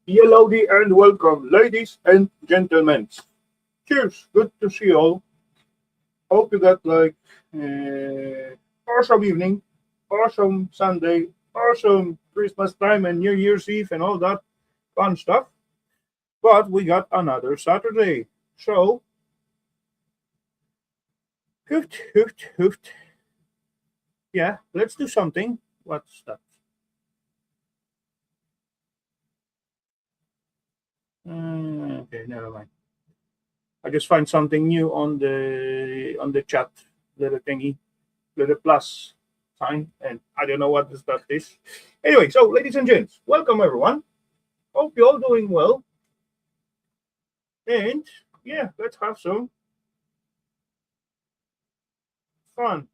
Hellowdy and welcome, ladies and gentlemen. Cheers. Good to see you all. Hope you got awesome evening, awesome Sunday, awesome Christmas time and New Year's Eve and all that fun stuff. But we got another Saturday. So, hoot, hoot, hoot. Yeah, let's do something. What's that? Okay, never mind. I just find something new on the chat, little thingy, little plus sign, and I don't know what this stuff is. Anyway, so ladies and gents, welcome everyone. Hope you're all doing well. And yeah, let's have some fun.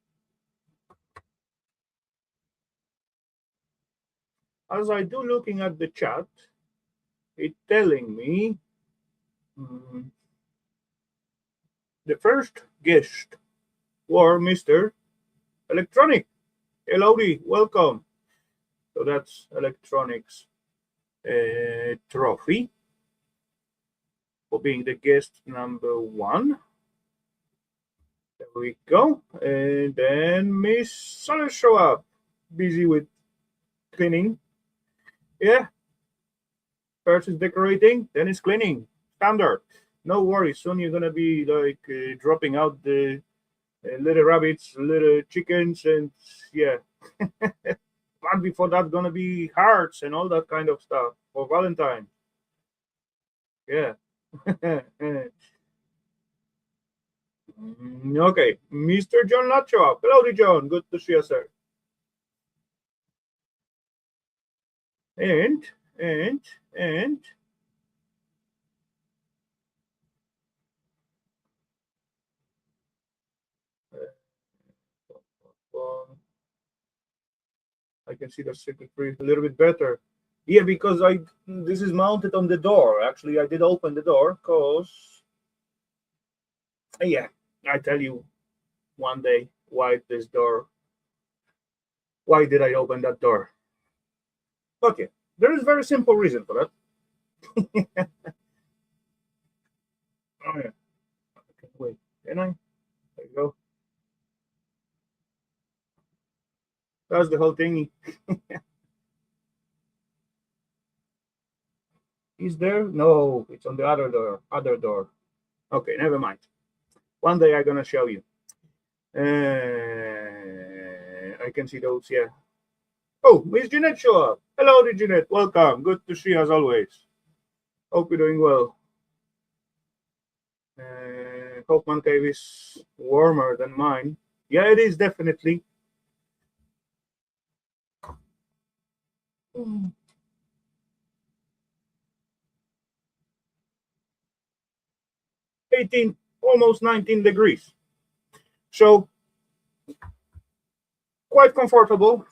As I do looking at the chat, it's telling me mm, the first guest were Mr. Electronic. Hellowdy, welcome. So that's Electronics trophy for being the guest number one. There we go. And then Miss Sunny show up, busy with cleaning. Yeah. First is decorating, then it's cleaning. Standard. No worries. Soon you're gonna be dropping out the little rabbits, little chickens, and yeah. But before that, gonna be hearts and all that kind of stuff for Valentine. Yeah. Okay, Mr. John Nacho. Hello, John. Good to see you, sir. And and and I can see the secretary a little bit better. Yeah, because I this is mounted on the door. Actually, I did open the door because yeah, I tell you one day why this door. Why did I open that door? Okay, there is a very simple reason for that. Oh yeah, okay, wait, can I? There you go. That's the whole thingy. Is there? No, it's on the other door. Other door. Okay, never mind. One day I'm gonna show you. I can see those. Yeah. Oh, Miss Jeanette show up. Hello, Jeanette. Welcome. Good to see you as always. Hope you're doing well. Hope man cave is warmer than mine. Yeah, it is definitely. 18, almost 19 degrees. So quite comfortable.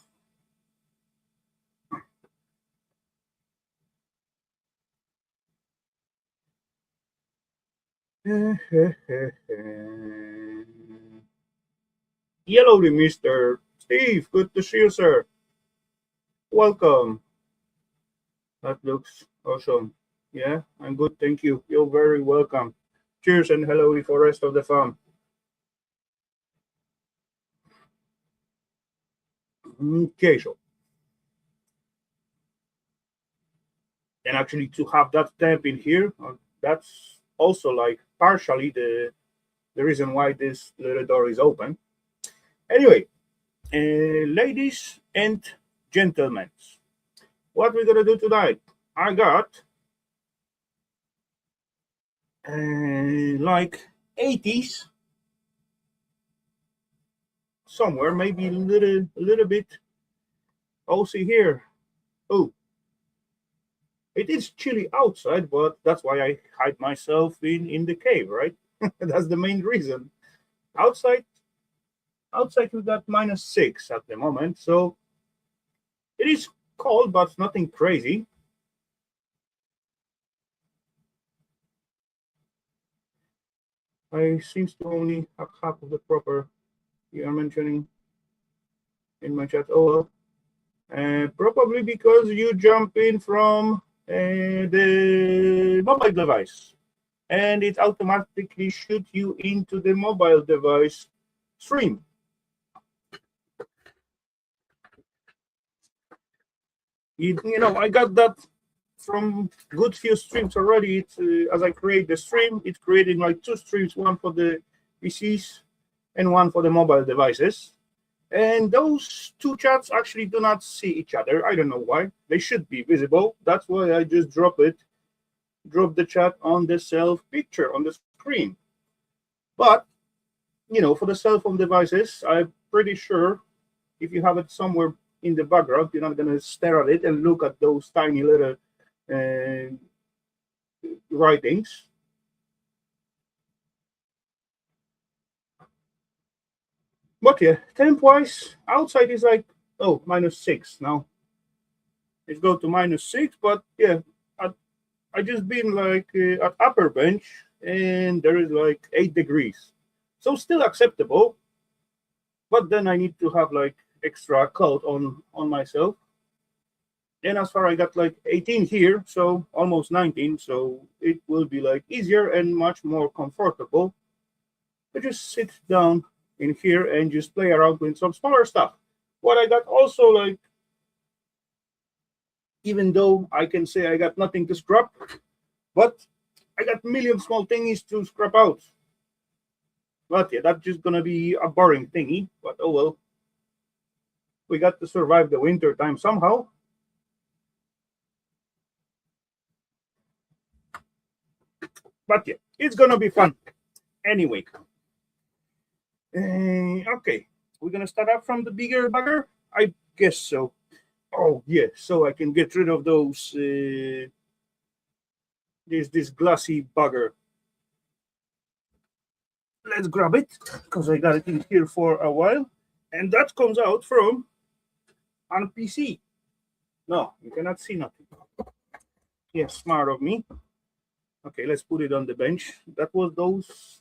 Yellow Mr. Steve, good to see you, sir. Welcome. That looks awesome. Yeah, I'm good, thank you. You're very welcome. Cheers and hello for the rest of the fam. Okay, so and actually to have that temp in here, that's also like partially the reason why this little door is open. Anyway, ladies and gentlemen, what we're gonna do tonight? I got like 80s somewhere, maybe a little bit. Oh, see here. Oh, it is chilly outside, but that's why I hide myself in the cave, right? That's the main reason. Outside, outside we got -6 at the moment, so it is cold, but nothing crazy. I seems to only have half of the proper you are mentioning in my chat. Oh well, probably because you jump in from the mobile device, and it automatically shoot you into the mobile device stream. I got that from good few streams already. As I create the stream, it's creating like two streams, one for the PCs and one for the mobile devices. And those two chats actually do not see each other. I don't know why. They should be visible. That's why I just drop the chat on the self picture on the screen. But for the cell phone devices, I'm pretty sure if you have it somewhere in the background, you're not going to stare at it and look at those tiny little writings. But yeah, temp-wise, outside is like, -6 now. Let's go to -6, but yeah, I just been like at upper bench, and there is like 8 degrees. So still acceptable, but then I need to have like extra coat on myself. And as far I got like 18 here, so almost 19, so it will be like easier and much more comfortable to just sit down in here and just play around with some smaller stuff. What I got also, like, even though I can say I got nothing to scrap, but I got a million small thingies to scrap out. But yeah, that's just gonna be a boring thingy, but oh well. We got to survive the winter time somehow. But yeah, it's gonna be fun. Anyway. Okay, we're gonna start up from the bigger bugger? I guess so. Oh yeah, so I can get rid of those this glassy bugger. Let's grab it, because I got it in here for a while. And that comes out from on PC. No, you cannot see nothing. Yeah, smart of me. Okay, let's put it on the bench. That was those.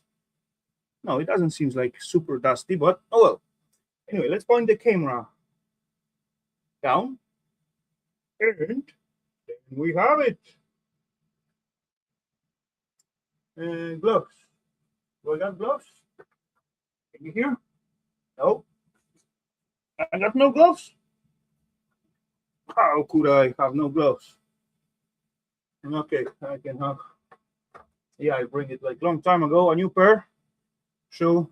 No, it doesn't seem like super dusty, but oh well. Anyway, let's point the camera down. And we have it. Gloves. Do I got gloves? Can you hear? No. I got no gloves. How could I have no gloves? Okay, I can have. Yeah, I bring it like long time ago. A new pair. So,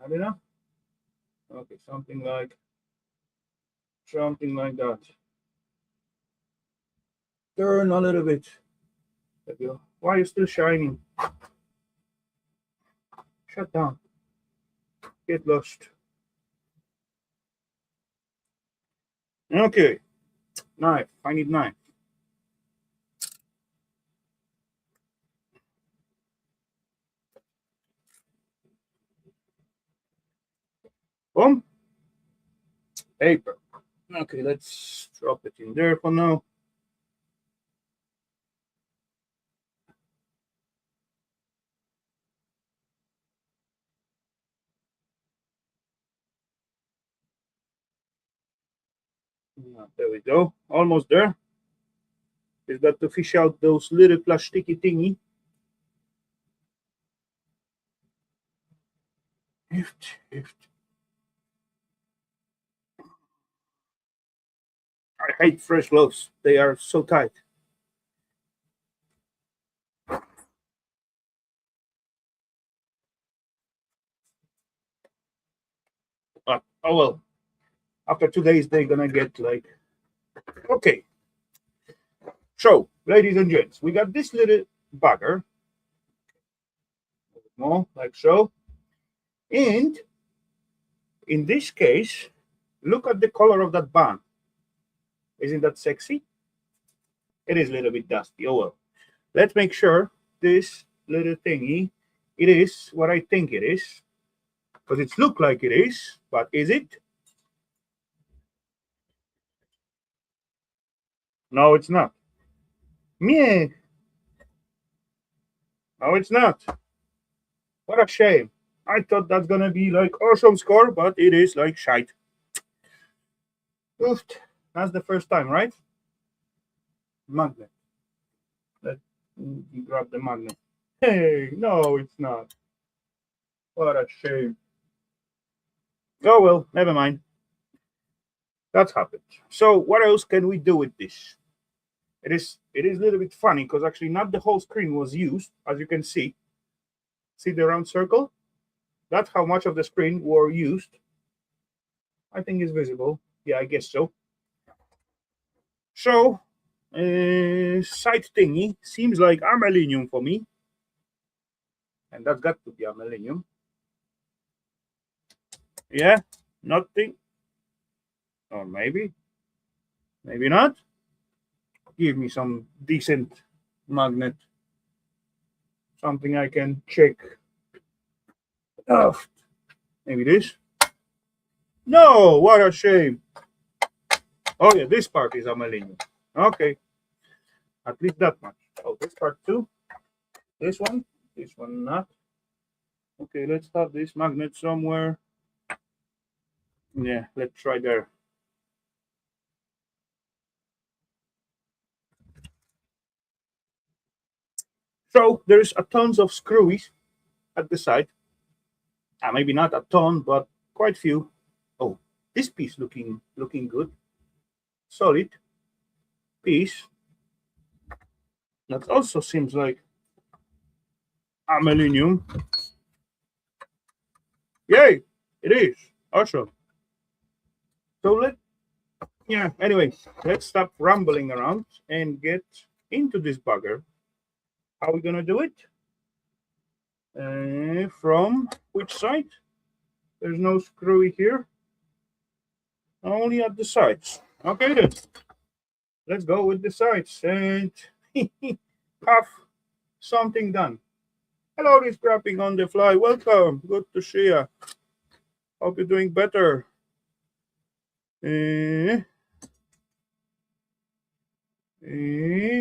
I don't know. Okay, something like that. Turn a little bit. There you go. Why are you still shining? Shut down. Get lost. Okay. Knife. I need knife. Boom. Paper. Okay, let's drop it in there for now. There we go. Almost there. We've got to fish out those little plasticky thingy. I hate fresh gloves. They are so tight. But oh well. After 2 days, they're gonna get like okay. So, ladies and gents, we got this little bugger. More like so. And in this case, look at the color of that band. Isn't that sexy? It is a little bit dusty. Oh well. Let's make sure this little thingy, it is what I think it is. Because it looks like it is, but is it? No, it's not. Meh. No, it's not. What a shame. I thought that's gonna be like awesome score, but it is like shite. Oof. That's the first time, right? magnet. Let's grab the magnet. Hey, no, it's not. What a shame. Oh well, never mind. That's happened. So what else can we do with this? It is a little bit funny because actually not the whole screen was used, as you can see. See the round circle? That's how much of the screen were used. I think it's visible. Yeah, I guess so. So, side thingy seems like aluminum for me. And that's got to be aluminum. Yeah, nothing. Or maybe. Maybe not. Give me some decent magnet. Something I can check. Oh, maybe this. No, what a shame. Oh yeah, this part is aluminum. Okay, at least that much. Oh, this part too. This one not. Okay, let's have this magnet somewhere. Yeah, let's try there. So there's a tons of screwies at the side. Maybe not a ton, but quite few. Oh, this piece looking good. Solid piece. That also seems like aluminum. Yay! It is. Awesome. So anyway, let's stop rambling around and get into this bugger. How are we gonna do it? From which side? There's no screwy here. Only at the sides. Okay then. Let's go with the sides and have something done. Hello, this scrapping on the fly. Welcome. Good to see you. Hope you're doing better.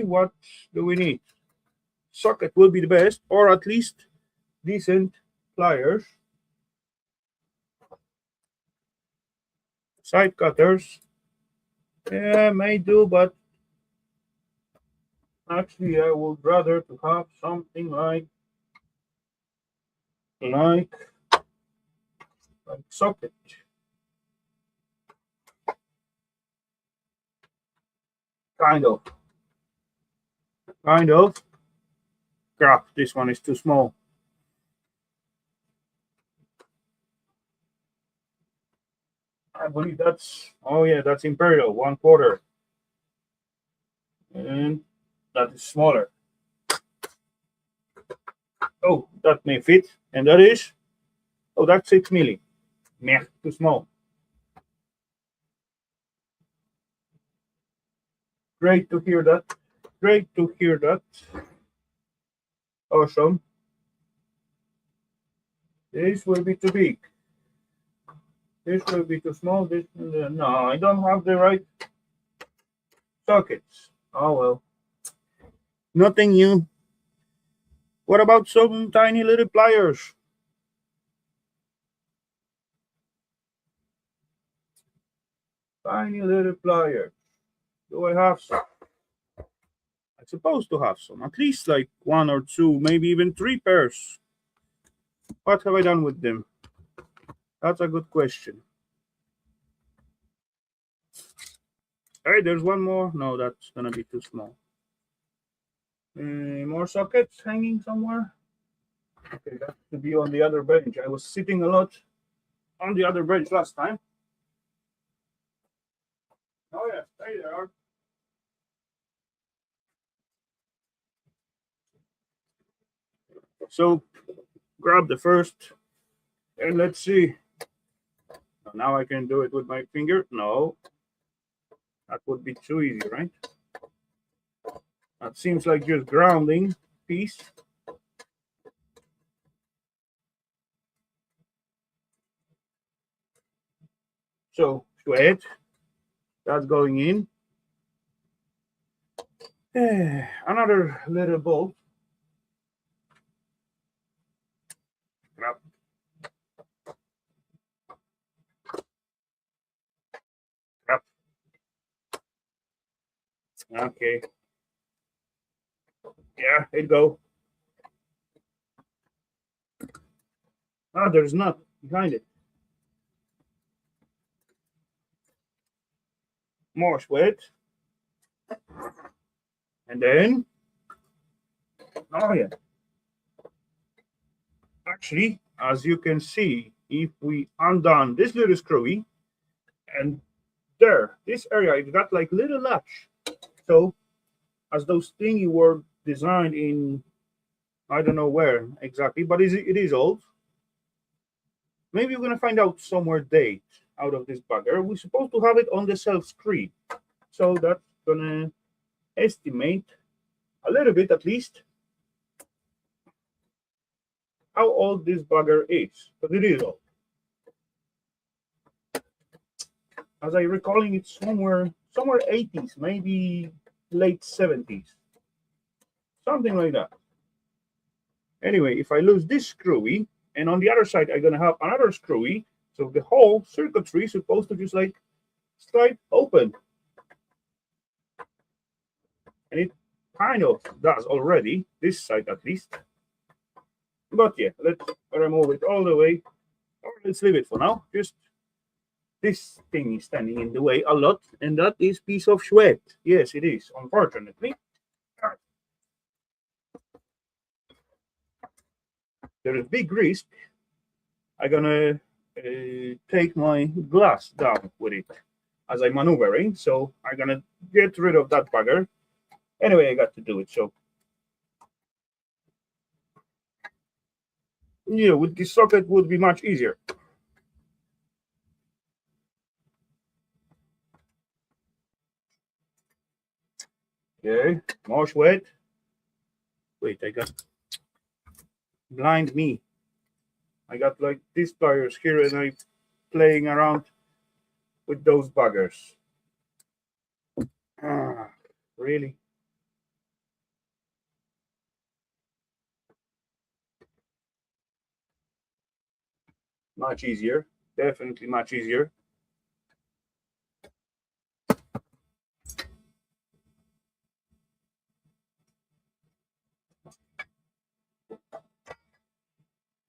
What do we need? Socket will be the best, or at least decent pliers. Side cutters. Yeah, may do, but actually I would rather to have something like socket. Kind of. Crap, this one is too small. I believe that's, oh yeah, that's Imperial, 1/4. And that is smaller. Oh, that may fit. And that is, oh, that's 6 milli. Meh, too small. Great to hear that. Great to hear that. Awesome. This will be too big. This will be too small. This, no, I don't have the right sockets. Oh well. Nothing new. What about some tiny little pliers? Tiny little pliers. Do I have some? I'm supposed to have some. At least like one or two, maybe even 3 pairs. What have I done with them? That's a good question. Hey, there's one more. No, that's gonna be too small. More sockets hanging somewhere. Okay, that should be on the other bench. I was sitting a lot on the other bench last time. Oh yeah, there they are. So grab the first, and let's see. Now I can do it with my finger. No, that would be too easy, right? That seems like just grounding piece. So thread, that's going in. Another little bolt. Grab. Grab. Okay. Yeah, it go. Ah, there's not behind it. More sweat. And then, oh yeah. Actually, as you can see, if we undone this little screwy, and there, this area, it got like little latch. So, as those thingy were designed in, I don't know where exactly, but it is old. Maybe we're gonna find out somewhere date out of this bugger. We're supposed to have it on the self screen, so that's gonna estimate a little bit at least how old this bugger is, but it is old. As I recalling, it's somewhere 80s, maybe late 70s, something like that. Anyway, if I lose this screwy, and on the other side I'm gonna have another screwy, so the whole circuitry is supposed to just like slide open, and it kind of does already, this side at least. But yeah, let's remove it all the way, or let's leave it for now. Just this thing is standing in the way a lot, and that is piece of sweat. Yes, it is, unfortunately. There is big risk I'm gonna take my glass down with it as I'm maneuvering, so I'm gonna get rid of that bugger. Anyway, I got to do it, so yeah, with this socket would be much easier. Okay, more sweat. Wait, I got blind me. I got like these pliers here, and I'm playing around with those buggers. Ah, really? Much easier. Definitely much easier.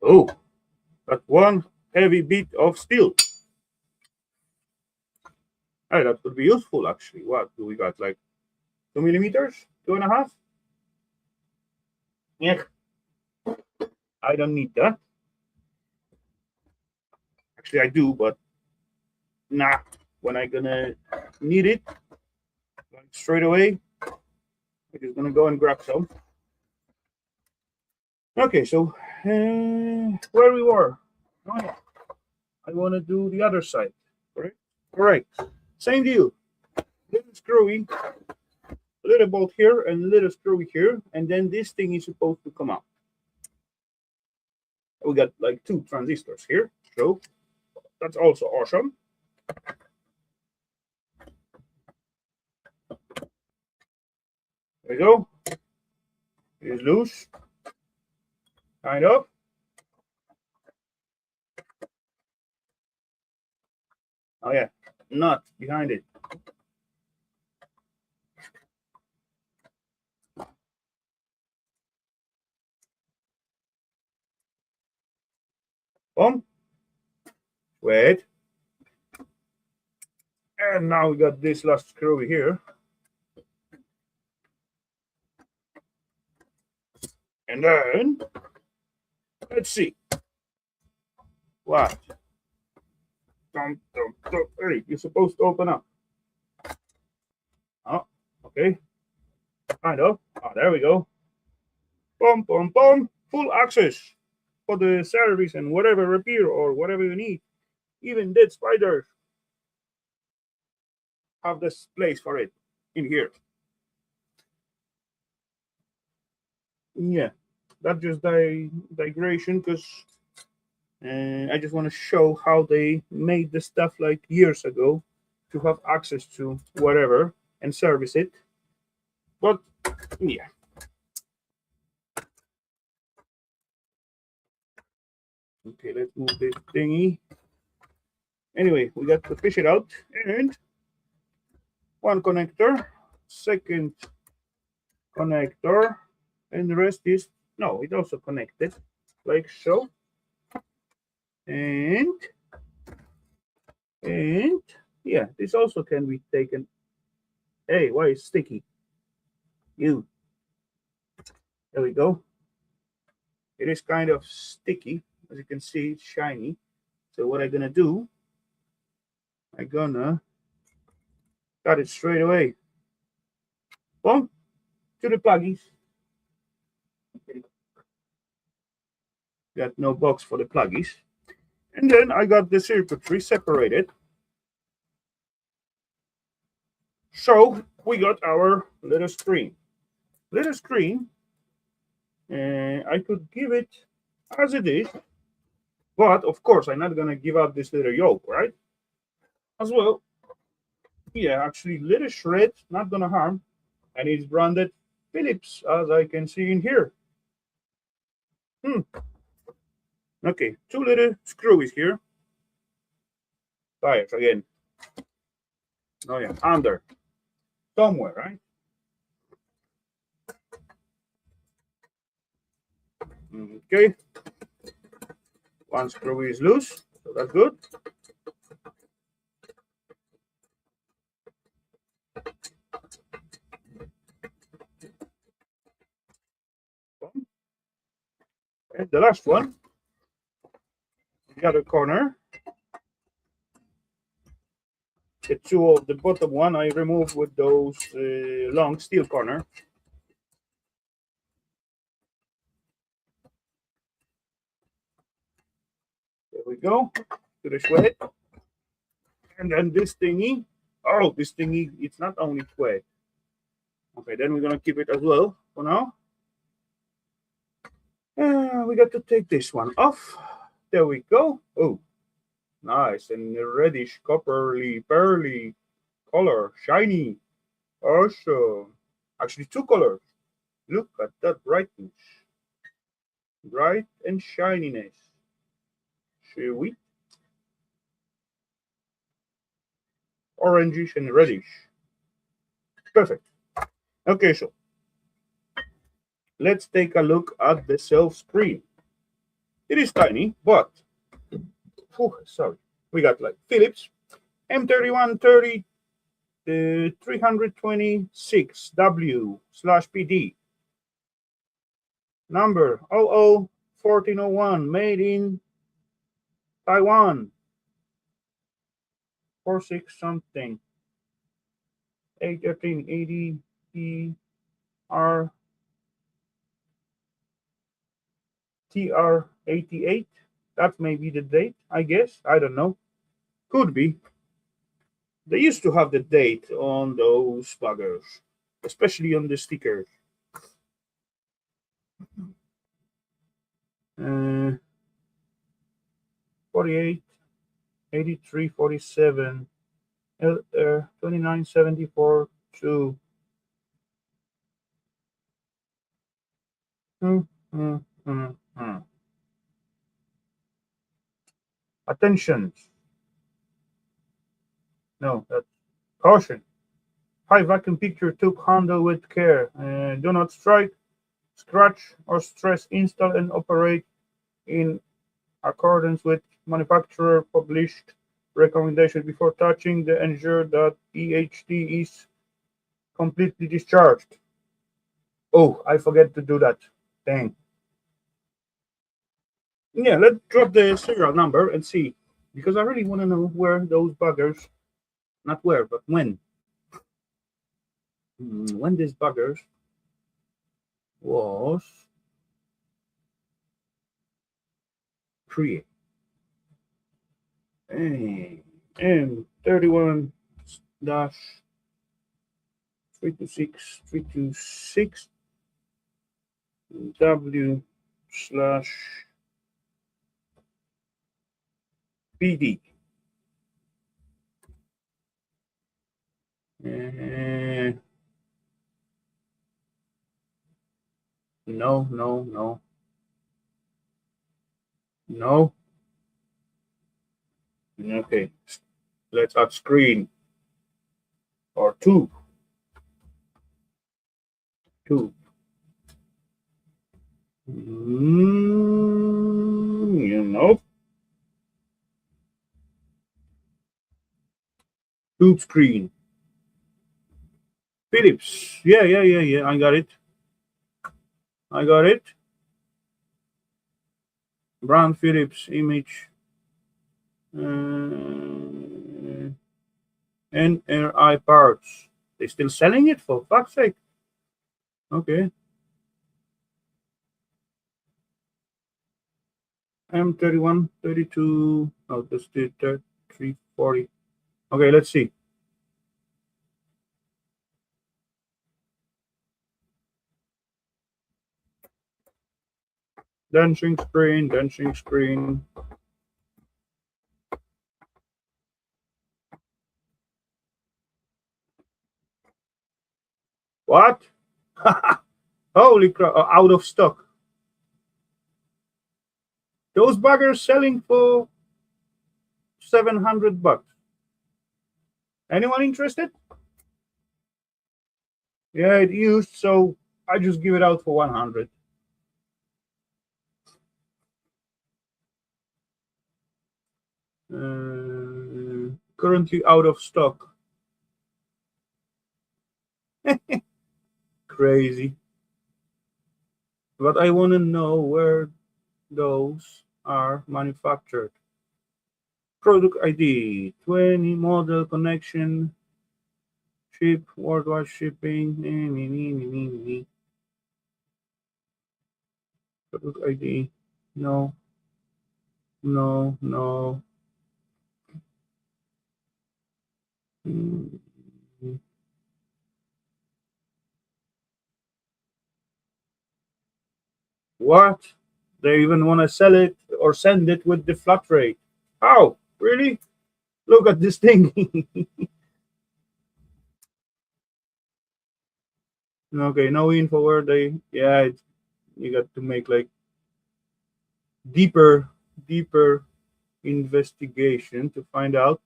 Oh, that one heavy bit of steel. Hey, that could be useful actually. What do we got? Like 2 millimeters? 2.5? Yeah, I don't need that. Actually, I do, but nah. When I gonna need it, like straight away, I'm just gonna go and grab some. Okay, so where we were? Oh yeah, I want to do the other side. Correct. Correct. Same deal. Little screwy, little bolt here and little screwy here, and then this thing is supposed to come out. We got like 2 transistors here, so that's also awesome. There we go. It's loose, kind of. Oh yeah, nut behind it. Boom. Wait. And now we got this last screw here. And then, let's see. What? Hey, you're supposed to open up. Oh, okay. Kind of. Oh, there we go. Boom, boom, boom. Full access for the service and whatever repair or whatever you need. Even dead spiders have this place for it in here. Yeah, that's just digression because I just want to show how they made the stuff like years ago to have access to whatever and service it. But yeah. Okay, let's move this thingy. Anyway, we got to fish it out, and one connector, second connector, and the rest is, no, it also connected like so. And yeah, this also can be taken. Hey, why is sticky? You. There we go. It is kind of sticky. As you can see, it's shiny. So what I'm gonna do, I'm gonna cut it straight away. Boom, to the pluggies. Got no box for the pluggies. And then I got the circuitry separated. So we got our little screen. Little screen, I could give it as it is, but of course I'm not gonna give up this little yoke, right? As well, yeah, actually little shred, not gonna harm, and it's branded Philips, as I can see in here. Okay, two little screws here. Tires again. Oh yeah, under somewhere, right? Okay, one screw is loose, so that's good. And the last one, the other corner. The two of the bottom one I remove with those long steel corner. There we go, to the sweat. And then this thingy, oh, this thingy, it's not only sweat. Okay, then we're gonna keep it as well for now. We got to take this one off. There we go. Oh, nice and reddish, copperly, pearly color, shiny. Awesome. Actually, two colors. Look at that brightness, bright and shininess. Sweet, orangish and reddish. Perfect. Okay, so let's take a look at the self screen. It is tiny, but sorry, we got like Philips M3130 326W/PD. Number 001401, made in Taiwan. 46 something. 81380 ER TR88. That may be the date, I guess. I don't know. Could be. They used to have the date on those buggers, especially on the stickers. 48, 83, 47, 29, 74, 2. Attention. No, that's caution. High vacuum picture took handle with care. Do not strike, scratch, or stress. Install and operate in accordance with manufacturer published recommendation before touching. Ensure that EHD is completely discharged. Oh, I forget to do that. Dang. Yeah, let's drop the serial number and see, because I really want to know where those buggers, not where, but when this buggers was created. M31 dash 326 W slash PD. No. Okay, let's add screen or tube. You know, tube screen. Philips. Yeah. I got it. I got it. Brand Philips image. NRI parts. They still selling it for fuck's sake. Okay. M31, 32. Oh, that's the 340. Okay, let's see. Dancing screen, dancing screen. What? Holy crap, out of stock. Those buggers selling for 700 bucks. Anyone interested? Yeah, it used, so I just give it out for 100. Currently out of stock. Crazy. But I want to know where those are manufactured. Product ID, 20 model connection, ship, worldwide shipping. Product ID, no, no. Mm. What? They even want to sell it or send it with the flat rate. How? Really? Look at this thing. Okay, no info where they. Yeah, you got to make like deeper investigation to find out.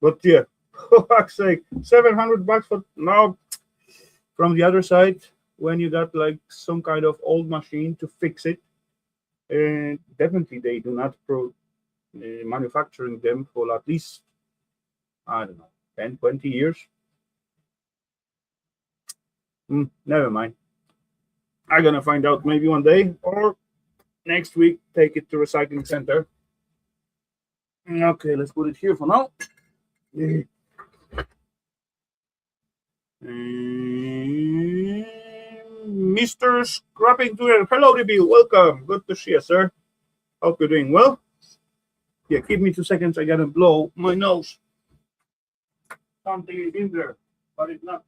But yeah, for fuck's sake, 700 bucks for now. From the other side, when you got like some kind of old machine to fix it, and definitely they do not manufacturing them for at least, I don't know, 10, 20 years. Never mind. I'm gonna find out maybe one day or next week. Take it to recycling center. Okay, let's put it here for now. Mr. Scrapping to hello, DB. Welcome. Good to see you, sir. Hope you're doing well. Yeah, give me 2 seconds. I gotta blow my nose. Something is in there, but it's not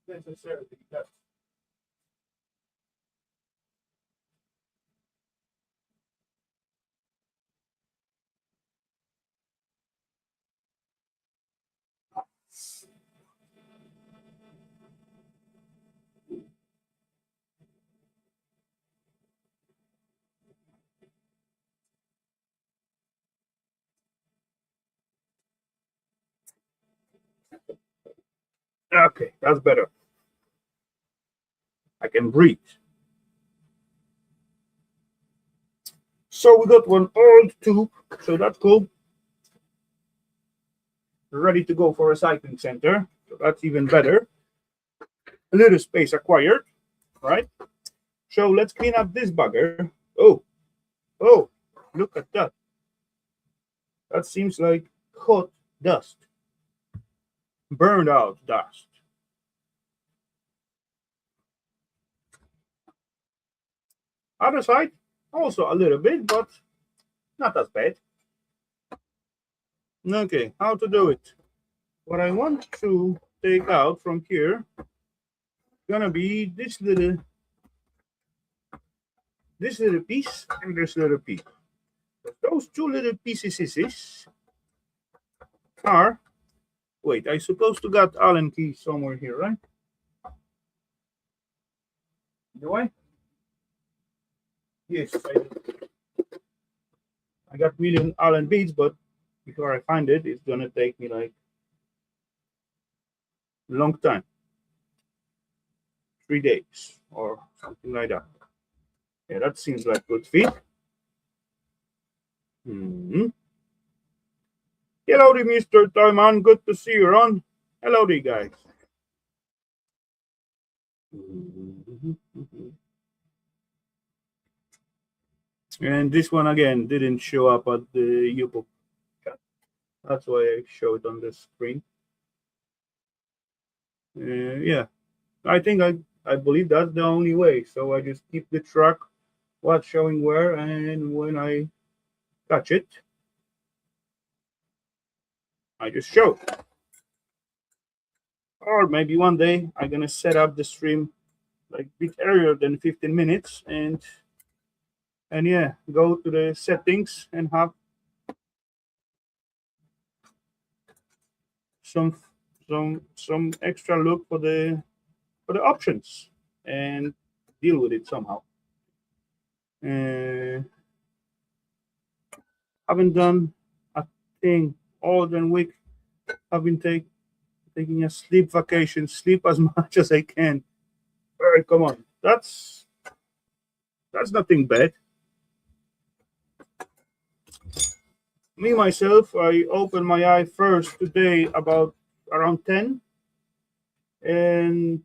necessarily that. Okay, that's better. I can breathe. So we got one old tube, so that's cool. Ready to go for recycling center. So that's even better. A little space acquired, right? So let's clean up this bugger. Oh, look at that. That seems like hot dust, burned out dust. Other side, also a little bit, but not as bad. Okay, how to do it? What I want to take out from here gonna be this little piece and this little piece. Those two little pieces are. Wait, I supposed to got Allen key somewhere here, right? Do I? Yes, I got million Allen beads, but before I find it, it's gonna take me like a long time, 3 days or something like that. Yeah, that seems like good fit. Hmm. Hello, Mr. Toyman. Good to see you, Ron. Hello, guys. And this one again didn't show up at the YouTube chat. That's why I show it on the screen. Yeah, I think I believe that's the only way. So I just keep the track, what's showing where, and when I catch it, I just show. Or maybe one day I'm gonna set up the stream like a bit earlier than 15 minutes and yeah, go to the settings and have some some extra look for the options and deal with it somehow. Uh, haven't done a thing all than week. I've been taking a sleep vacation, sleep as much as I can. All right, come on, that's nothing bad. Me myself, I opened my eye first today about around 10 and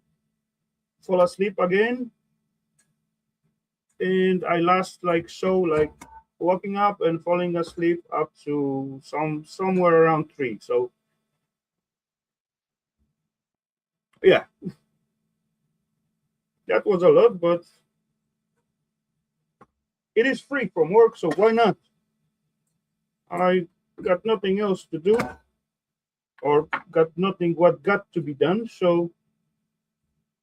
fall asleep again. And I last like waking up and falling asleep up to somewhere around 3. So yeah, that was a lot, but it is free from work, so why not? I got nothing else to do or got nothing what got to be done, so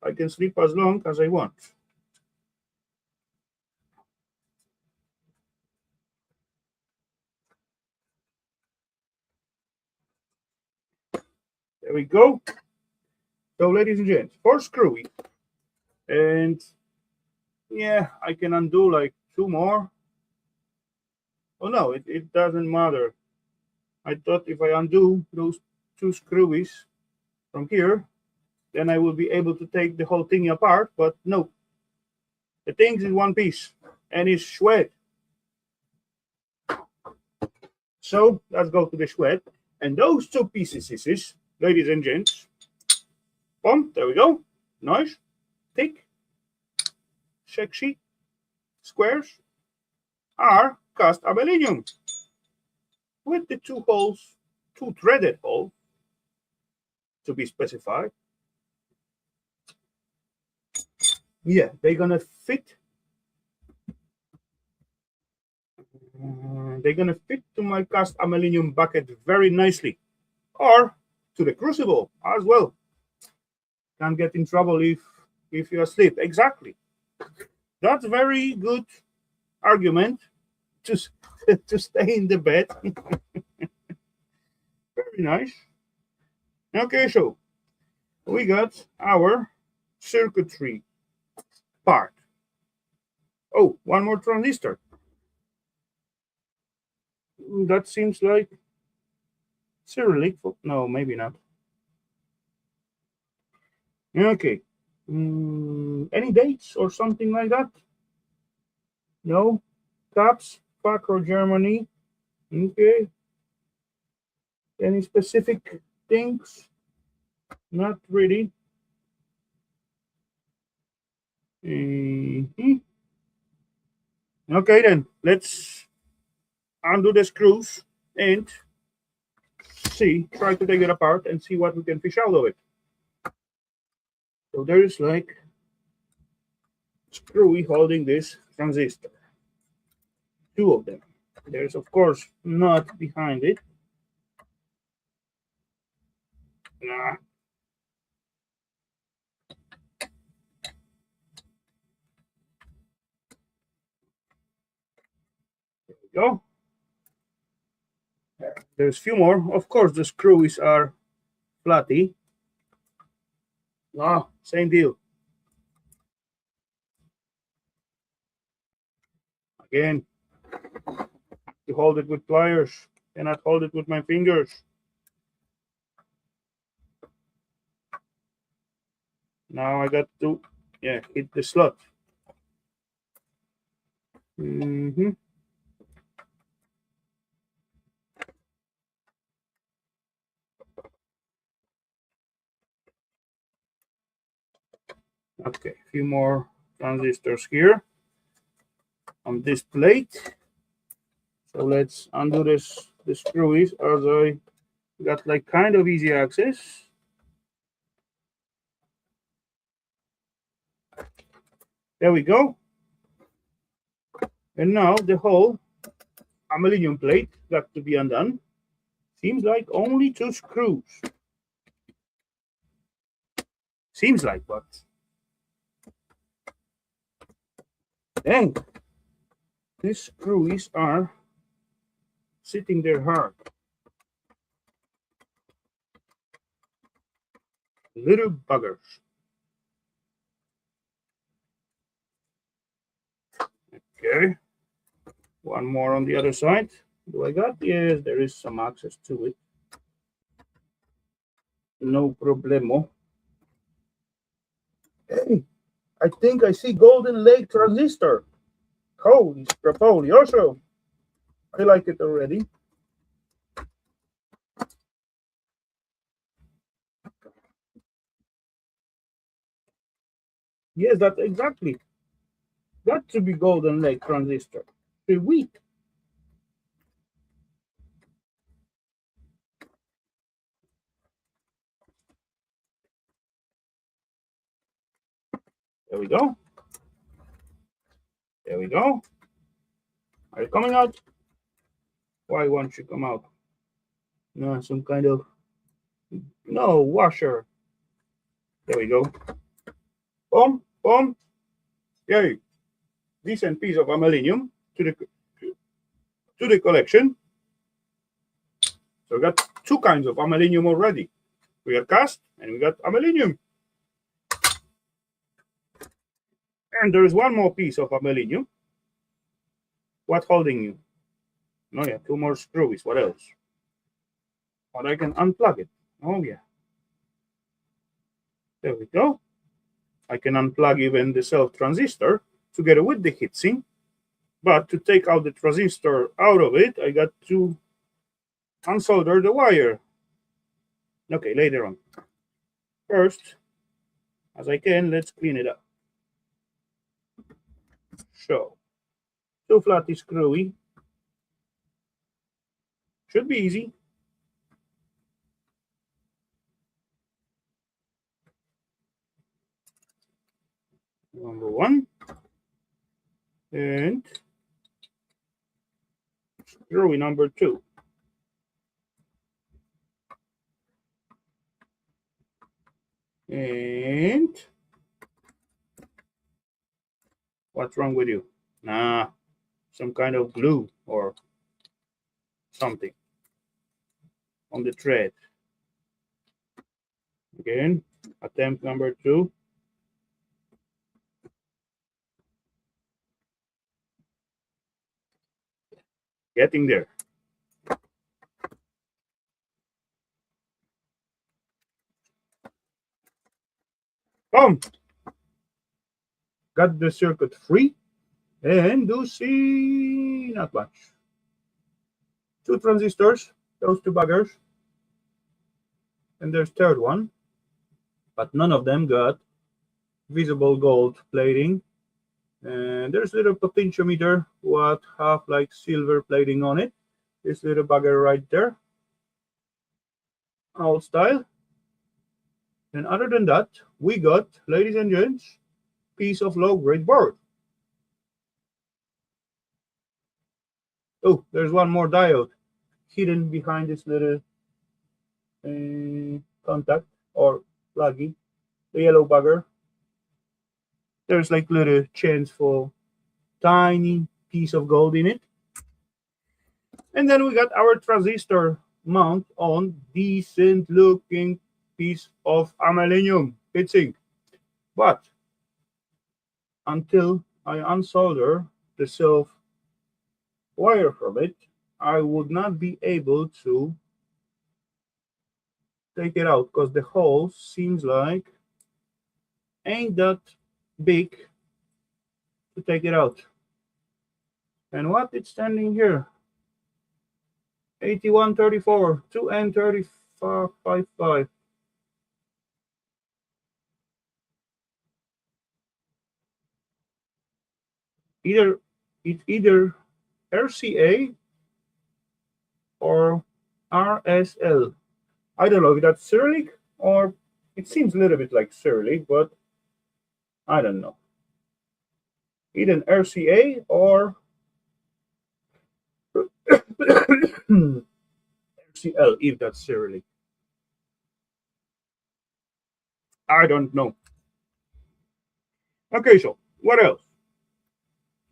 I can sleep as long as I want. There we go. So, ladies and gents, for screwy, and yeah, I can undo like 2 more. Oh no, it doesn't matter. I thought if I undo those 2 screwies from here, then I will be able to take the whole thing apart, but no. The thing's in one piece and it's shred. So let's go to the shred. And those 2 pieces, ladies and gents, boom, there we go. Nice, thick, sexy squares are cast aluminium with the 2 holes, 2 threaded holes to be specified. Yeah, they're gonna fit. They're gonna fit to my cast aluminium bucket very nicely, or to the crucible as well. Can't get in trouble if you're asleep. Exactly. That's very good argument to to stay in the bed. Very nice. Okay, so we got our circuitry part. Oh, one more transistor. That seems like Cyrillic. No, maybe not. Okay. Any dates or something like that? No. Caps, Paco, Germany. Okay. Any specific things? Not really. Mhm. Okay, then let's undo the screws and try to take it apart and see what we can fish out of it. So there is like screwy holding this transistor. 2 of them. There's of course nut behind it. Nah. There we go. There's a few more. Of course, the screws are flatty. Ah, same deal. Again, to hold it with pliers. Cannot hold it with my fingers. Now I got to hit the slot. Mm-hmm. Okay, a few more transistors here on this plate. So let's undo the screws as I got like kind of easy access. There we go. And now the whole aluminum plate got to be undone. Seems like only 2 screws. Seems like, but dang, these screws are sitting there hard. Little buggers. Okay. One more on the other side. Do I got? Yes, there is some access to it. No problemo. Hey, I think I see Golden Lake transistor. Holy Rafolioso. I like it already. Yes, that exactly. Got to be Golden Lake transistor. Sweet. There we go. There we go. Are you coming out? Why won't you come out? No, some kind of no washer. There we go. Boom, boom. Yay. Decent piece of aluminium to the collection. So we got 2 kinds of aluminium already. We got cast and we got aluminium. And there is one more piece of aluminium. What holding you? No, yeah, 2 more screws. What else? Or I can unplug it. Oh, yeah. There we go. I can unplug even the self transistor together with the heatsink. But to take out the transistor out of it, I got to unsolder the wire. Okay, later on. First, as I can, let's clean it up. So, 2 flat is screwy. Should be easy. Number 1. And screwy number 2. And what's wrong with you? Nah, some kind of glue or something on the thread. Again, attempt number 2. Getting there. Boom! Got the circuit free. And do see not much. 2 transistors, those 2 buggers. And there's third one. But none of them got visible gold plating. And there's a little potentiometer what have like silver plating on it. This little bugger right there. Old style. And other than that, we got, ladies and gents, piece of low grade board. Oh, there's one more diode hidden behind this little contact or pluggy, the yellow bugger. There's like little chance for tiny piece of gold in it. And then we got our transistor mount on decent looking piece of aluminum heatsink. But until I unsolder the self wire from it, I would not be able to take it out because the hole seems like ain't that big to take it out. And what it's standing here? 8134, 2N3555. It's either RCA or RSL. I don't know if that's Cyrillic or it seems a little bit like Cyrillic, but I don't know. Either RCA or RCL, if that's Cyrillic. I don't know. Okay, so what else?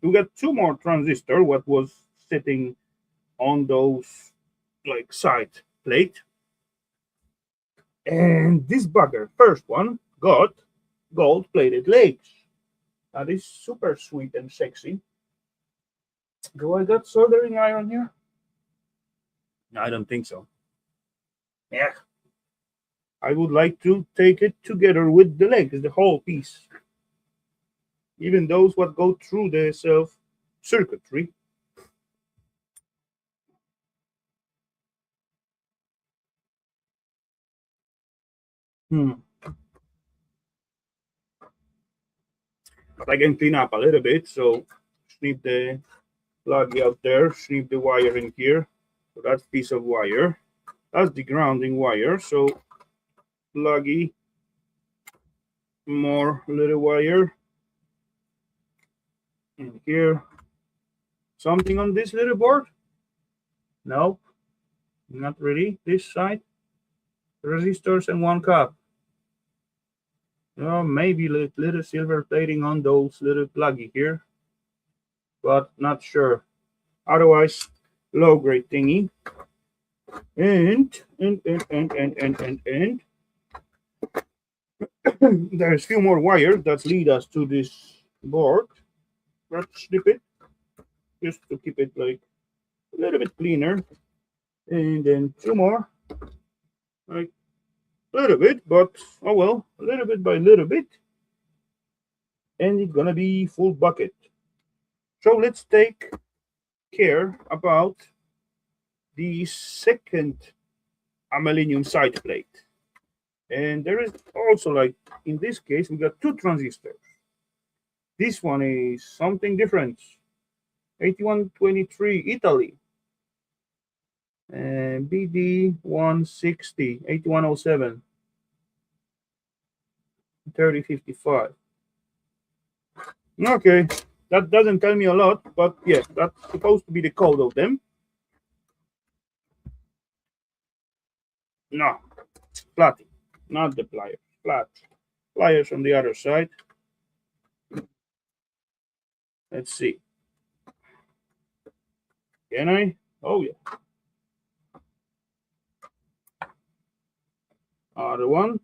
We got two more transistors. What was sitting on those like side plate, and this bugger, first one, got gold-plated legs. That is super sweet and sexy. Do I got soldering iron here? I don't think so. Yeah. I would like to take it together with the legs, the whole piece. Even those what go through the self circuitry. But I can clean up a little bit, so snip the plug out there, snip the wire in here. So that piece of wire, that's the grounding wire. So pluggy, more little wire in here. Something on this little board? No, not really. This side, resistors and one cap. Maybe little silver plating on those little pluggy here, but not sure. Otherwise, low grade thingy. And there's a few more wires that lead us to this board. Let's snip it just to keep it like a little bit cleaner. And then two more, like a little bit, but oh well, a little bit by little bit. And it's gonna be full bucket. So let's take care about the second aluminum side plate. And there is also, like in this case, we got two transistors. This one is something different. 8123 Italy. And BD 160, 8107, 3055. Okay, that doesn't tell me a lot, but yeah, that's supposed to be the code of them. No, flat, not the pliers, flat. Pliers on the other side. Let's see. Can I? Oh yeah. Other one.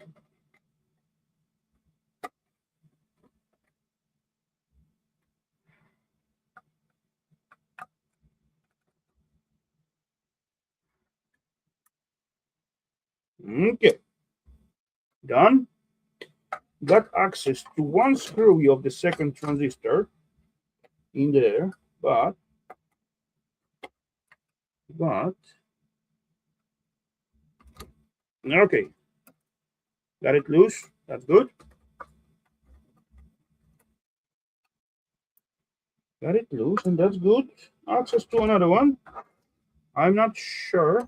Okay. Done. Got access to one screw of the second transistor in there, but okay. Got it loose. That's good. Got it loose, and that's good. Access to another one. I'm not sure.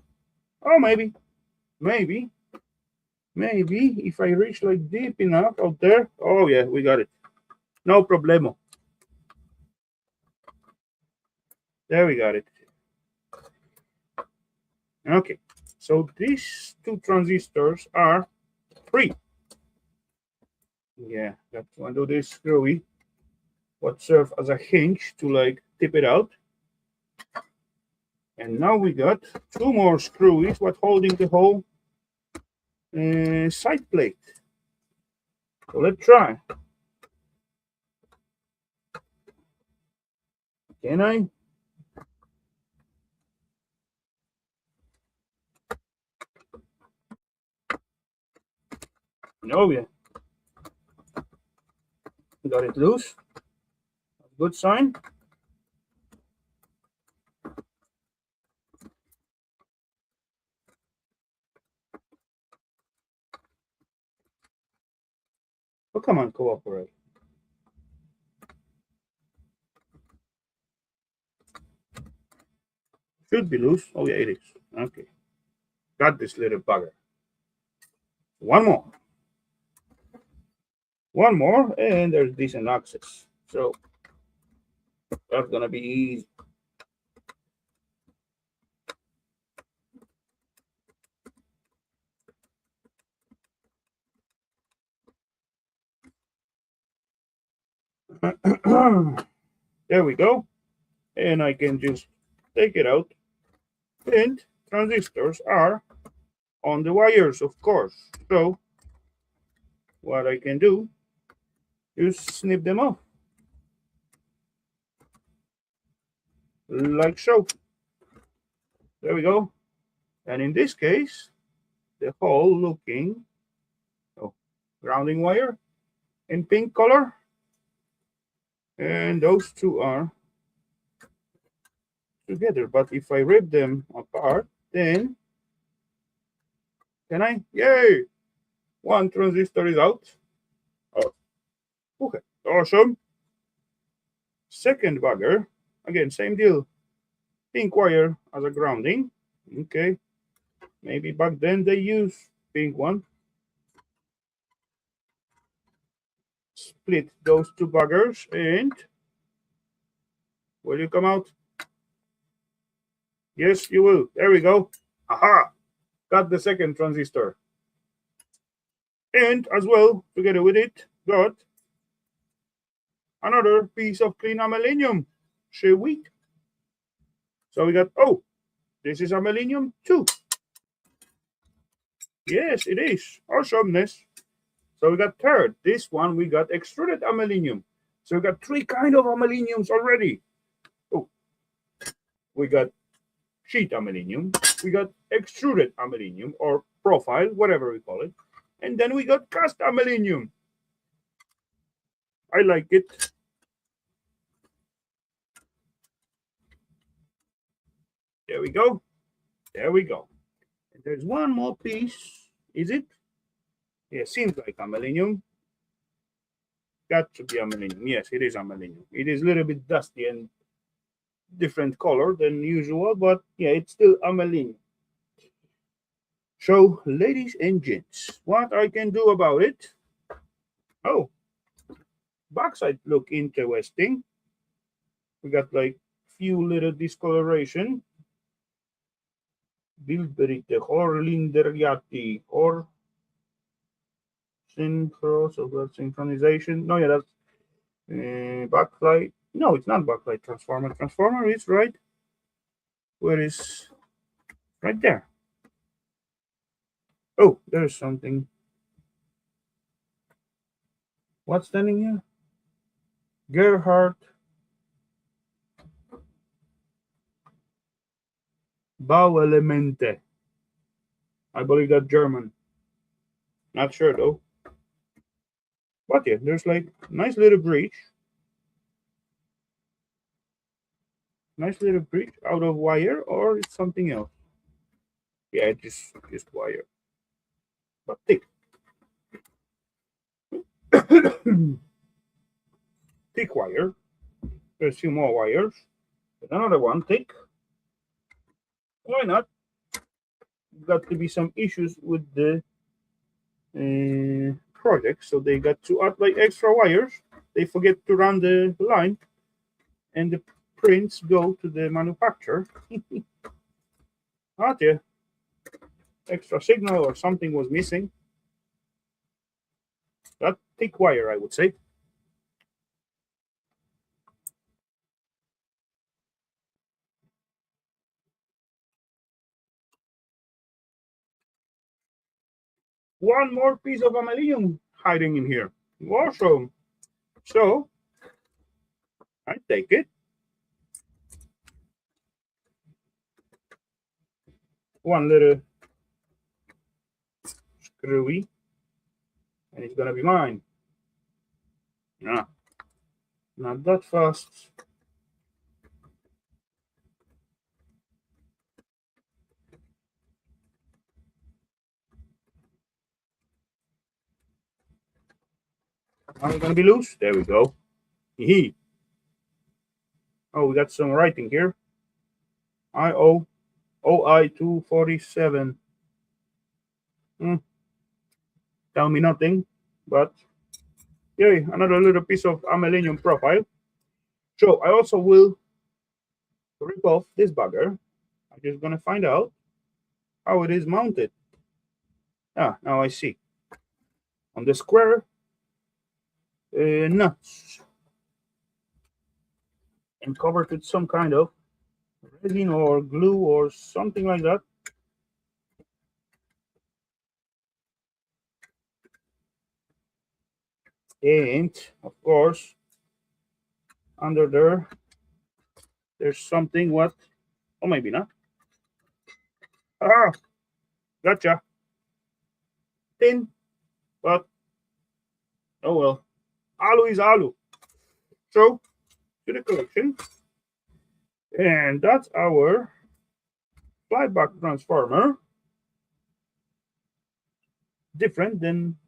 Oh, maybe if I reach like deep enough out there. Oh yeah, we got it. No problemo. There we got it. Okay, so these two transistors are free. Yeah, got one of this screwy what serve as a hinge to like tip it out. And now we got two more screwies what holding the whole side plate. So let's try. Can I? Oh yeah. Got it loose. Good sign. come on, cooperate. Should be loose. Oh, yeah, it is. Okay. Got this little bugger. One more. One more, and there's decent access. So that's gonna be easy. There we go. And I can just take it out. And transistors are on the wires, of course. So what I can do is snip them off. Like so. There we go. And in this case, the whole looking grounding wire in pink color. And those two are together. But if I rip them apart, then can I? Yay! One transistor is out. Oh, okay, awesome. Second bugger, again, same deal. Pink wire as a grounding. Okay, maybe back then they used pink one. Split those two buggers and will you come out? Yes, you will. There we go. Aha! Got the second transistor. And as well, together with it, got another piece of clean aluminum. Shall we? So we got, oh, this is aluminum too. Yes, it is. Awesomeness. So we got third. This one we got extruded aluminum. So we got three kind of aluminums already. Oh, we got sheet aluminum. We got extruded aluminum or profile, whatever we call it. And then we got cast aluminum. I like it. There we go. There we go. And there's one more piece. Is it? Yeah, seems like aluminum. Got to be aluminum. Yes, it is aluminum. It is a little bit dusty and different color than usual, but yeah, it's still aluminum. So, ladies and gents, what I can do about it? Oh, backside look interesting. We got like few little discoloration. Bilderite, Horlinderiati, or synchro, so that's synchronization. No, yeah, that's backlight. No, it's not backlight transformer. Transformer is right. Where is right there? Oh, there's something. What's standing here? Gerhard Bauelemente. I believe that's German. Not sure though. But yeah, there's like nice little breach. Nice little breach out of wire, or it's something else. Yeah, just wire. But thick. Thick wire. There's a few more wires. But another one thick. Why not? Got to be some issues with the project, so they got to add like extra wires. They forget to run the line, and the prints go to the manufacturer. Ah, yeah, extra signal or something was missing. That thick wire, I would say. One more piece of aluminum hiding in here. Awesome. So I take it. One little screwy, and it's gonna be mine. Nah, not that fast. Am I gonna be loose? There we go. Hee. Oh, we got some writing here. IO OI 247. Tell me nothing, but yay, another little piece of aluminum profile. So I also will rip off this bugger. I'm just gonna find out how it is mounted. Ah, now I see. On the square nuts and covered with some kind of resin or glue or something like that. And of course, under there's something what, or maybe not. Ah, gotcha. Tin, but oh well. Alu is alu. So to the collection, and that's our flyback transformer. Different than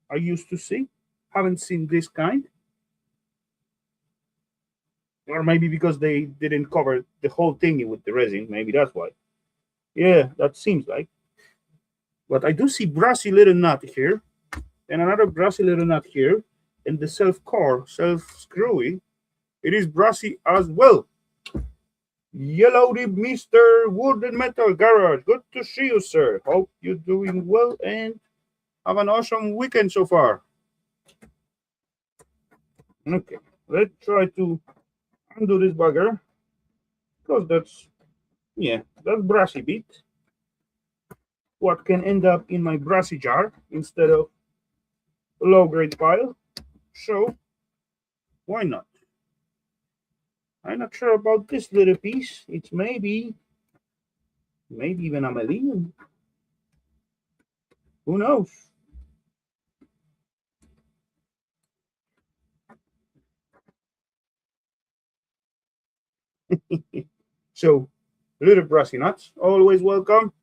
I used to see. Haven't seen this kind. Or maybe because they didn't cover the whole thing with the resin. Maybe that's why. Yeah, that seems like. But I do see brassy little nut here, and another brassy little nut here, and the self core, self screwy. It is brassy as well. Yellowdy Mr. Wood and Metal Garage. Good to see you, sir. Hope you're doing well and have an awesome weekend so far. Okay, let's try to undo this bugger because that's brassy bit. What can end up in my brassy jar instead of a low grade pile? So why not? I'm not sure about this little piece. It's maybe even a million. Who knows? So little brassy nuts, always welcome.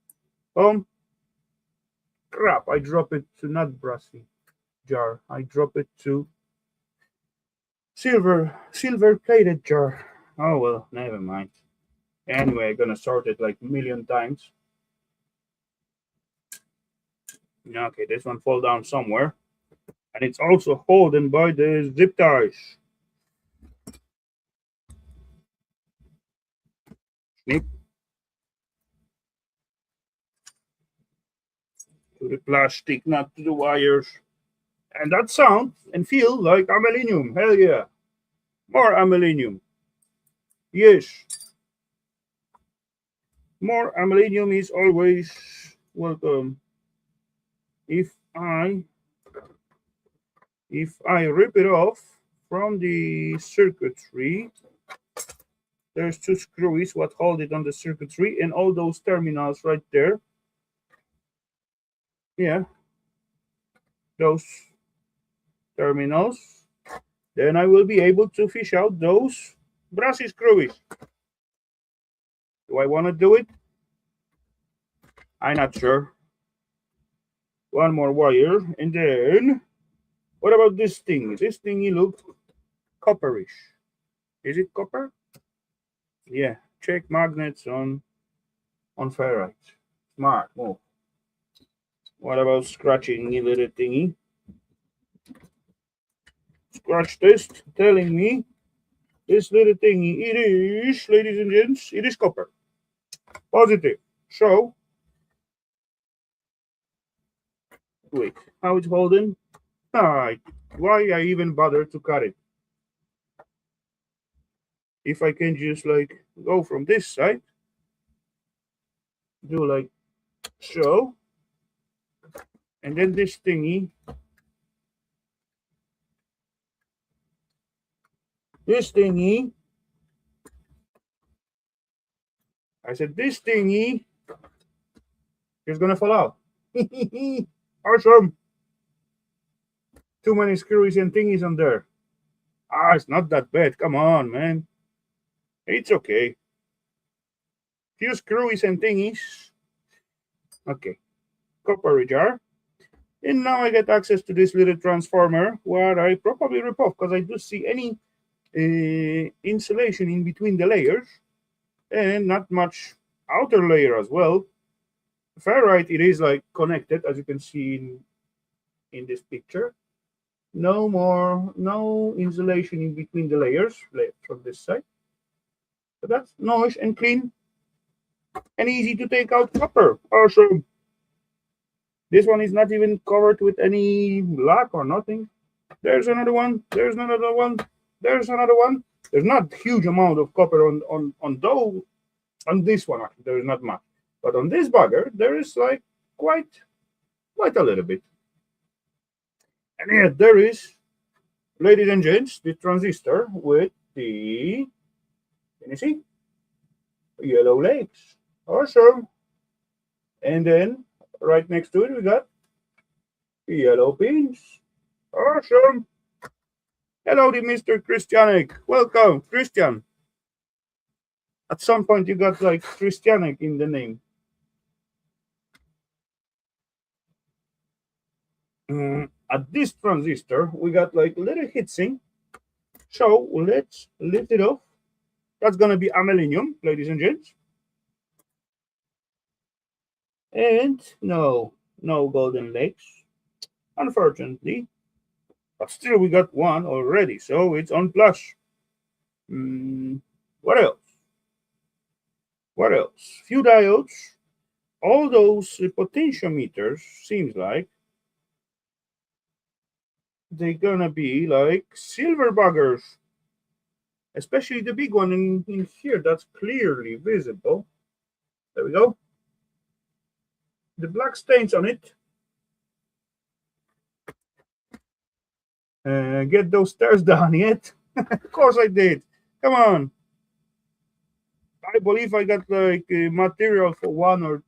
Crap, I drop it to not brassy jar. I drop it to silver plated jar. Oh well, never mind. Anyway, I'm gonna sort it like a million times. Okay, this one fall down somewhere. And it's also holding by the zip ties. Snip to the plastic, not to the wires. And that sound and feel like aluminum. Hell yeah. More aluminum. Yes. More aluminum is always welcome. If I rip it off from the circuitry, there's two screws what hold it on the circuitry and all those terminals right there. Yeah, those terminals. Then I will be able to fish out those brassy screws. Do I want to do it? I'm not sure. One more wire, and then what about this thing? This thingy looks copperish. Is it copper? Yeah. Check magnets on ferrite. Smart move. What about scratching the little thingy? Scratch test telling me this little thingy, it is, ladies and gents, it is copper. Positive. So, wait, how it's holding? Why I even bother to cut it? If I can just like go from this side, do like so, and then this thingy, I said this thingy is gonna fall out. Awesome. Too many screws and thingies on there. It's not that bad. Come on, man. It's okay. Few screws and thingies. Okay. Copper jar. And now I get access to this little transformer where I probably rip off because I do see any insulation in between the layers and not much outer layer as well. Ferrite, it is like connected as you can see in this picture. No insulation in between the layers from this side. So that's nice and clean and easy to take out copper. Awesome. This one is not even covered with any black or nothing. There's another one. There's another one. There's another one. There's not huge amount of copper on this one. Actually, there is not much, but on this bugger there is like quite a little bit. And here there is, ladies and gents, the transistor with the, can you see, yellow legs. Awesome. And then right next to it we got yellow pins. Awesome. Hello, Mr. Christianek. Welcome, Christian. At some point, you got like Christianek in the name. At this transistor, we got like little heatsink. So let's lift it off. That's gonna be aluminum, ladies and gents. And no golden legs, unfortunately. But still, we got one already, so it's on plus. What else? What else? Few diodes. All those potentiometers seems like they're gonna be like silver buggers, especially the big one in here that's clearly visible. There we go. The black stains on it. Get those stairs down yet? Of course I did. Come on. I believe I got like material for one or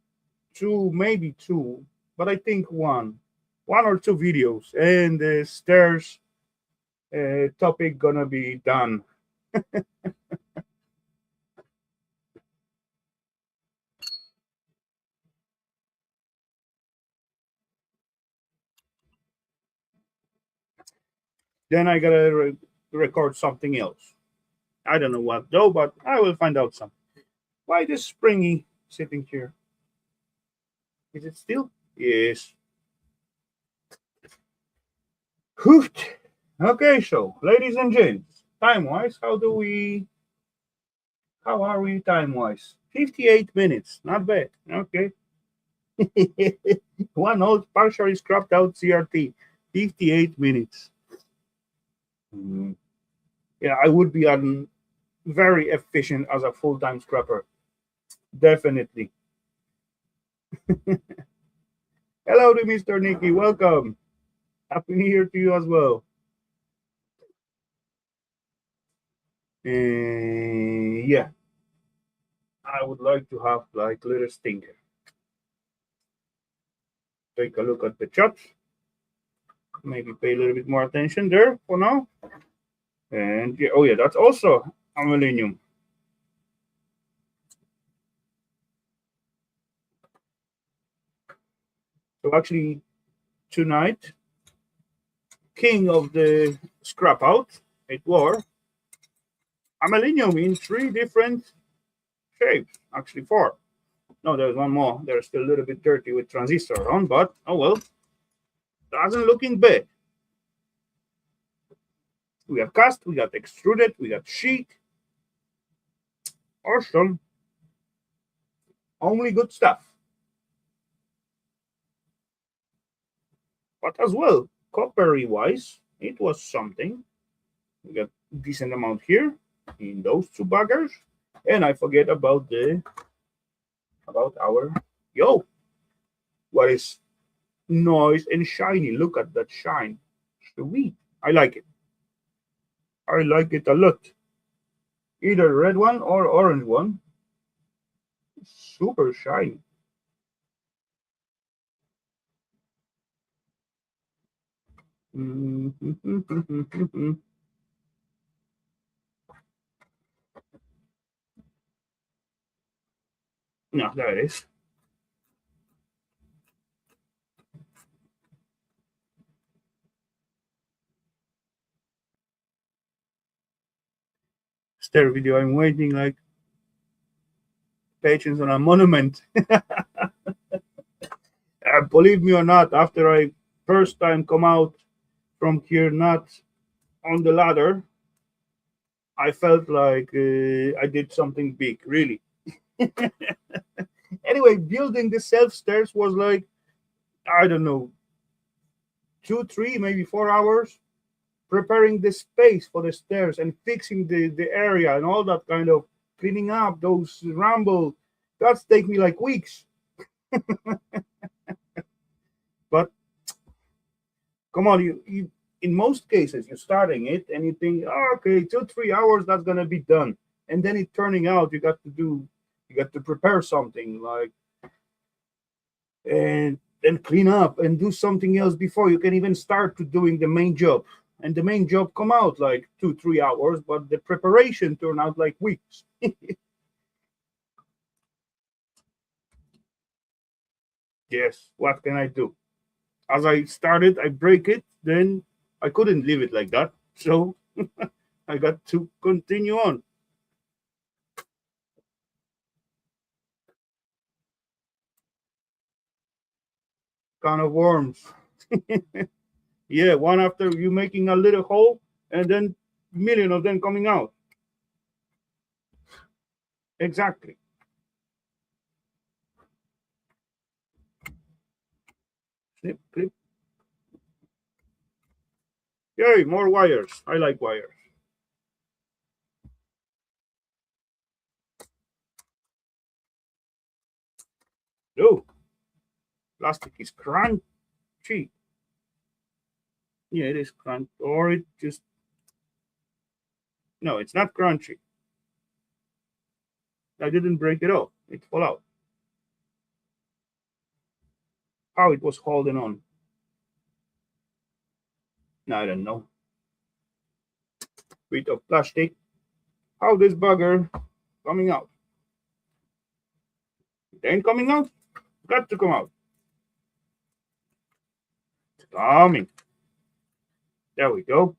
two, maybe two, but I think one or two videos, and the stairs topic gonna be done. Then I gotta record something else. I don't know what though, but I will find out some. Why this springy sitting here? Is it still? Yes. Hoot. Okay, so ladies and gents, time wise, how are we time wise? 58 minutes, not bad. Okay. One old partially scrapped out CRT, 58 minutes. Yeah, I would be very efficient as a full time scrapper. Definitely. Hello to Mr. Nicky. Welcome. Happy New Year to you as well. Yeah, I would like to have like little stinker. Take a look at the chat. Maybe pay a little bit more attention there for now. And yeah, oh yeah, that's also aluminum. So actually, tonight, king of the scrap out, it were aluminum in three different shapes. Actually, four. No, there's one more. They're still a little bit dirty with transistor on, but oh well. Doesn't looking bad. We got cast, we got extruded, we got sheet. Awesome. Only good stuff. But as well, coppery wise, it was something. We got decent amount here in those two buggers. And I forget about our what is nice and shiny. Look at that shine. Sweet. I like it. I like it a lot. Either red one or orange one. Super shiny. No, there it is. stair video. I'm waiting like patience on a monument. Believe me or not, after I first time come out from here, not on the ladder, I felt like I did something big, really. Anyway, building the self stairs was like, I don't know, 2, 3, maybe 4 hours. Preparing the space for the stairs and fixing the area and all that kind of cleaning up those rumble. That's take me like weeks. But come on, you in most cases you're starting it and you think, oh, okay, 2, 3 hours that's gonna be done, and then it turning out you got to prepare something like and then clean up and do something else before you can even start to doing the main job. And the main job come out like 2, 3 hours, but the preparation turn out like weeks. Yes, what can I do? As I started, I break it, then I couldn't leave it like that. So I got to continue on. Kind of worms. Yeah, one after you making a little hole and then million of them coming out. Exactly. Snip, clip. Yay, more wires. I like wires. Oh, plastic is crunchy. Yeah, it is crunch. Or it just, no, it's not crunchy. I didn't break it off. It fell out. How it was holding on. I don't know. Bit of plastic. How this bugger coming out? It ain't coming out. Got to come out. It's coming. There we go.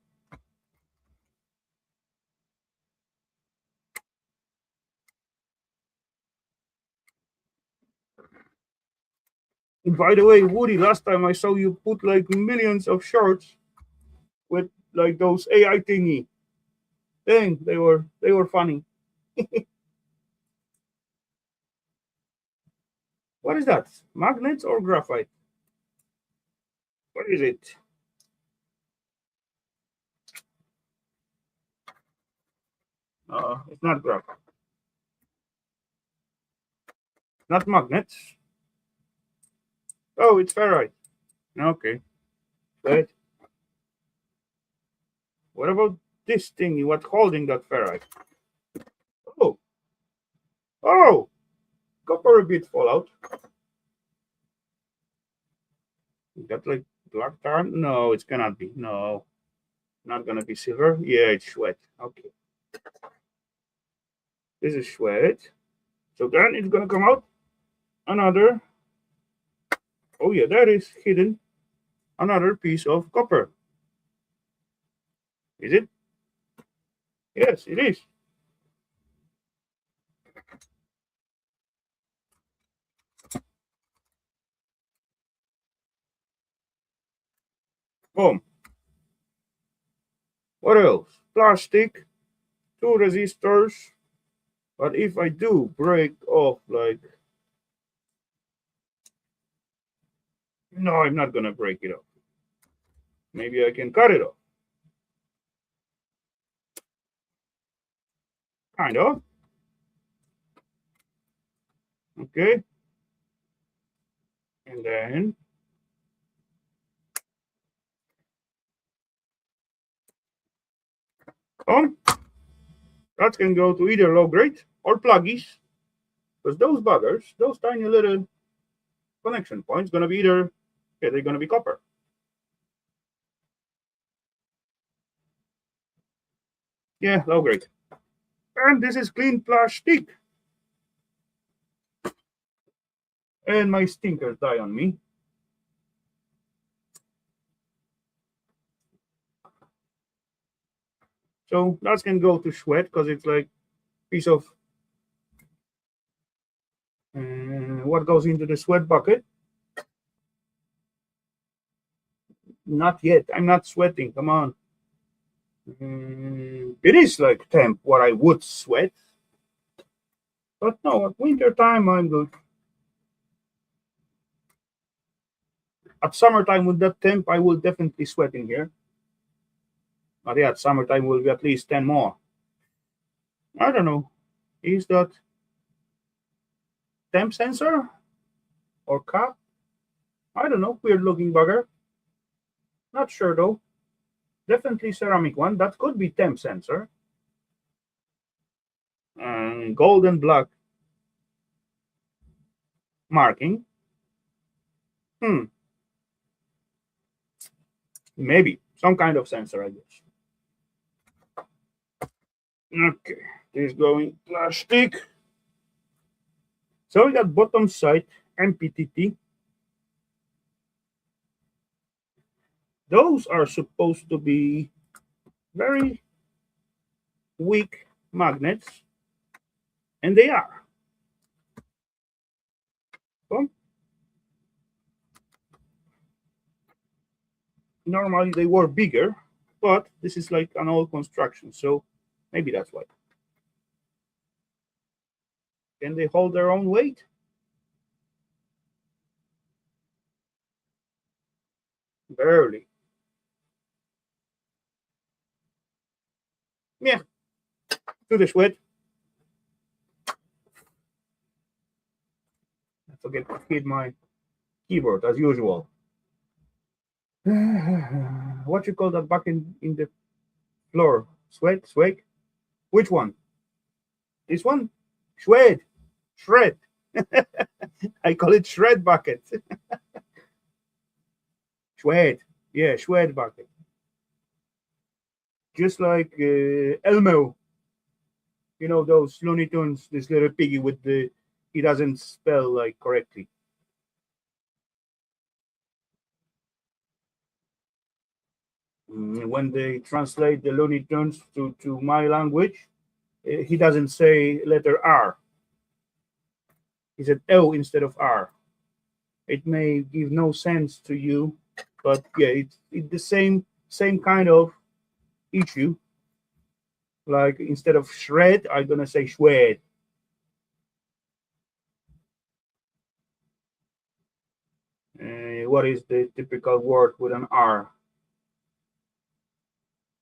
And by the way, Woody, last time I saw you put like millions of shorts with like those AI thingy. Dang, they were funny. What is that? Magnets or graphite? What is it? It's not graphite. Not magnets. Oh, it's ferrite. Okay. But what about this thingy? What's holding that ferrite? Oh, oh, copper a bit fallout. Is that like black tar? No, it cannot be. No, not gonna be silver. Yeah, it's sweat. Okay, this is sweat. So then it's gonna come out another. Oh yeah, that is hidden. Another piece of copper. Is it? Yes, it is. Boom. What else? Plastic, two resistors. But if I do break off, like, no, I'm not gonna break it off. Maybe I can cut it off. Kind of. Okay. And then on. That can go to either low grade or pluggies. Because those buggers, those tiny little connection points, gonna be either, yeah, they're gonna be copper. Yeah, low grade. And this is clean plastic. And my stinkers die on me. So that can go to sweat because it's like piece of what goes into the sweat bucket. Not yet. I'm not sweating. Come on. It is like temp what I would sweat, but no. At winter time, I'm good. At summertime, with that temp, I will definitely sweat in here. But yeah, at summertime will be at least 10 more. I don't know. Is that temp sensor or cap? I don't know. Weird looking bugger. Not sure though. Definitely ceramic one. That could be temp sensor. Gold and black marking. Hmm. Maybe some kind of sensor, I guess. Okay. This going plastic. So we got bottom side MPTT. Those are supposed to be very weak magnets, and they are. Well, normally they were bigger, but this is like an old construction, so maybe that's why. Can they hold their own weight? Barely. Yeah, to the sweat. I forget to feed my keyboard as usual. What you call that back in the floor? Sweat? Swag? Which one? This one? Shred. Shred. I call it shred bucket. Shred. Yeah, shred bucket. Just like Elmo. You know those Looney Tunes, this little piggy with the he doesn't spell like correctly. When they translate the Looney Tunes to my language, he doesn't say letter R. He said O instead of R. It may give no sense to you, but yeah, it's the same kind of issue. Like instead of shred, I'm gonna say shred. What is the typical word with an R?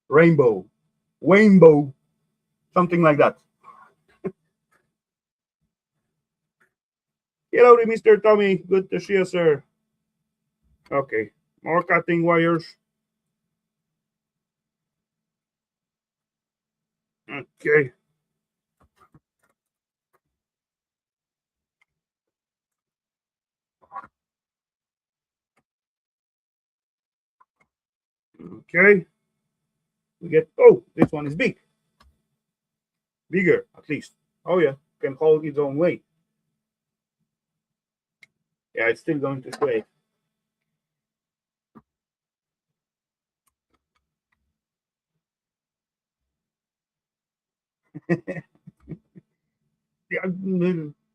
Rainbow, rainbow, something like that. Hello, Mr. Tommy. Good to see you, sir. Okay, more cutting wires. Okay. Okay. We get, oh, this one is big. Bigger, at least. Oh, yeah. Can hold its own weight. Yeah, it's still going to sway. Yeah,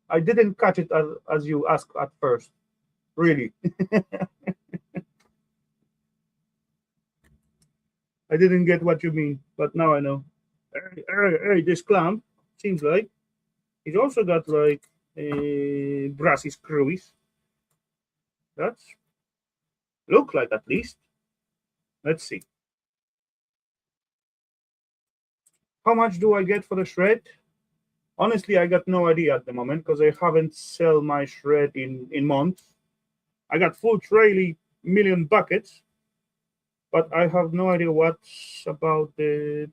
I didn't catch it as you asked at first. Really. I didn't get what you mean, but now I know. This clamp seems like it's also got like brassy screws. That's look like at least. Let's see. How much do I get for the shred? Honestly, I got no idea at the moment because I haven't sell my shred in months. I got full traily million buckets, but I have no idea what's about the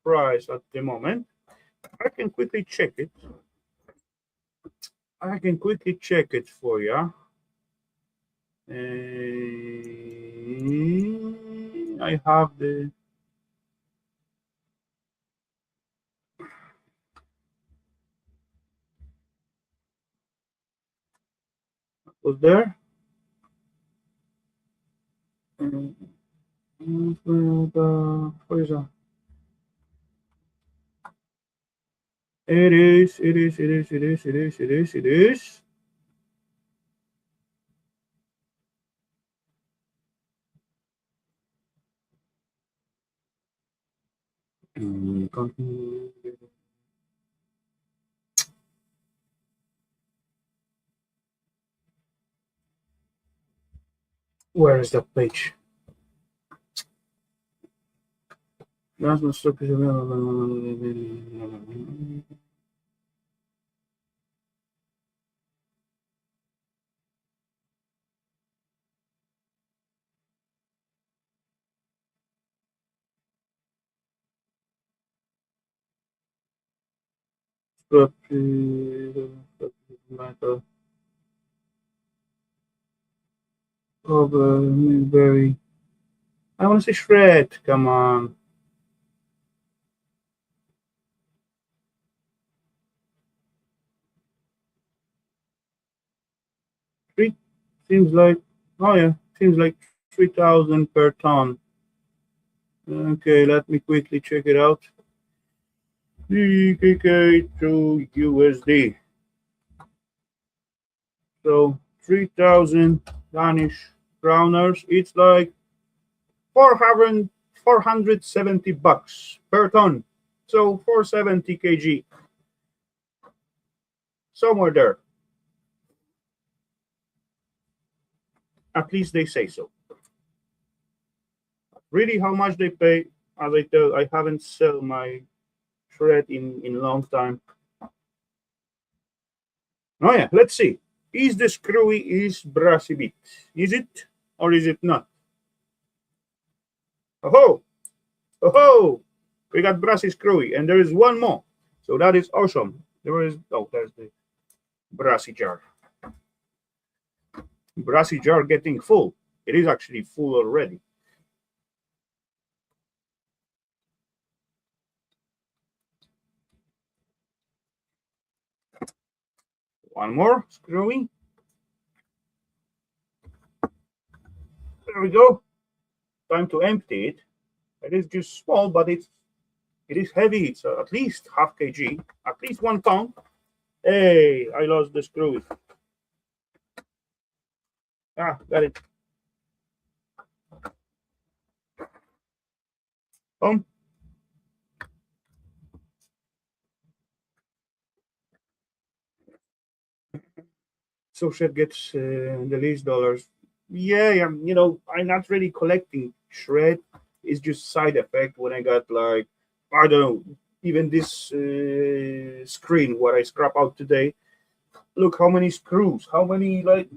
price at the moment. I can quickly check it. I can quickly check it for you. I have the was there. Where is that? It is, it is, it is, it is, it is, it is, it is. Where is that page? Last one stop is stop matter of very. I want to say shred. Come on. Three seems like. Oh yeah, seems like 3,000 per ton. Okay, let me quickly check it out. DKK to USD. So 3,000 Danish kroners. It's like 470 bucks per ton. So 470 kg. Somewhere there. At least they say so. Really, how much they pay? As I tell, I haven't sold my shred in a long time. Oh yeah, let's see. Is the screwy is brassy bit? Is it or is it not? Oh ho! We got brassy screwy, and there is one more. So that is awesome. There is there's the brassy jar. Brassy jar getting full. It is actually full already. One more screwy. There we go. Time to empty it. It is just small, but it is heavy. It's at least half kg, at least 1 pound. Hey, I lost the screws. Ah, got it. Home. So Chef gets the least dollars. Yeah, yeah, I'm not really collecting shred. It's just side effect when I got like, I don't know, even this screen what I scrap out today. Look how many screws, how many like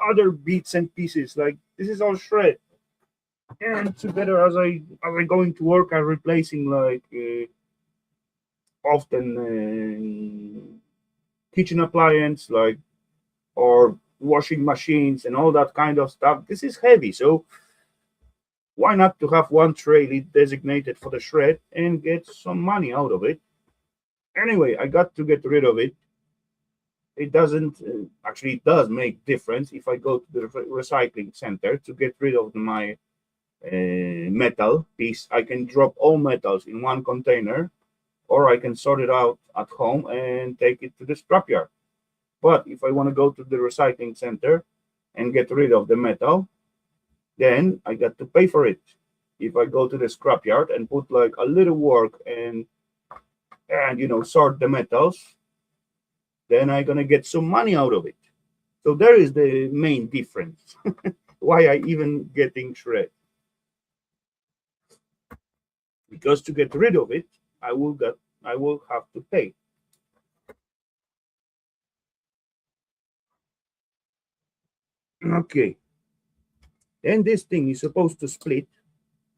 other bits and pieces. Like this is all shred. And together as I going to work, I'm replacing like often kitchen appliance like or washing machines and all that kind of stuff. This is heavy, so why not to have one tray designated for the shred and get some money out of it? Anyway, I got to get rid of it. It doesn't actually it does make difference if I go to the recycling center to get rid of my metal piece. I can drop all metals in one container, or I can sort it out at home and take it to the scrapyard. But if I want to go to the recycling center and get rid of the metal, then I got to pay for it. If I go to the scrapyard and put like a little work and sort the metals, then I'm gonna get some money out of it. So there is the main difference. Why I even getting shred. Because to get rid of it, I will have to pay. Okay. Then this thing is supposed to split,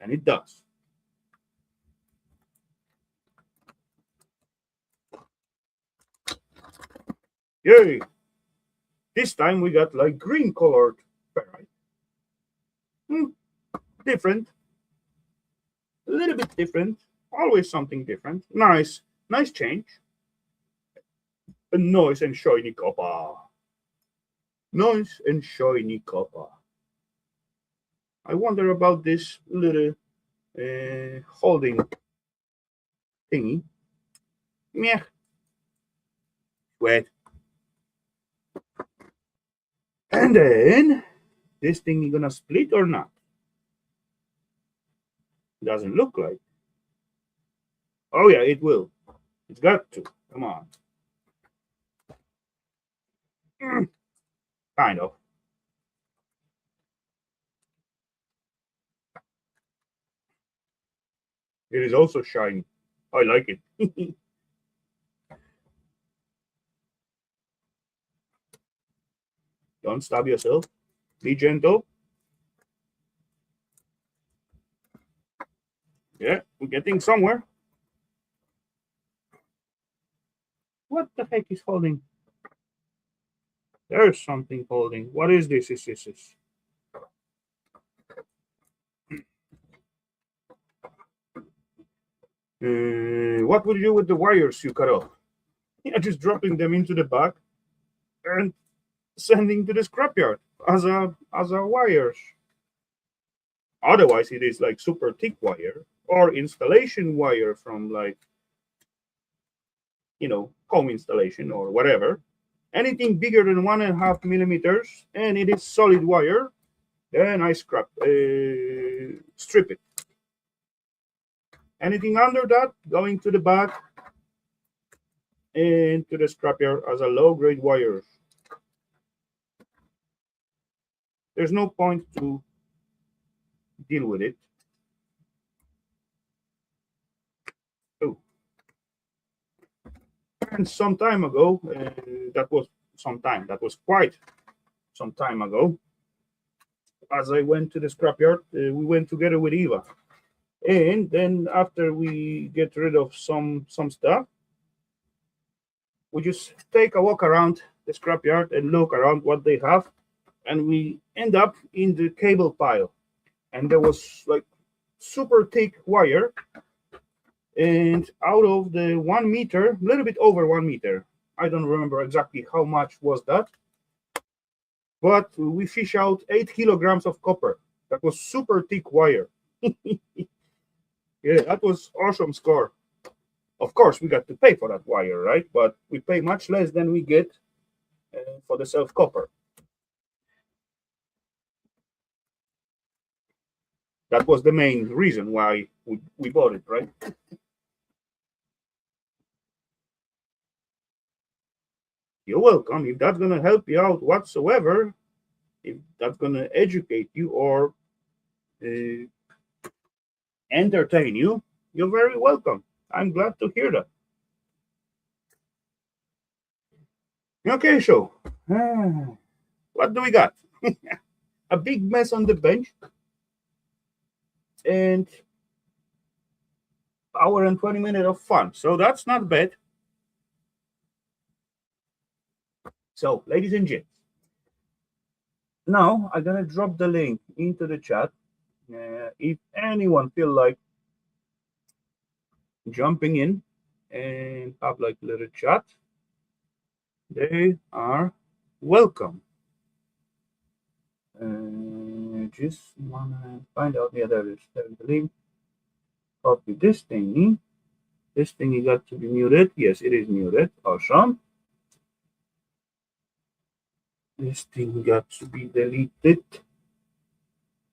and it does. Yay! This time we got like green colored ferrite. Hmm, different. A little bit different. Always something different. Nice. Nice change. A nice and shiny copper. Nice and shiny copper. I wonder about this little holding thingy. Meh. Wet. And then this thing is gonna split or not? Doesn't look like. Oh yeah, it will. It's got to. Come on. Kind of. It is also shiny. I like it. Don't stab yourself. Be gentle. Yeah, we're getting somewhere. What the heck is holding? There's something holding. What is this? Is. What would you do with the wires you cut off? Yeah, just dropping them into the bag and sending to the scrapyard as a wires. Otherwise, it is like super thick wire or installation wire from like home installation or whatever. Anything bigger than 1.5 millimeters and it is solid wire, then I strip it. Anything under that, going to the back and to the scrapyard as a low grade wire. There's no point to deal with it. Oh, and some time ago, that was quite some time ago, as I went to the scrapyard, we went together with Eva. And then after we get rid of some stuff, we just take a walk around the scrapyard and look around what they have, and we end up in the cable pile. And there was like super thick wire, and out of the 1 meter, a little bit over 1 meter, I don't remember exactly how much was that, but we fish out 8 kilograms of copper. That was super thick wire. Yeah, that was awesome score. Of course, we got to pay for that wire, right? But we pay much less than we get for the self copper. That was the main reason why we bought it, right? You're welcome. If that's gonna help you out whatsoever, if that's gonna educate you or uh, entertain you, you're very welcome. I'm glad to hear that. Okay, so what do we got? A big mess on the bench and hour and 20 minutes of fun. So that's not bad. So, ladies and gents, now I'm gonna drop the link into the chat. If anyone feel like jumping in and have like a little chat, they are welcome. Just wanna find out. Yeah, there is the link. Copy this thingy. This thingy got to be muted. Yes, it is muted. Awesome. This thing got to be deleted.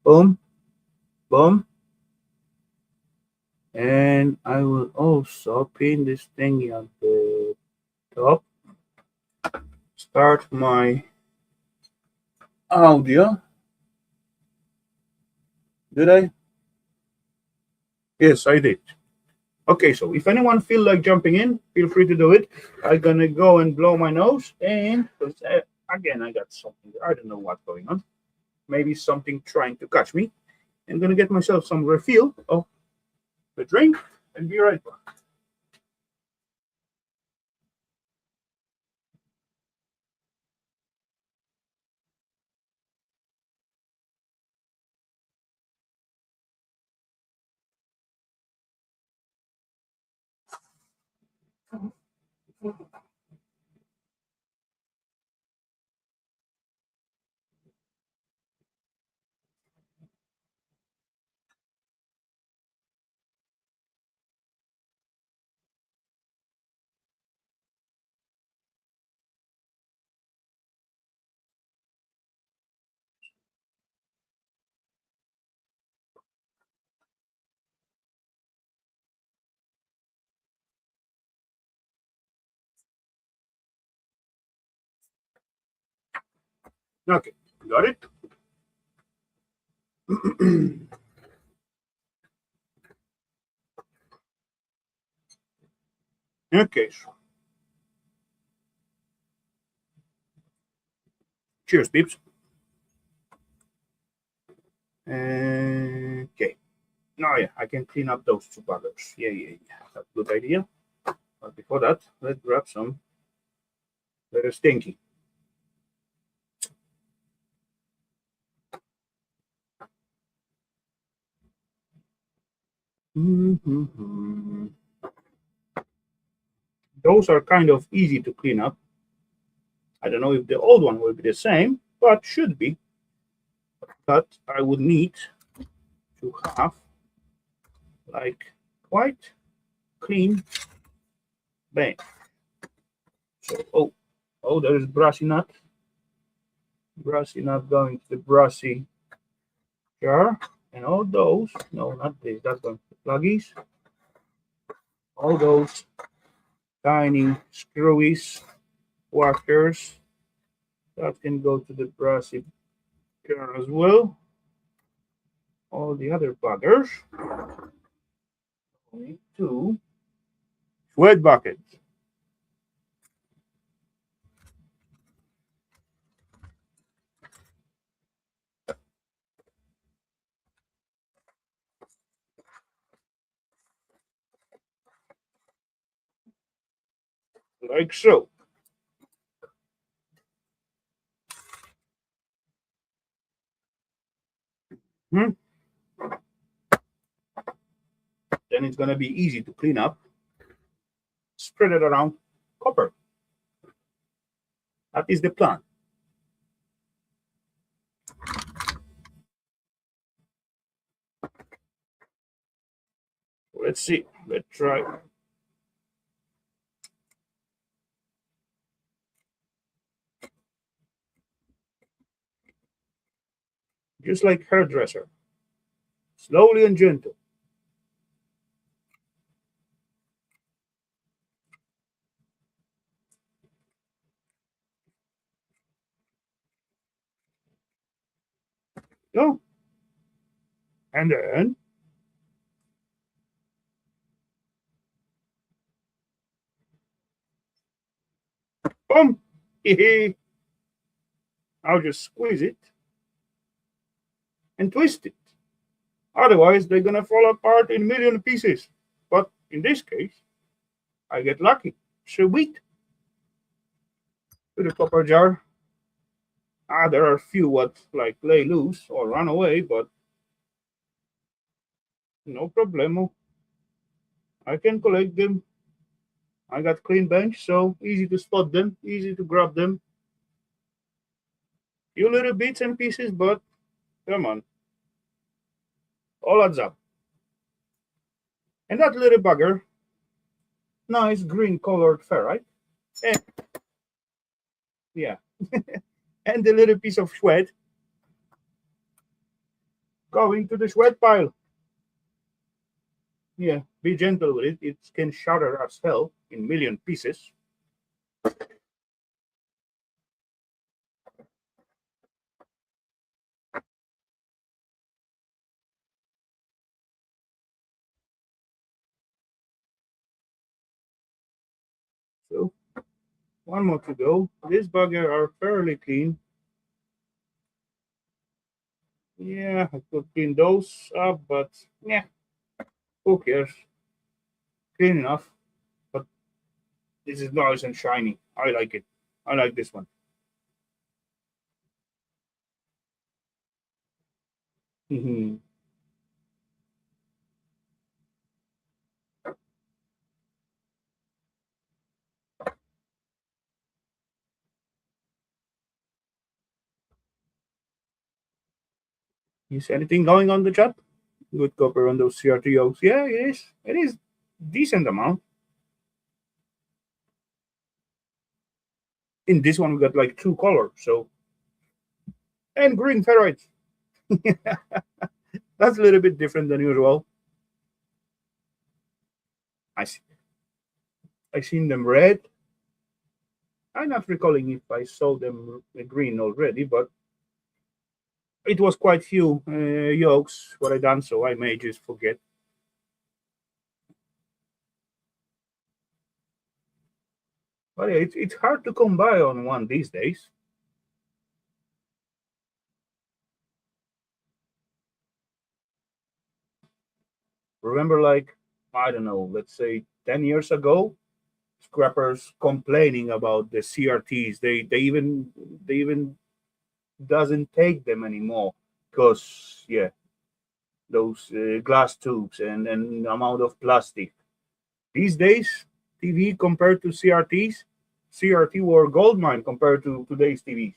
Boom. Boom. And I will also pin this thingy on the top. Start my audio. Did I? Yes, I did. Okay, so if anyone feel like jumping in, feel free to do it. I'm gonna go and blow my nose, and again, I got something. I don't know what's going on. Maybe something trying to catch me. I'm gonna get myself some refill of the drink and be right back. Okay, got it. Okay, so cheers, peeps. Okay. Now, yeah, I can clean up those two buggers. Yeah. That's a good idea. But before that, let's grab some that are stinky. Mm-hmm. Those are kind of easy to clean up. I don't know if the old one will be the same, but should be. But I would need to have like quite clean bang. So, there is brassy nut. Brassy nut going to the brassy jar. And all those, no, not this, that's going to the pluggies. All those tiny screwies, washers, that can go to the brassy jar as well. All the other buggers need to wet bucket. Like so. Hmm. Then it's going to be easy to clean up. Spread it around copper. That is the plan. Let's see. Let's try. Just like hairdresser. Slowly and gentle. No. And then boom. I'll just squeeze it and twist it. Otherwise, they're gonna fall apart in a million pieces. But in this case, I get lucky. Sweet. To the copper jar. There are a few what like lay loose or run away, but no problemo. I can collect them. I got clean bench, so easy to spot them, easy to grab them. Few little bits and pieces, but come on, all adds up. And that little bugger, nice green colored ferrite, and yeah, and the little piece of sweat going to the sweat pile. Yeah, be gentle with it. It can shatter as hell in million pieces. So one more to go. This bugger are fairly clean. Yeah, I could clean those up, but yeah, who cares? Clean enough. But this is nice and shiny. I like it. I like this one. You see anything going on the chat? Good copper on those CRTOs. Yeah, it is. It is decent amount. In this one, we got like two colors. So and green ferrites. That's a little bit different than usual. I see. I seen them red. I'm not recalling if I saw them green already, but it was quite few yolks what I done, so I may just forget. But yeah, it's hard to come by on one these days. Remember, like, I don't know, let's say 10 years ago, scrappers complaining about the CRTs. They even doesn't take them anymore because yeah, those glass tubes and amount of plastic. These days, TV compared to CRTs, CRT were gold mine compared to today's TVs.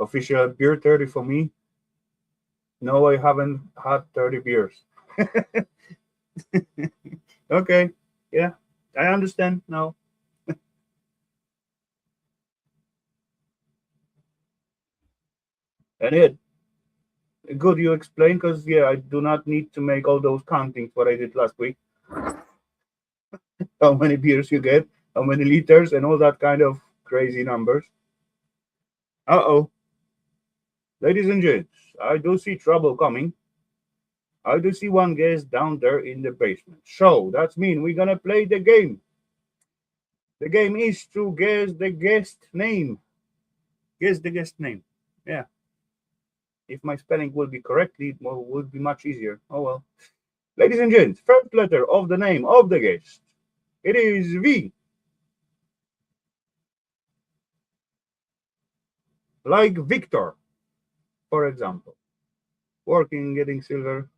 Official beer 30 for me. No, I haven't had 30 beers. Okay, yeah, I understand now. And it good you explain because yeah, I do not need to make all those countings what I did last week. How many beers you get, how many liters, and all that kind of crazy numbers. Uh oh, ladies and gents, I do see trouble coming. I do see one guest down there in the basement. So that's mean we're gonna play the game. The game is to guess the guest name. Guess the guest name. Yeah. If my spelling will be correctly, it would be much easier. Oh well. Ladies and gents, first letter of the name of the guest. It is V, like Victor, for example. Working, getting silver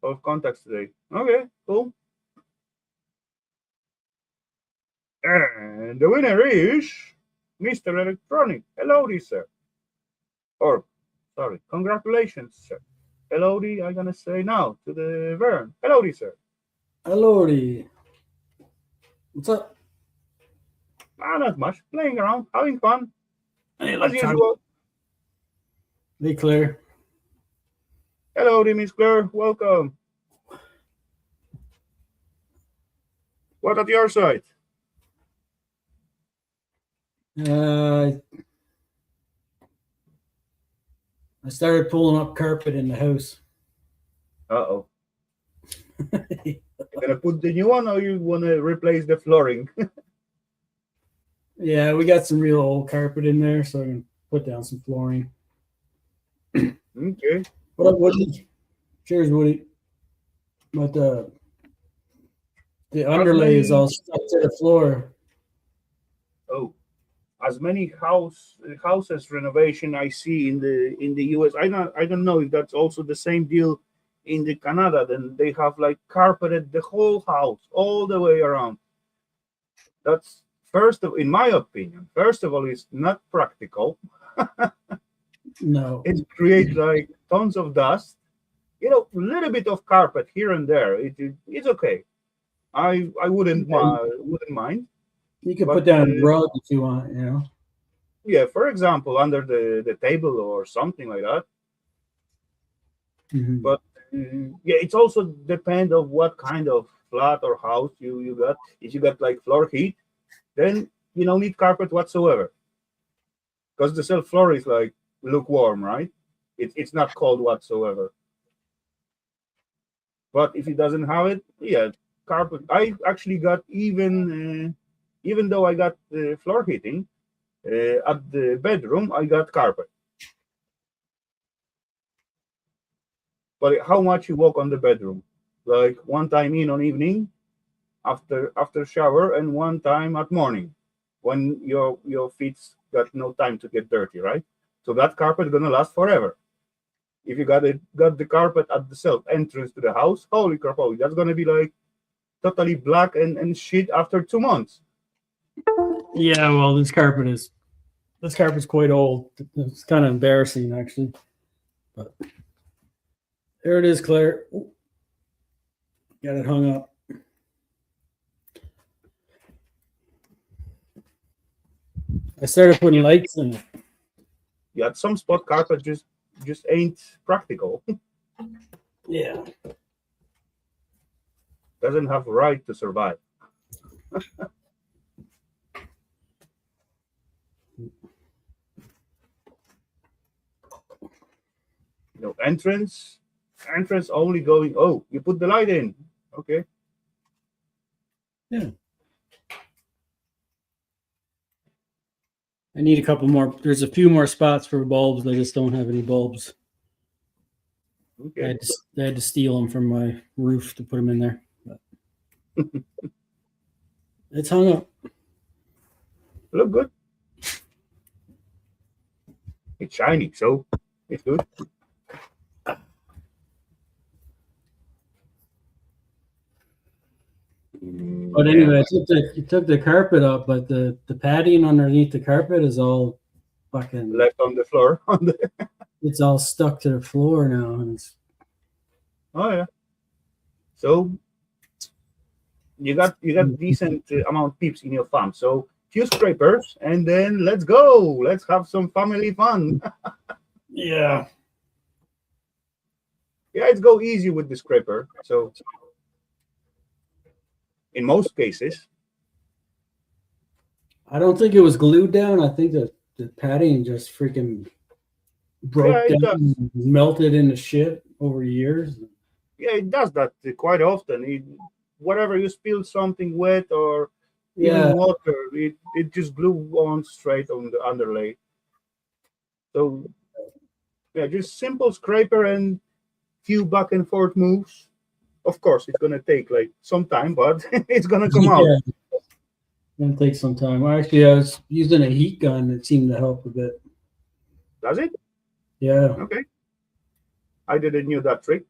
of contacts today. Okay, cool. And the winner is Mr. Electronic. Hello, sir. Or, sorry, congratulations, sir. Hello, I'm gonna say now to the Vern. Hello, sir. hellowdy. What's up? Ah, not much. Playing around, having fun, Hey, as electronic. usual. Hey, Claire. Hello, Miss Claire. Welcome. What at your side? Uh, I started pulling up carpet in the house. Uh-oh. You gonna put the new one or you wanna replace the flooring? Yeah, we got some real old carpet in there, so I can put down some flooring. Okay. What up, Woody? Cheers, Woody. But the As underlay is many all stuck to the floor. oh, as many houses renovation I see in the US. I don't know if that's also the same deal in the Canada. Then they have like carpeted the whole house all the way around. That's in my opinion. First of all, it's not practical. No. It creates like tons of dust. A little bit of carpet here and there. It's okay. I wouldn't mind. You could But put down a rug if you want. yeah, for example, under the table or something like that. Hmm. But yeah, it's also depend of what kind of flat or house you got. If you got like floor heat, then you don't need carpet whatsoever because the self floor is like lukewarm, right? It's not cold whatsoever. But if it doesn't have it, yeah, carpet. I actually got even though I got the floor heating at the bedroom, I got carpet. But how much you walk on the bedroom? Like one time in on evening after shower and one time at morning when your feet got no time to get dirty, right? So that carpet gonna last forever. If you got the carpet at the self entrance to the house, holy crap, holy, that's gonna be like totally black and shit after 2 months. Yeah, well, this carpet's quite old. It's kind of embarrassing, actually. But there it is, Claire. Ooh, got it hung up. I started putting lights in it. Yeah, at some spot carpet just ain't practical. Yeah. Doesn't have right to survive. Entrance only going. Oh, you put the light in. Okay. Yeah. I need a couple more. There's a few more spots for bulbs. I just don't have any bulbs. Okay. I had to steal them from my roof to put them in there. But it's hung up. Look good. It's shiny, so it's good. But anyway, I took the carpet up, but the padding underneath the carpet is all fucking left on the floor. It's all stuck to the floor now, and it's. Oh yeah. So you got decent amount of peeps in your farm. So few scrapers, and then let's go. Let's have some family fun. Yeah. Yeah, it's go easy with the scraper. So in most cases, I don't think it was glued down. I think that the padding just freaking broke down and melted into shit over years. Yeah, it does that quite often. Whatever you spill something wet or even water, it just glue on straight on the underlay. So yeah, just simple scraper and few back and forth moves. Of course, it's gonna take like some time, but it's gonna come out. It's gonna take some time. Actually, I was using a heat gun. It seemed to help a bit. Does it? Yeah. Okay. I didn't know that trick.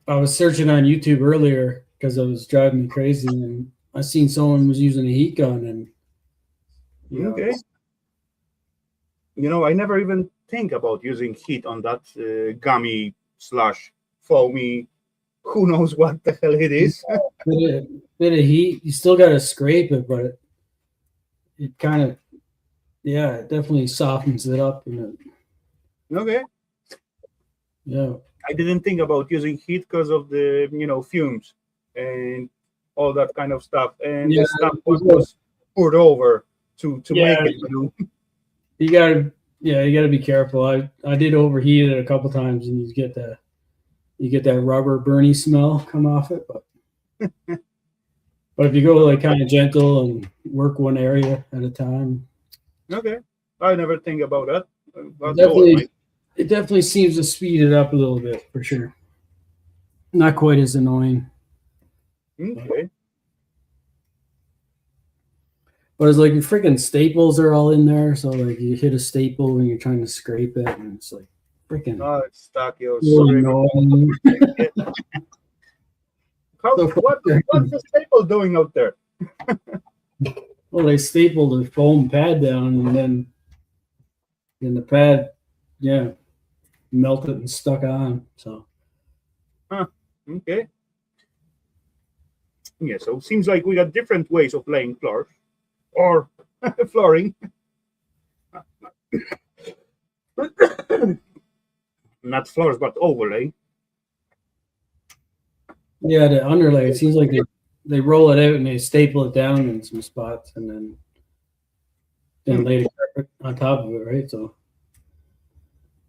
I was searching on YouTube earlier because it was driving me crazy, and I seen someone was using a heat gun, and okay. I never even think about using heat on that gummy / foamy. Who knows what the hell it is? bit of heat. You still got to scrape it, but it kind of, it definitely softens it up. Okay. Yeah. I didn't think about using heat because of the fumes and all that kind of stuff, and the stuff was poured over to make it. You gotta be careful. I did overheat it a couple times, and you get that rubber burny smell come off it. But if you go like kind of gentle and work one area at a time. Okay, I never think about that. It definitely seems to speed it up a little bit for sure. Not quite as annoying. Okay. But it's like your freaking staples are all in there, so like you hit a staple when you're trying to scrape it, and it's like freaking. Oh, it's stuck. You're what's the staple doing out there? Well, they stapled the foam pad down, and then the pad, melted and stuck on. So. Okay. Yeah. So it seems like we got different ways of laying floors or flooring. Not floors, but overlay. Yeah, the underlay. It seems like they roll it out and they staple it down in some spots, and then lay the carpet on top of it, right? So.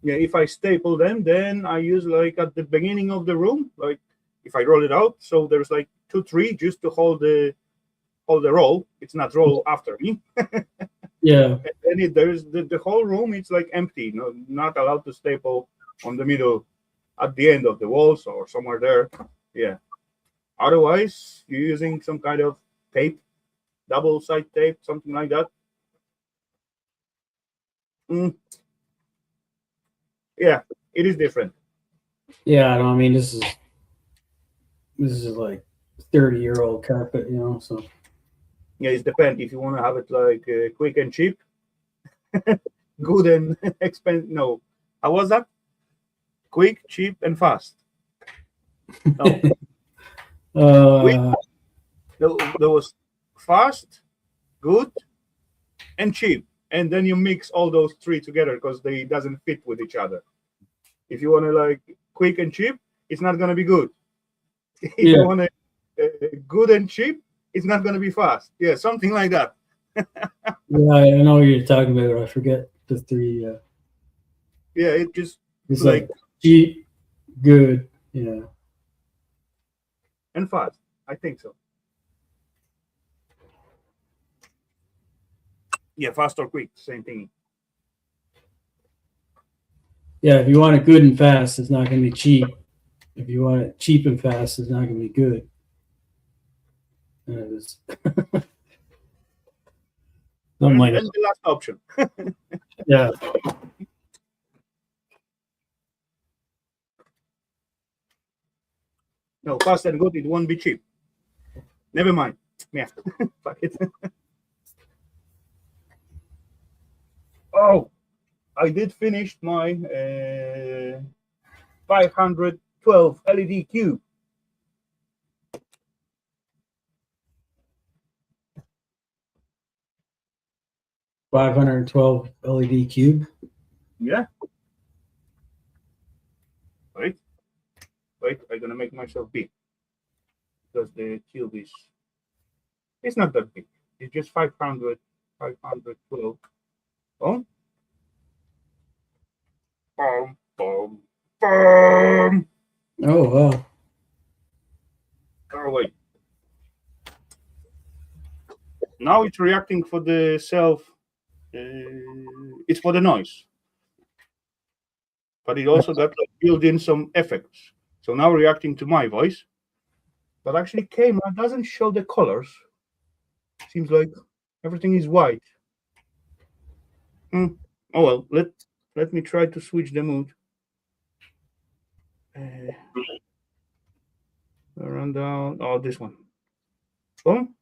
Yeah, if I staple them, then I use like at the beginning of the room, like if I roll it out, so there's like 2, 3 just to hold the roll. It's not roll after me. Yeah. And there's the whole room. It's like empty. No, not allowed to staple on the middle, at the end of the walls or somewhere there. Yeah. Otherwise, you're using some kind of tape, double side tape, something like that. Yeah, it is different. Yeah, I mean, this is like 30-year-old carpet, so. Yeah, it depends. If you want to have it like quick and cheap, good and expensive. No, how was that? Quick, cheap, and fast. No. There was fast, good, and cheap, and then you mix all those 3 together because they doesn't fit with each other. If you want to like quick and cheap, it's not gonna be good. If Yeah. you want it good and cheap, it's not going to be fast. Yeah, something like that. Yeah, I know what you're talking about. I forget the three. Yeah, it just It's like like cheap, good. Yeah. and fast. I think so. Yeah, fast or quick, same thing. Yeah. If you want it good and fast, it's not going to be cheap. If you want it cheap and fast, it's not going to be good. And it's something like And that. the last option. Yeah. No, fast and good, it won't be cheap. Never mind. Yeah. Fuck it. Oh, I did finish my 512 LED cube. 512 LED cube. Yeah. Right. Right. I'm gonna make myself big because the cube is it's not that big. It's just 500, 512. Oh, boom, boom, boom. Oh wow. Oh wait. Now it's reacting for the self. It's for the noise, but it also got like built in some effects. So now reacting to my voice, but actually camera doesn't show the colors. Seems like everything is white. Oh well, let me try to switch the mood. Run down. Oh, this one. Boom.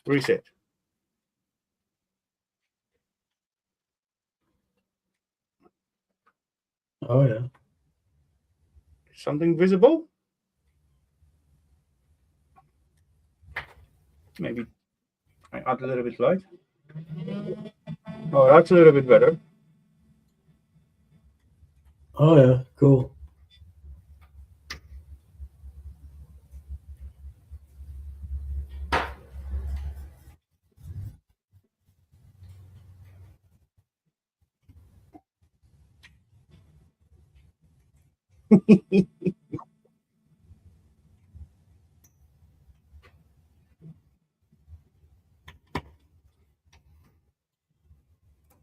Reset. Oh yeah. Something visible? Maybe I add a little bit light. Oh, that's a little bit better. Oh yeah. Cool.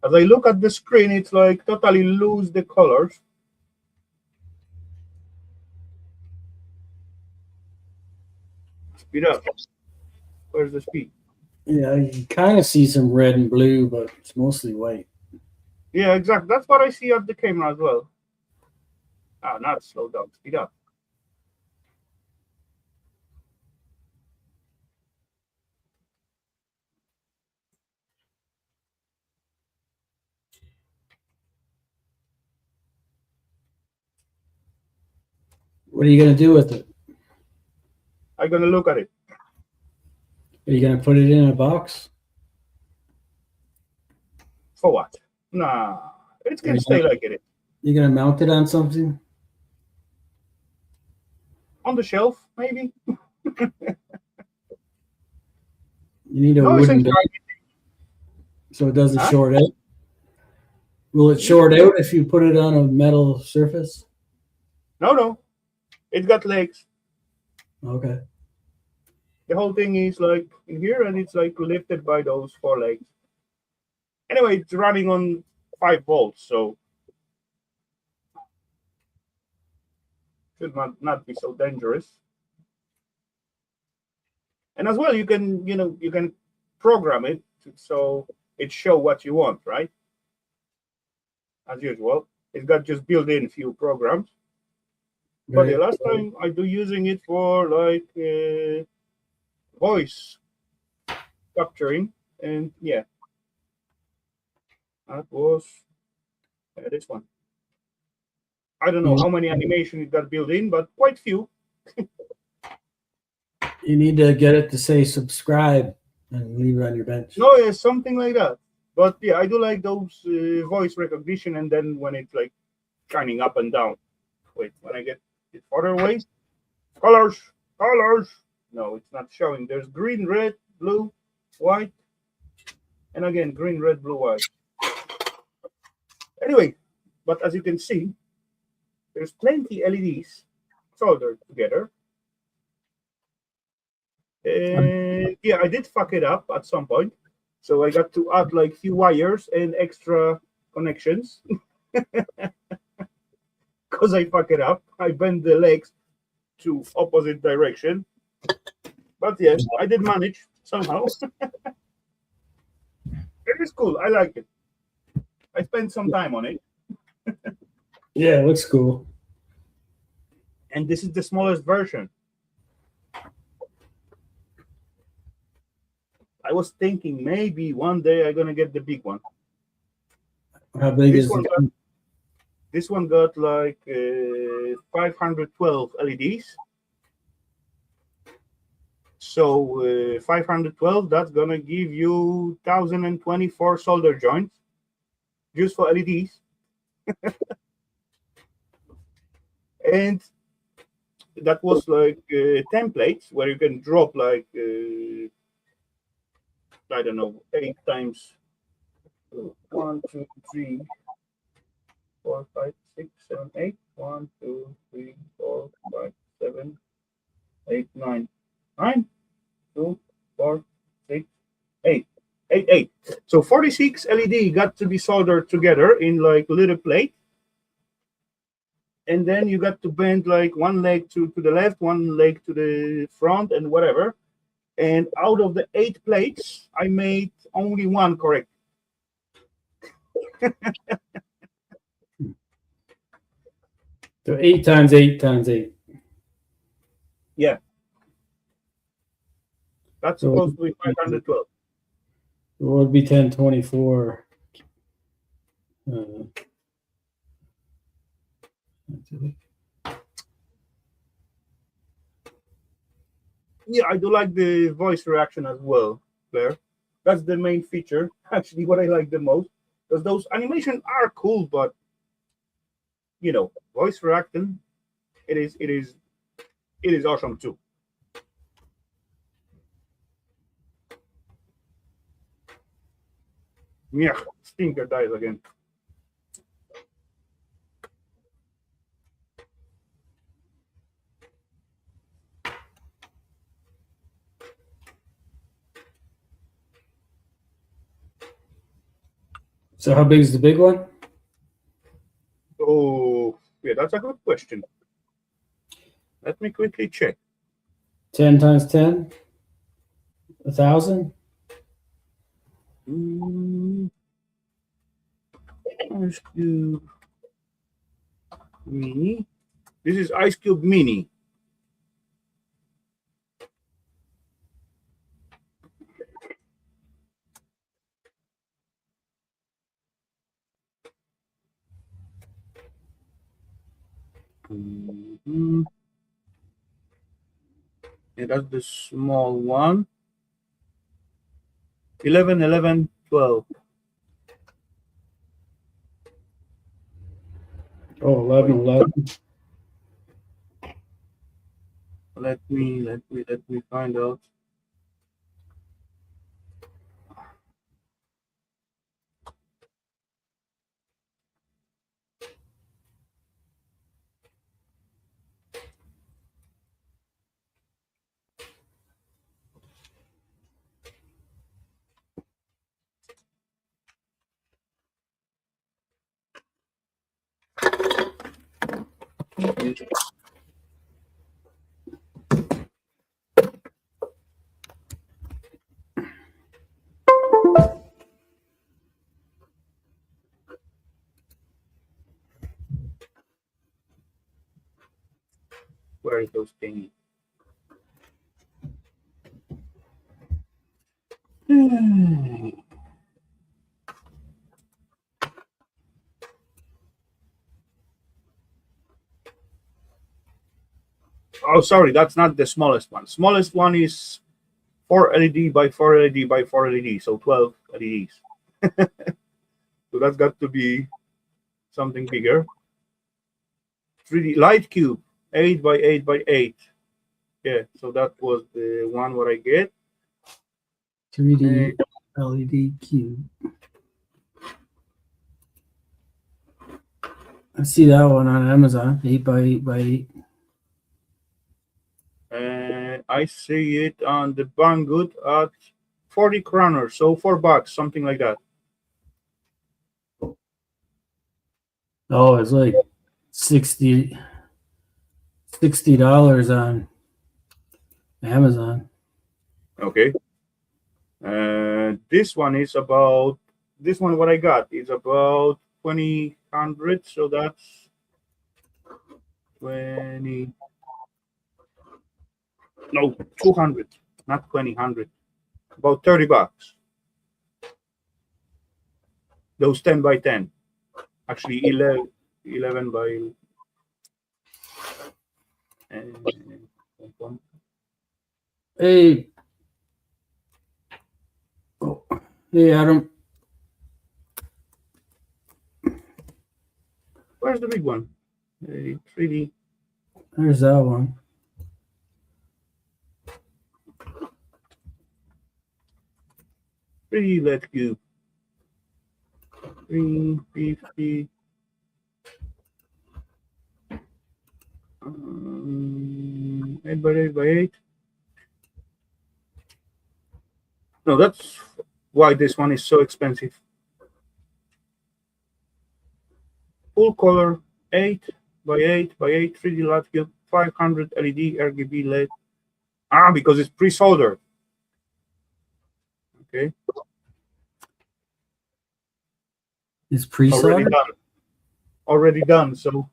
As I look at the screen, it's like totally lose the colors. Speed up. Where's the speed? Yeah, you kind of see some red and blue, but it's mostly white. Yeah, exactly. That's what I see at the camera as well. Ah, not slow down. Speed up. What are you gonna do with it? I'm gonna look at it. Are you gonna put it in a box? For what? Nah, it Are can stay like it is. you gonna mount it on something? On the shelf, maybe. You need a No, wooden base essentially. so it doesn't Huh? short out. Will it short out if you put it on a metal surface? No. It's got legs. Okay. The whole thing is like in here, and it's like lifted by those four legs. Anyway, it's running on 5 volts, so should not be so dangerous. And as well, you can program it so it show what you want, right? As usual, it's got just built-in few programs. But the last time I do using it for like voice capturing, and yeah, that was this one. I don't know how many animation it got built in, but quite few. You need to get it to say subscribe and leave it on your bench. No, yeah, something like that. But yeah, I do like those voice recognition, and then when it's like shining up and down. Wait, when I get it further away, colors. colors. No, it's not showing. There's green, red, blue, white, and again green, red, blue, white. Anyway, but as you can see, there's plenty LEDs soldered together. And yeah, I did fuck it up at some point. So I got to add like few wires and extra connections because I fuck it up. I bend the legs to opposite direction. But yeah, I did manage somehow. It is cool. I like it. I spent some time on it. Yeah, it looks cool. And this is the smallest version. I was thinking maybe one day I'm gonna get the big one. How big This is one it? This one got like 512 LEDs. So 512, that's gonna give you 1024 solder joints just for LEDs. And that was like templates where you can drop like I don't know, 8 times 1, 2, 3, 4, 5, 6, 7, 8. 1, 2, 3, 4, 5, 7, 8, 9, 9, 2, 4, 6, 8. 8, 8. So 46 LED got to be soldered together in like little plate. And then you got to bend like one leg to the left, one leg to the front, and whatever. And out of the 8 plates, I made only one correct. So 8 times 8 times 8. Yeah. That's So supposed to be 512. it would be 1024. Yeah, I do like the voice reaction as well, Claire. That's the main feature, actually, what I like the most. Because those animations are cool, but you know, voice reaction, it is awesome too. Yeah, Stinker dies again. So how big is the big one? Oh, yeah, that's a good question. Let me quickly check. 10 times 10? 1,000? Ice Cube Mini. This is Ice Cube Mini. Mm-hmm. Yeah, that's the small one. 11, 11, 12. Oh, 11, 11. Let me find out. Where is those thingy? Oh, sorry, that's not the smallest one. Smallest one is 4 LED by 4 LED by 4 LED, so 12 LEDs. So that's got to be something bigger. 3D Light Cube, 8 by 8 by 8. Yeah, so that was the one what I get. 3D LED cube. I see that one on Amazon, 8x8x8. I see it on the Banggood at 40 kroner, so $4, something like that. Oh, it's like 60 $60 on Amazon. Okay. This one is about this one. What I got is about 2000, so that's 20. No, 200, not 2000. About $30. Those 10 by 10, actually 11 by. Uh, Hey, oh, hey, Adam. Where's the big one? 3D. There's that one. 3D LED cube. 350. 8 by 8 by 8. No, that's why this one is so expensive. Full color 8 by 8 by 8 3D LED cube, 500 LED RGB LED. Ah, because it's pre-soldered. Okay. It's pre-soldered. Already done. So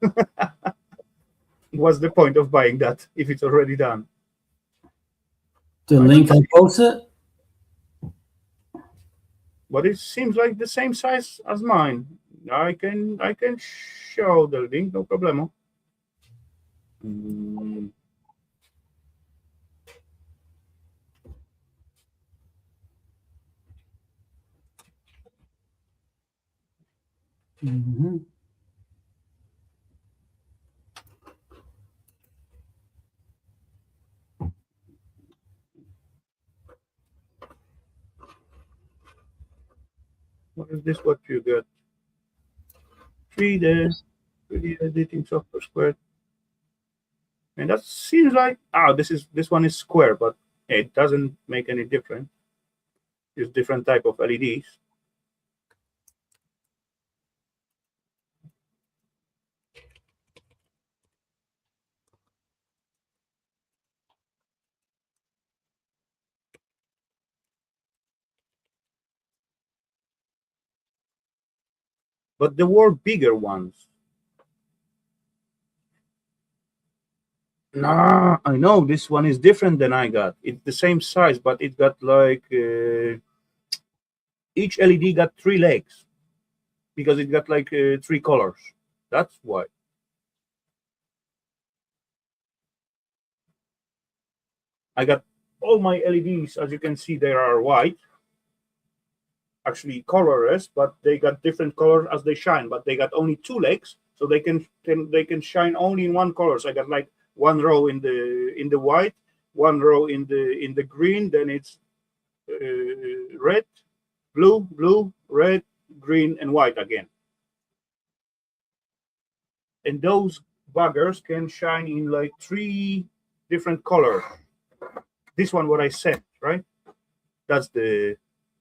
what's the point of buying that if it's already done? The link I posted. But it seems like the same size as mine. I can show the link, no problemo. Mm-hmm. What is this? What you got? 3D editing software square. And that seems like this one is square, but it doesn't make any difference. It's different type of LEDs. But there were bigger ones. Nah, I know this one is different than I got. It's the same size, but it got like each LED got 3 legs because it got like 3 colors. That's why. I got all my LEDs, as you can see, they are white, actually colorless, but they got different colors as they shine. But they got only 2 legs, so they can shine only in one color. So I got like one row in the white, one row in the green. Then it's red, blue, red, green, and white again. And those buggers can shine in like 3 different colors. This one, what I said, right? That's the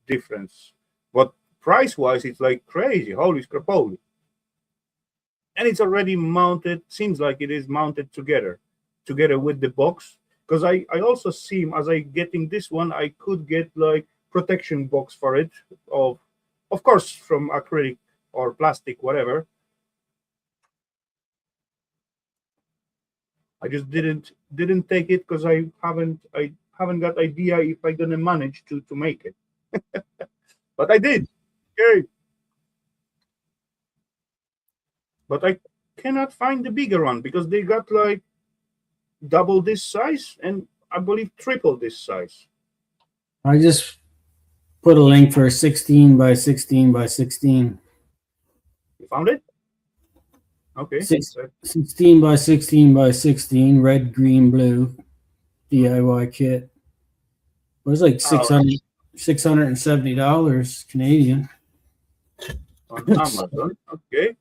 difference. But price-wise, it's like crazy. Holy scrapoly. And it's already mounted. Seems like it is mounted together with the box. Because I also see, as I getting this one, I could get like protection box for it, of course from acrylic or plastic, whatever. I just didn't take it because I haven't got idea if I'm gonna manage to make it. But I did. Yay. But I cannot find the bigger one because they got like double this size and I believe triple this size. I just put a link for 16 by 16 by 16. You found it? Okay. 16 by 16 by 16, red, green, blue. DIY kit. It was like $670 Canadian. On Amazon. Okay.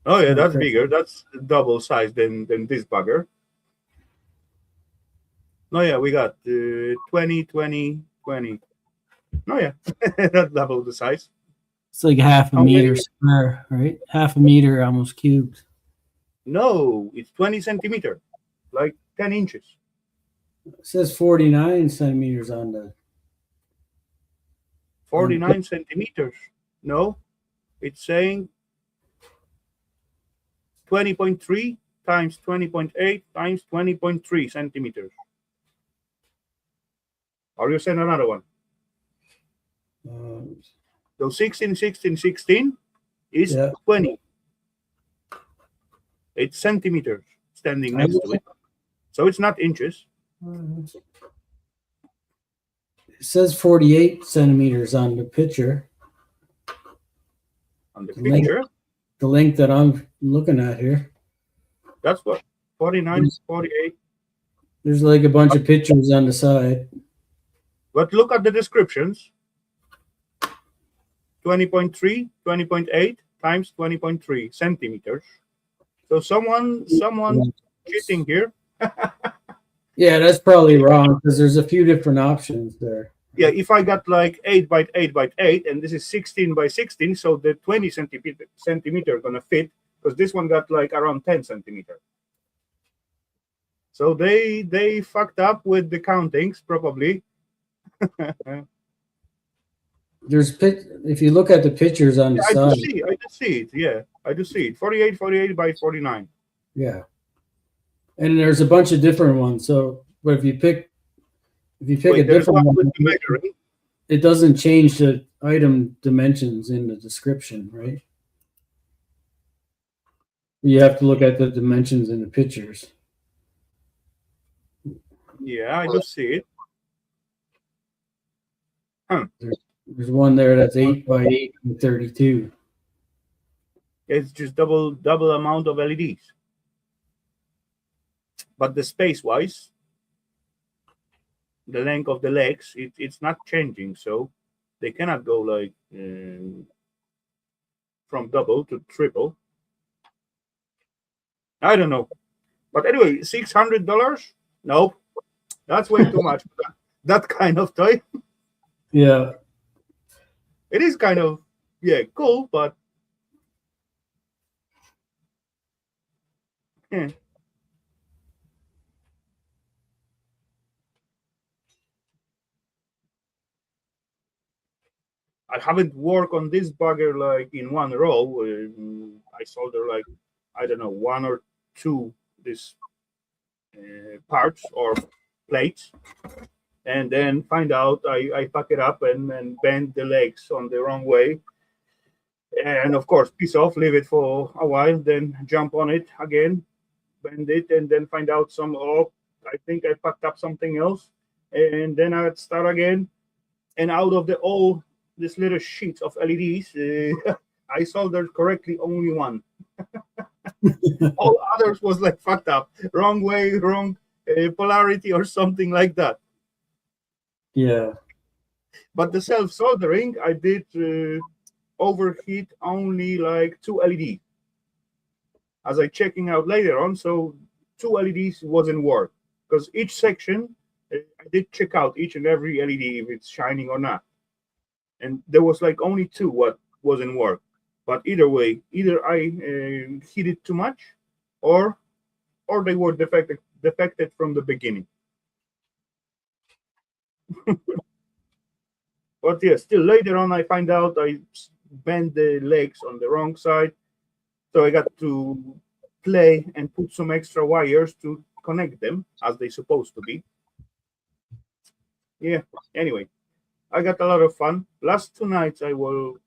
Oh yeah, that's bigger. That's double size than this bugger. Oh yeah, we got 20, 20, 20. Oh yeah, that's double the size. It's like half a How meter many? square, right? Half a meter, almost cubed. No, it's 20 centimeter, like 10 inches. It says 49 centimeters on the 49 centimeters. No, it's saying 20.3 times 20.8 times 20.3 centimeters. Or you send another one. So 16, 16, 16 is 20. It's centimeters standing next to it. So it's not inches. It says 48 centimeters on the picture. On the picture? The link that I'm looking at here. That's what? 49, 48. There's like a bunch of pictures on the side. But look at the descriptions. 20.3, 20.8 times 20.3 centimeters. So someone cheating here. Yeah, that's probably wrong because there's a few different options there. Yeah, if I got like 8 by 8 by 8, and this is 16 by 16, so the 20 centimeter gonna fit, because this one got like around 10 centimeter. So they fucked up with the countings probably. If you look at the pictures on the side. I do see it. Yeah, I do see it. 48, 48 by 49. Yeah, and there's a bunch of different ones. So, but if you pick a different one, it doesn't change the item dimensions in the description, right? You have to look at the dimensions in the pictures. Yeah, I do see it. Huh. There's one there that's 8 by 8 and 32. It's just double amount of LEDs. But the space-wise, the length of the legs, it's not changing. So they cannot go like from double to triple. I don't know. But anyway, $600? Nope. That's way too much for that kind of toy. Yeah. It is kind of, cool, but I haven't worked on this bugger like in one row. I solder like, I don't know, one or two these parts or plates, and then find out I fuck it up and bend the legs on the wrong way. And of course, piece off, leave it for a while, then jump on it again, bend it, and then find out I think I fucked up something else. And then I'd start again. And out of all this little sheets of LEDs, I soldered correctly only one. All others was like fucked up, wrong way, wrong polarity, or something like that. Yeah. But the self soldering, I did overheat only like 2 LEDs. As I checking out later on, so 2 LEDs wasn't work, because each section I did check out each and every LED if it's shining or not, and there was like only 2 what wasn't work. But either way, either I heated too much, or they were defected from the beginning. But yeah, still later on I find out I bent the legs on the wrong side, so I got to play and put some extra wires to connect them as they supposed to be. Yeah, anyway, I got a lot of fun. Last 2 nights I will,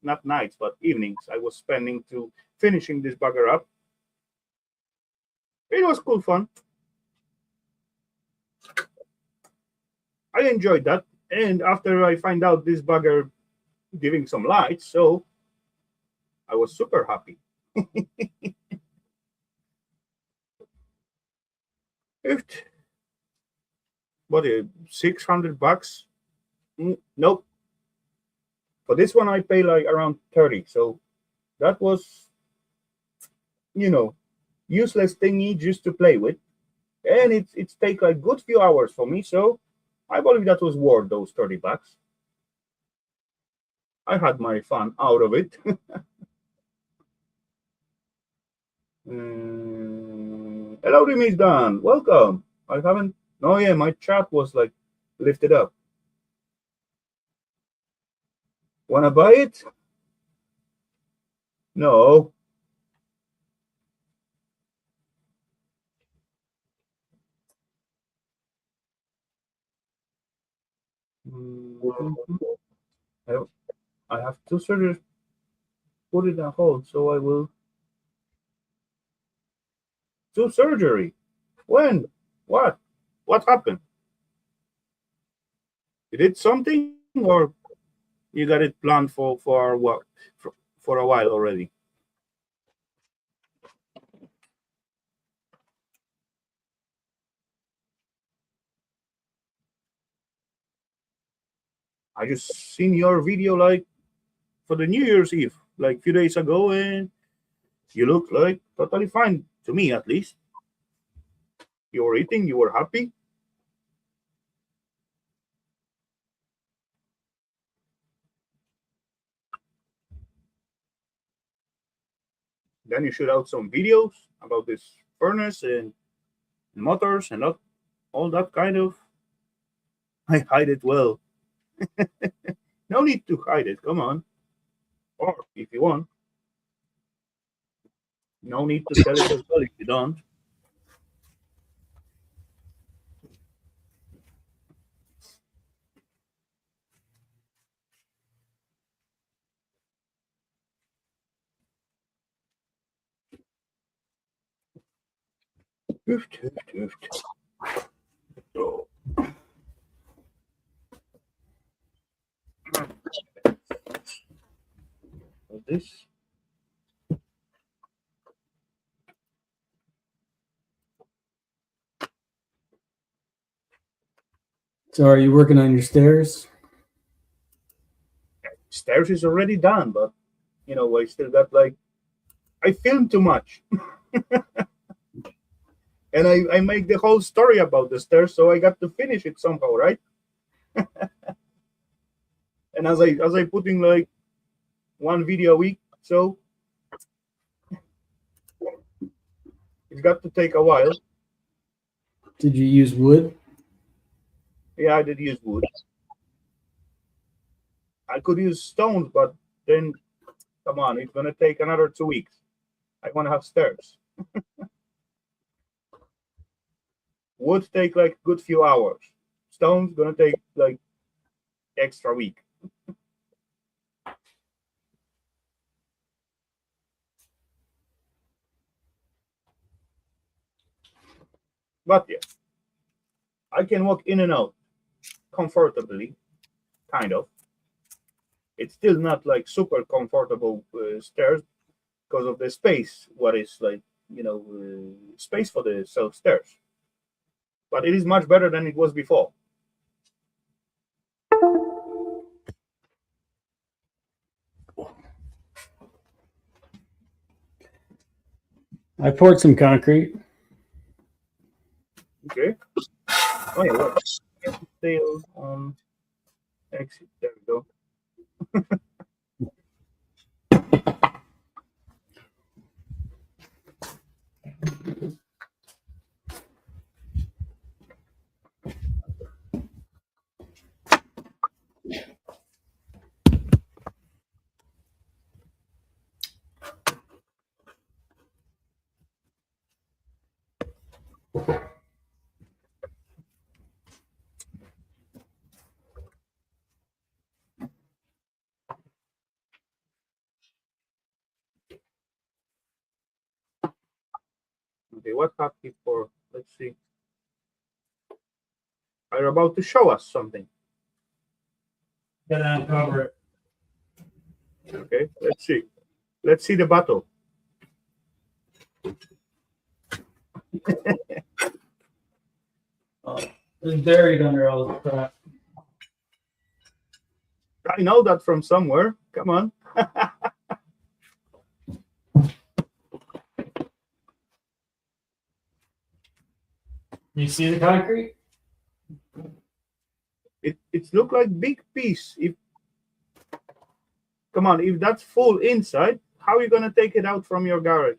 not nights, but evenings I was spending to finishing this bugger up. It was cool fun. I enjoyed that. And after I find out this bugger giving some lights, so I was super happy. What, $600? Nope. For this one, I pay like around 30. So that was, useless thingy just to play with. And it's take like good few hours for me. So I believe that was worth those $30. I had my fun out of it. Hello, Miss Dan. Welcome. I haven't. Oh yeah, my chat was like lifted up. Wanna buy it? No. Mhm. I I have two surgeries. Put it on hold, so I will do surgery. When? What? What happened? You did something, or you got it planned for what? For a while already. I just seen your video like for the New Year's Eve, like a few days ago, and you look like totally fine to me, at least. You were eating, you were happy. Then you shoot out some videos about this furnace and motors and all that kind of. I hide it well. No need to hide it. Come on. Or if you want, no need to tell it as well if you don't. Oof, oof, oof. So, this. So are you working on your stairs? Stairs is already done, but I still got like I filmed too much. And I make the whole story about the stairs, so I got to finish it somehow, right? And as I putting like one video a week, so it's got to take a while. Did you use wood? Yeah, I did use wood. I could use stones, but then come on, it's gonna take another 2 weeks. I want to have stairs. Wood take like good few hours. Stones gonna take like extra week. But yeah, I can walk in and out comfortably, kind of. It's still not like super comfortable stairs because of the space. What is like space for the self stairs, but it is much better than it was before. I poured some concrete. Okay. Oh yeah, what? Still on exit. There we go. Okay, what happened for? Let's see. Are about to show us something. Gotta uncover it. Okay, let's see. Let's see the battle. Oh, it's buried under all the crap. I know that from somewhere. Come on. You see the concrete? It look like big piece. Come on, if that's full inside, how are you gonna take it out from your garage?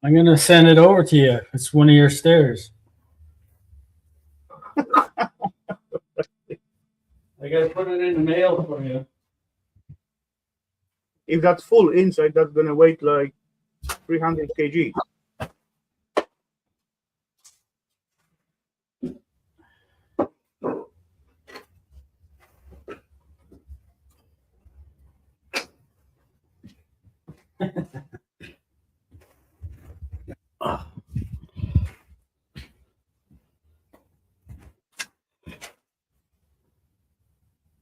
I'm gonna send it over to you. It's one of your stairs. I gotta put it in the mail for you. If that's full inside, that's gonna weigh like 300 kg.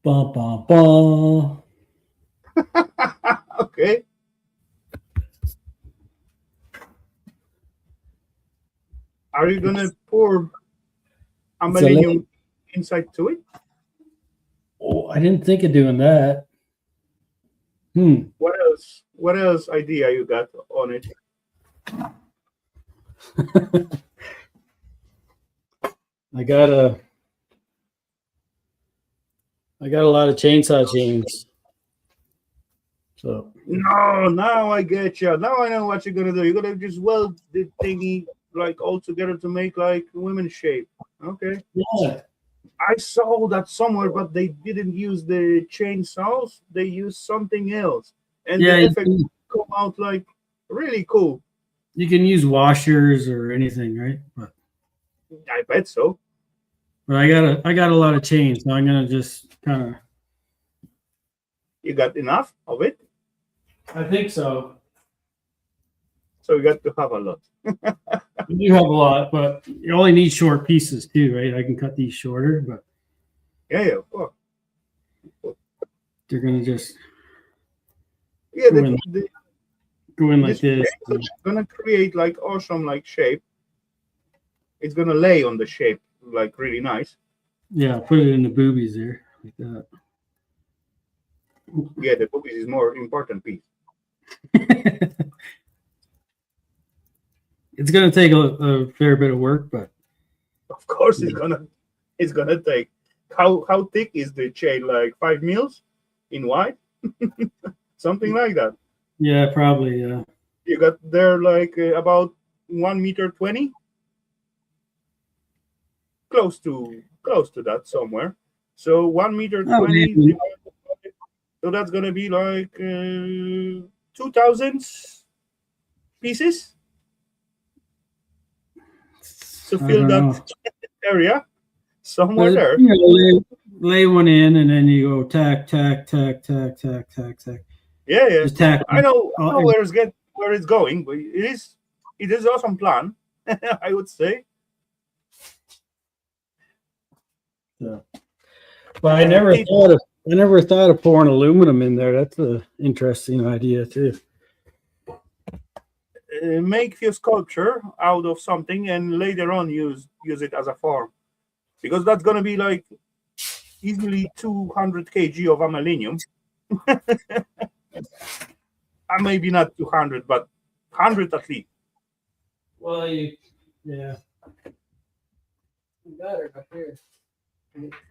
Ba ba ba. Okay. Are you gonna pour aluminum inside to it? Oh, I didn't think of doing that. What else? What else idea you got on it? I got a lot of chainsaw chains. So No, now I get you. Now I know what you're gonna do. You're gonna just weld the thingy like all together to make like women's shape. Okay. yeah, I saw that somewhere, but they didn't use the chainsaws. They used something else, and yeah, the effect come out like really cool. you can use washers or anything, right? I bet so. But I got a lot of chains, so I'm gonna just kind of. You got enough of it, I think so. so you got to have a lot. You do have a lot, but you only need short pieces too, right? I can cut these shorter, but Yeah, of course. they're gonna just Yeah, go in, go in like this. It's gonna create like awesome like shape. It's gonna lay on the shape like really nice. Yeah, put it in the boobies there, like that. Yeah, the boobies is more important piece. It's gonna take a fair bit of work, but Of course, it's gonna take. How thick is the chain? Like 5 mils in wide, something like that. yeah, probably. Yeah. You got there like about 1 meter 20, close to that somewhere. So 1 meter Oh, 20. maybe. So that's gonna be like 2,000 pieces to I fill don't that know. area somewhere But there. you know, lay one in, and then you go tack, tack, tack, tack, tack, tack, tack. Yeah. Just tack. I know where it's going, but it is awesome plan. I would say. Yeah. But I never thought of pouring aluminum in there. That's an interesting idea too. Make your sculpture out of something and later on use it as a form, because that's gonna be like easily 200 kg of aluminum. Maybe not 200, but 100 at least. Well, yeah. You got it up here.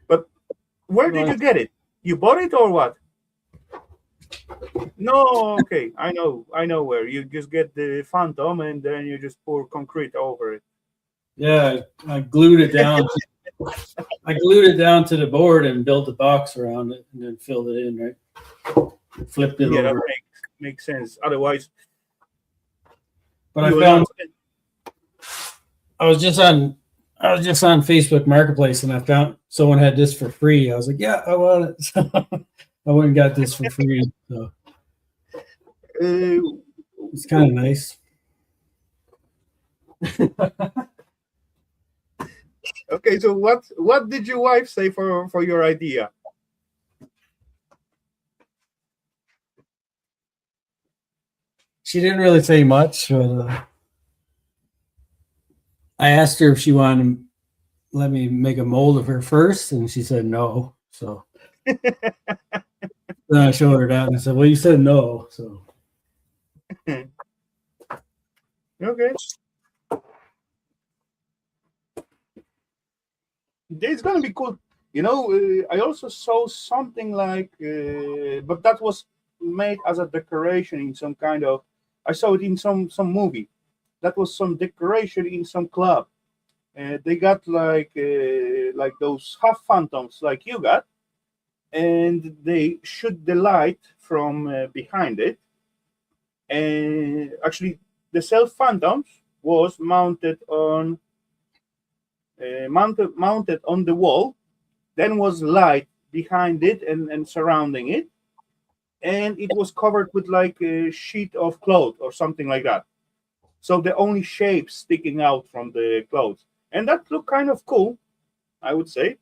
But where did you get it? You bought it or what? No, okay, I know where. You just get the phantom and then you just pour concrete over it. Yeah, I glued it down. I glued it down to the board and built a box around it, and then filled it in. Right, flipped it Yeah, over. that makes sense. Otherwise, But I was just on Facebook Marketplace, and I found someone had this for free. I was like, yeah, I want it. So I went and got this for free. So it's kind of nice. Okay, so what did your wife say for your idea? She didn't really say much, but I asked her if she wanted let me make a mold of her first, and she said no. So then I showed her that, and I said, "Well, you said no." So Okay. It's gonna be cool. I also saw something like, but that was made as a decoration in some kind of. I saw it in some movie. That was some decoration in some club. They got like those half phantoms like you got, and they shoot the light from behind it. And actually, the self phantoms was mounted on the wall. Then was light behind it and surrounding it, and it was covered with like a sheet of cloth or something like that. So the only shape sticking out from the clothes, and that looked kind of cool, I would say,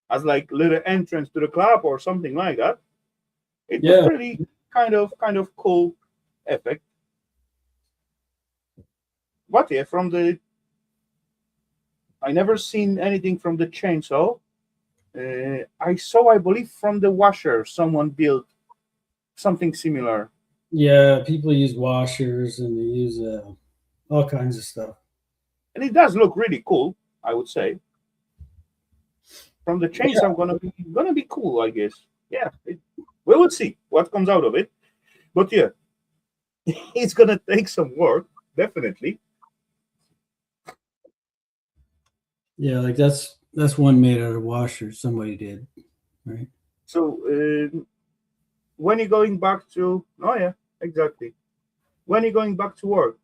as like little entrance to the club or something like that. It was yeah, pretty kind of cool effect. But yeah, from the I never seen anything from the chainsaw. I saw, I believe, from the washer, someone built something similar, yeah. People use washers and they use all kinds of stuff. and it does look really cool. I would say from the Yeah, chainsaw, gonna be cool. I guess. Yeah, we will see what comes out of it. But yeah, it's gonna take some work, definitely. yeah. Like that's one made out of washers. Somebody did, right? So when you're going back to, oh yeah, exactly. When you're going back to work,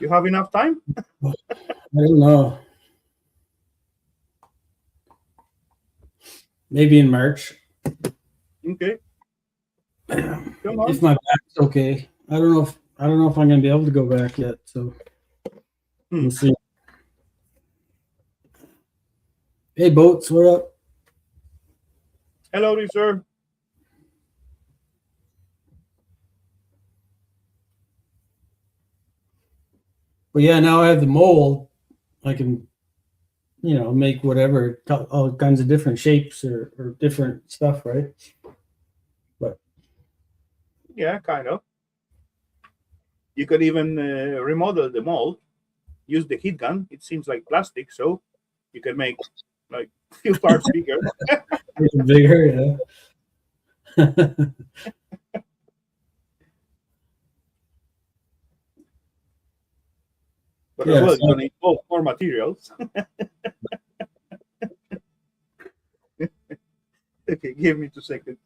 you have enough time. I don't know. Maybe in March. Okay, come If on. my back's okay. I don't know if I'm gonna be able to go back yet. So Hmm. we'll see. Hey boats, what up? Hello, sir. But yeah, now I have the mold. I can, make whatever all kinds of different shapes or different stuff, right? But Yeah, kind of. You could even remodel the mold, use the heat gun. It seems like plastic, so you can make like few parts bigger. make it bigger, yeah. But as Yeah. well, you're So gonna involve more materials. Okay, give me 2 seconds.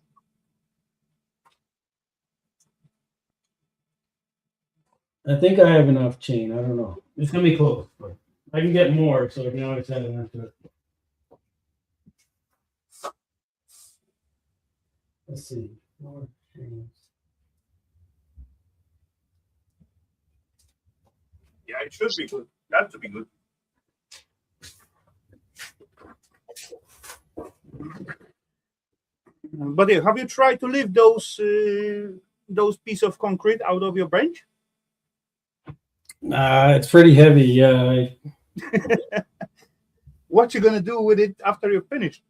I think I have enough chain. I don't know. It's gonna be close, but I can get more, so I can always add enough to it. Let's see. More chains. Yeah, it should be good. That to be good. But yeah, have you tried to lift those piece of concrete out of your bench? It's pretty heavy. Yeah, What you gonna do with it after you're finished?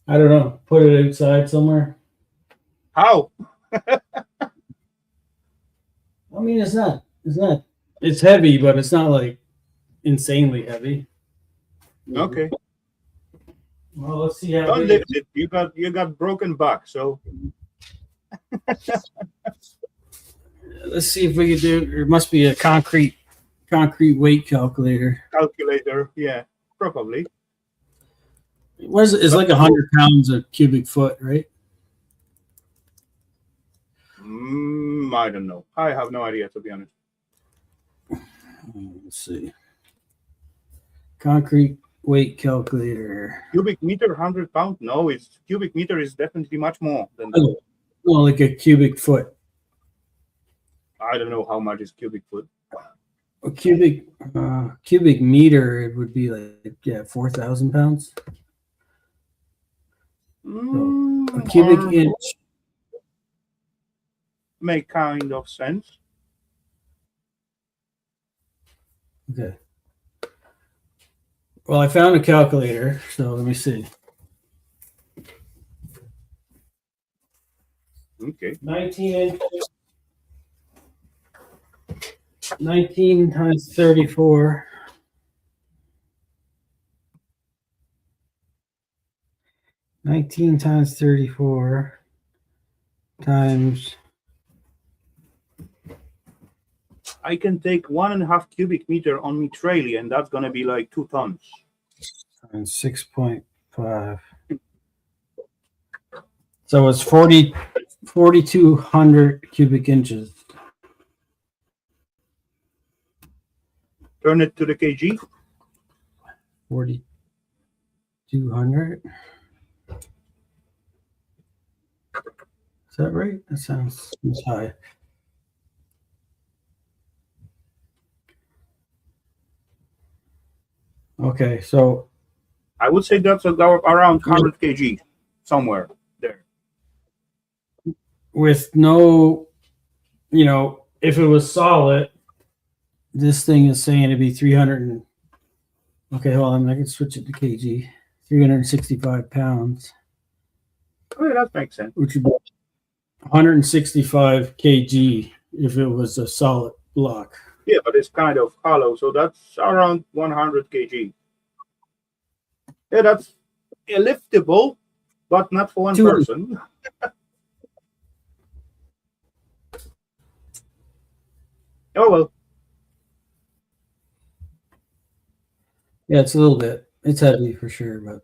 I don't know. Put it outside somewhere. How? I mean, it's not. It's not. It's heavy, but it's not like insanely heavy. Okay, Well, let's see how don't big. lift it. You got broken back, so Let's see if we can do. There must be a concrete weight calculator. calculator. Yeah, probably. What is it? It's But like 100 pounds a cubic foot, right? I don't know. I have no idea, to be honest. Let's see. Concrete weight calculator. Cubic meter, 100 pound? No, it's cubic meter is definitely much more than that. Oh, well, like a cubic foot. I don't know how much is cubic foot. A cubic meter, it would be like 4,000 pounds. So a cubic Or inch. make kind of sense. Okay. Well, I found a calculator, so let me see. Okay. 19 times 34. 19 times 34 times. I can take 1.5 cubic meter on me trailer, and that's gonna be like 2 tons. Times 6.5. So it's 4,200 cubic inches. Turn it to the kg. 4,200. Is that right? That sounds high. Okay, so I would say that's around 100 kg, somewhere there. with no, if it was solid, this thing is saying it'd be 300. Okay, hold on. I can switch it to kg. 365 pounds, Oh, yeah, that makes sense. which would be 165 kg if it was a solid block. Yeah, but it's kind of hollow, so that's around 100 kg. Yeah, that's liftable, but not for one person. Oh well. Yeah, it's a little bit. It's heavy for sure, but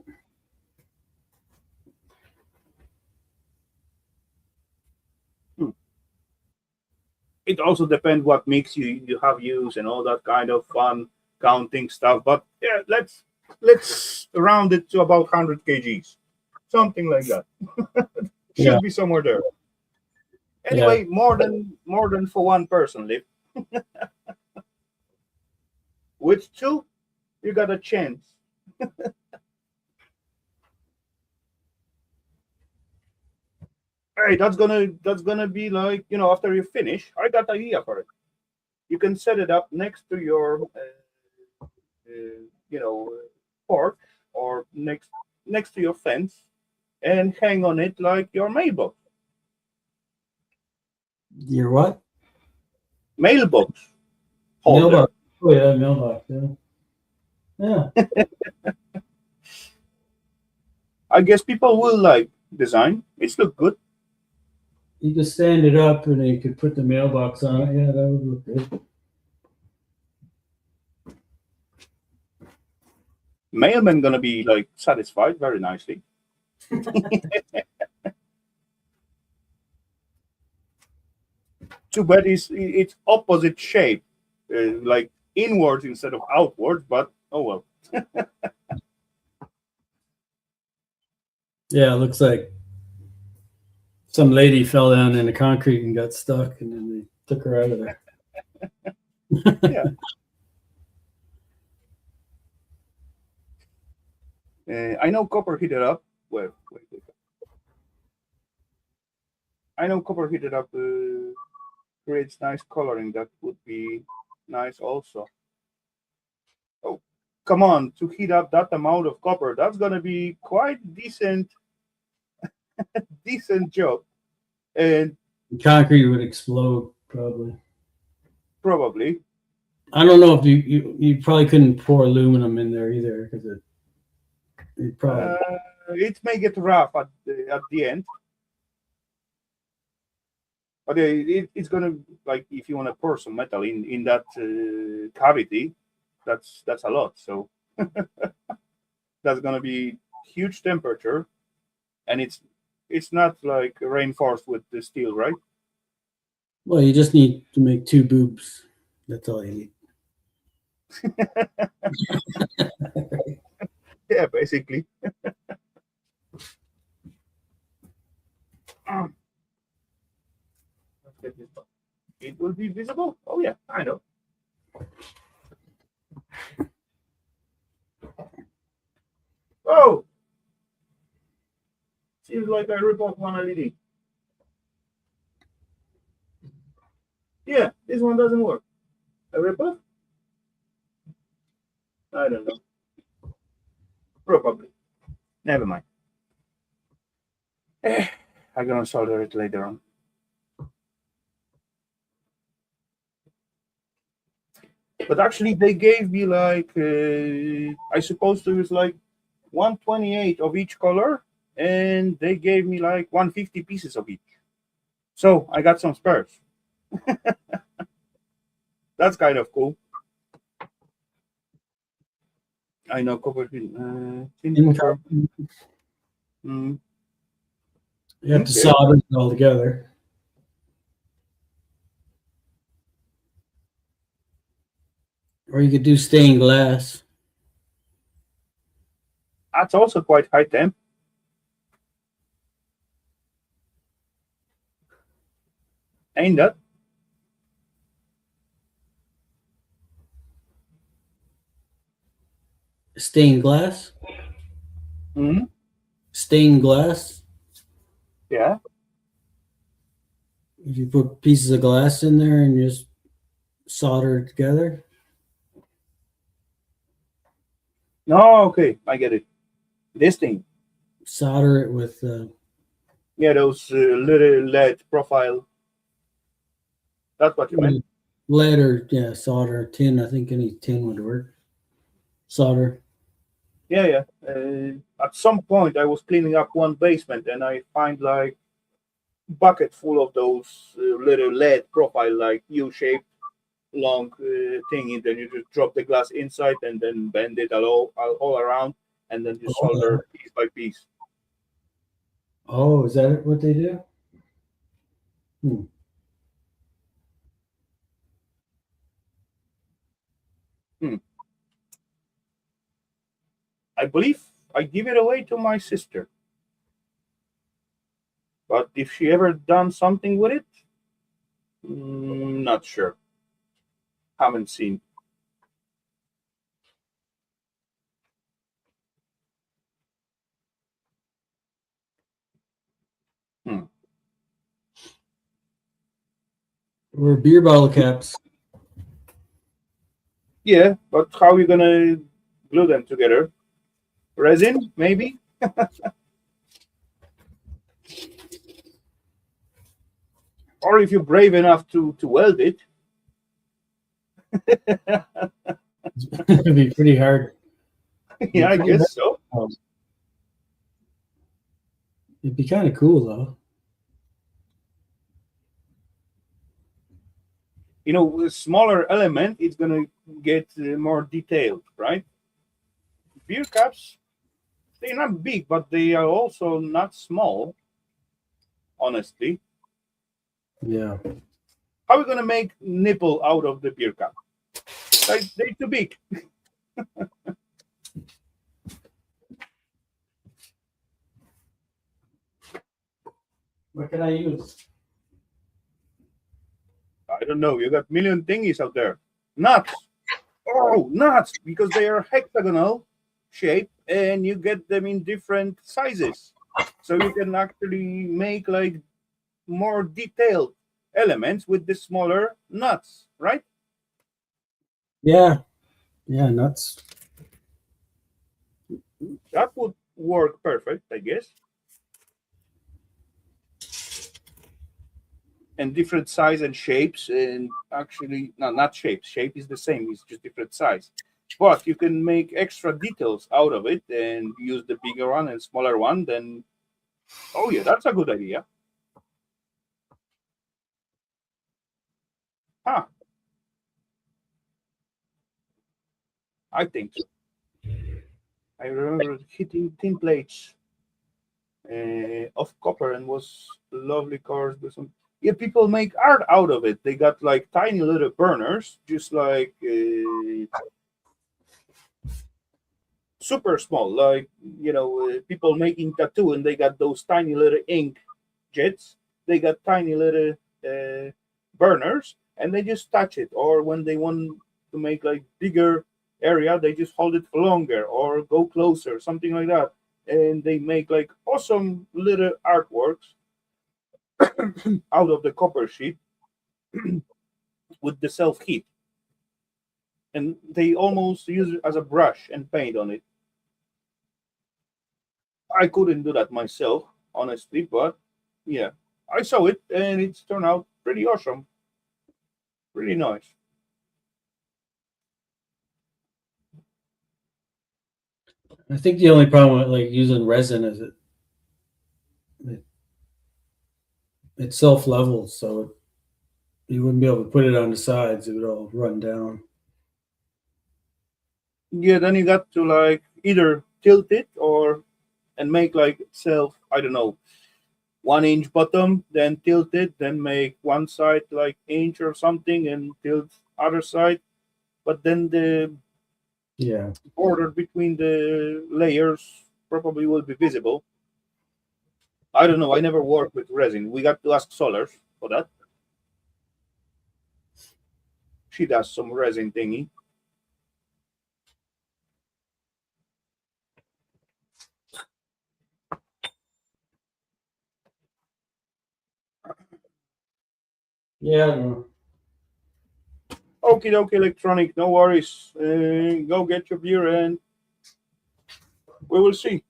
It also depends what mix you have used and all that kind of fun counting stuff. But yeah, let's round it to about 100 kgs, something like that. yeah, Should be somewhere there. yeah, Anyway, more than for one person, Liv. With two, you got a chance. Hey, that's gonna be like, after you finish, I got an idea for it. You can set it up next to your porch, or next to your fence, and hang on it like your mailbox. Your what? Mailbox holder. Mailbox. Oh yeah, mailbox. Yeah. I guess people will like design. It's look good. You could stand it up and you could put the mailbox on it. Yeah, that would look good. Mailman gonna be like satisfied very nicely. Too bad it's opposite shape, like inwards instead of outwards. But oh well. Yeah, it looks like some lady fell down in the concrete and got stuck, and then they took her out of there. Yeah. I know copper heated up. Wait. I know copper heated up creates nice coloring. That would be nice also. Oh, come on! To heat up that amount of copper, that's gonna be quite decent job, and The concrete would explode probably. probably I don't know if you probably couldn't pour aluminum in there either because it probably. it may get rough at the end. But it's gonna, like, if you want to pour some metal in that cavity, that's a lot. So that's gonna be huge temperature, and it's not like reinforced with the steel, right? Well, you just need to make two boobs. That's all you need. Yeah, basically. Let's get this done. It will be visible. Oh yeah, I know. Oh, seems like I rip off one LED. Yeah, this one doesn't work. I rip off. I don't know. Probably. Never mind. I'm gonna solder it later on. But actually, they gave me like I suppose there was like 128 of each color, and they gave me like 150 pieces of each. So I got some spares. That's kind of cool. I know copper tin In copper. carbon, Mm, you have to okay. solder it all together. Or you could do stained glass. That's also quite high temp. Ain't that? Stained glass? Mm, Stained glass? yeah. If you put pieces of glass in there and just solder it together. No, okay. I get it. This thing. Solder it with Yeah, those little LED profile. That's what you meant. lead or yeah, solder tin. I think any tin would work. Solder. Yeah, yeah. At some point, I was cleaning up one basement and I find like bucket full of those little LED profile, like U-shaped long thing. And then you just drop the glass inside and then bend it all around, and then you Oh, solder piece by piece. oh, is that what they do? Hmm. Hmm. I believe I give it away to my sister, but if she ever done something with it, not sure. Haven't seen. Hmm. Or beer bottle caps. Yeah, but how are you gonna glue them together? Resin, maybe? Or if you're brave enough to weld it. It'd be pretty hard. It'd Yeah, be I pretty guess so. hard. It'd be kind of cool though. With smaller element, it's gonna get more detailed, right? Beer caps, they're not big, but they are also not small. Honestly, Yeah. how are we gonna make nipple out of the beer cap? They're too big. What can I use? I don't know. You got million thingies out there. Nuts. Oh, nuts! Because they are hexagonal shape, and you get them in different sizes, so you can actually make like more detailed elements with the smaller nuts, right? Yeah. Yeah, nuts. That would work perfect, I guess. And different size and shapes, and actually, no, not shapes. Shape is the same; it's just different size. But you can make extra details out of it and use the bigger one and smaller one. Then, oh yeah, that's a good idea. Huh? I think so. I remember hitting tin plates of copper and was lovely cars with some. Yeah, people make art out of it. They got like tiny little burners, just like super small, like people making tattoo, and they got those tiny little ink jets. They got tiny little uh, burners, and they just touch it. Or when they want to make like bigger area, they just hold it for longer or go closer, something like that. And they make like awesome little artworks out of the copper sheet with the self heat. and they almost use it as a brush and paint on it. I couldn't do that myself, honestly, but yeah, I saw it and it's turned out pretty awesome, really nice. I think the only problem with like using resin is it self levels, so you wouldn't be able to put it on the sides; it would all run down. Yeah, then you got to like either tilt it or and make like itself, I don't know, 1 inch bottom, then tilt it, then make one side like inch or something and tilt other side. But then the Yeah, border between the layers probably will be visible. I don't know. I never worked with resin. We got to ask Solars for that. She does some resin thingy. yeah. I don't know. Okie dokie, electronic. No worries. Go get your beer and we will see.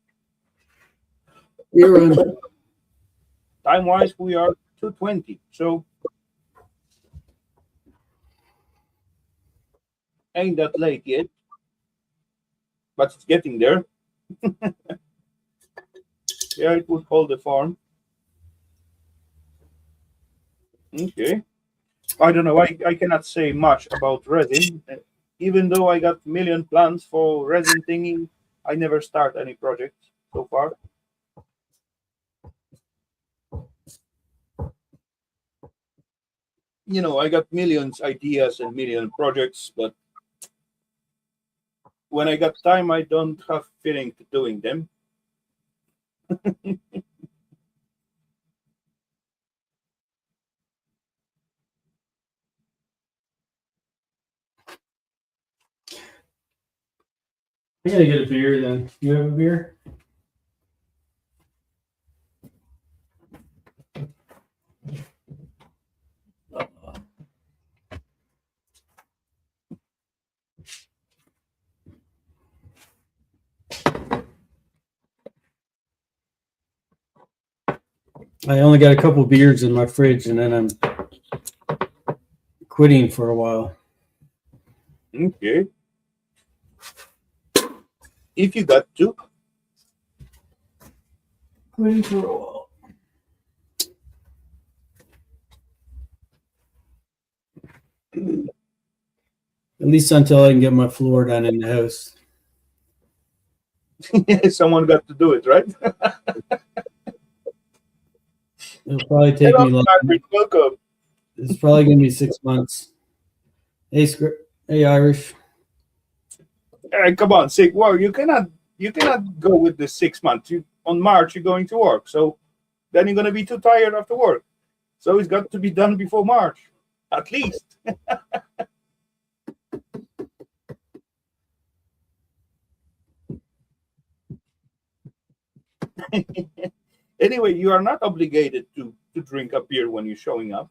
You're on. Time wise, we are 2:20. So ain't that late yet, but it's getting there. Yeah, it would hold the farm. Okay. I don't know. I cannot say much about resin. Even though I got million plans for resin thingy, I never start any projects so far. I got millions ideas and million projects, but when I got time, I don't have feeling to doing them. I gotta get a beer then. You have a beer? I only got a couple beers in my fridge, and then I'm quitting for a while. Okay. If you got to, Quitting for a while. At least until I can get my floor done in the house. someone got to do it, right? It'll probably take Hello, me like Patrick. Welcome. it's probably gonna be 6 months. Hey, hey, Irish. Come on, sick. Well, you cannot go with the 6 months. On March you're going to work, so then you're gonna be too tired after work. So it's got to be done before March, at least. Anyway, you are not obligated to drink a beer when you're showing up.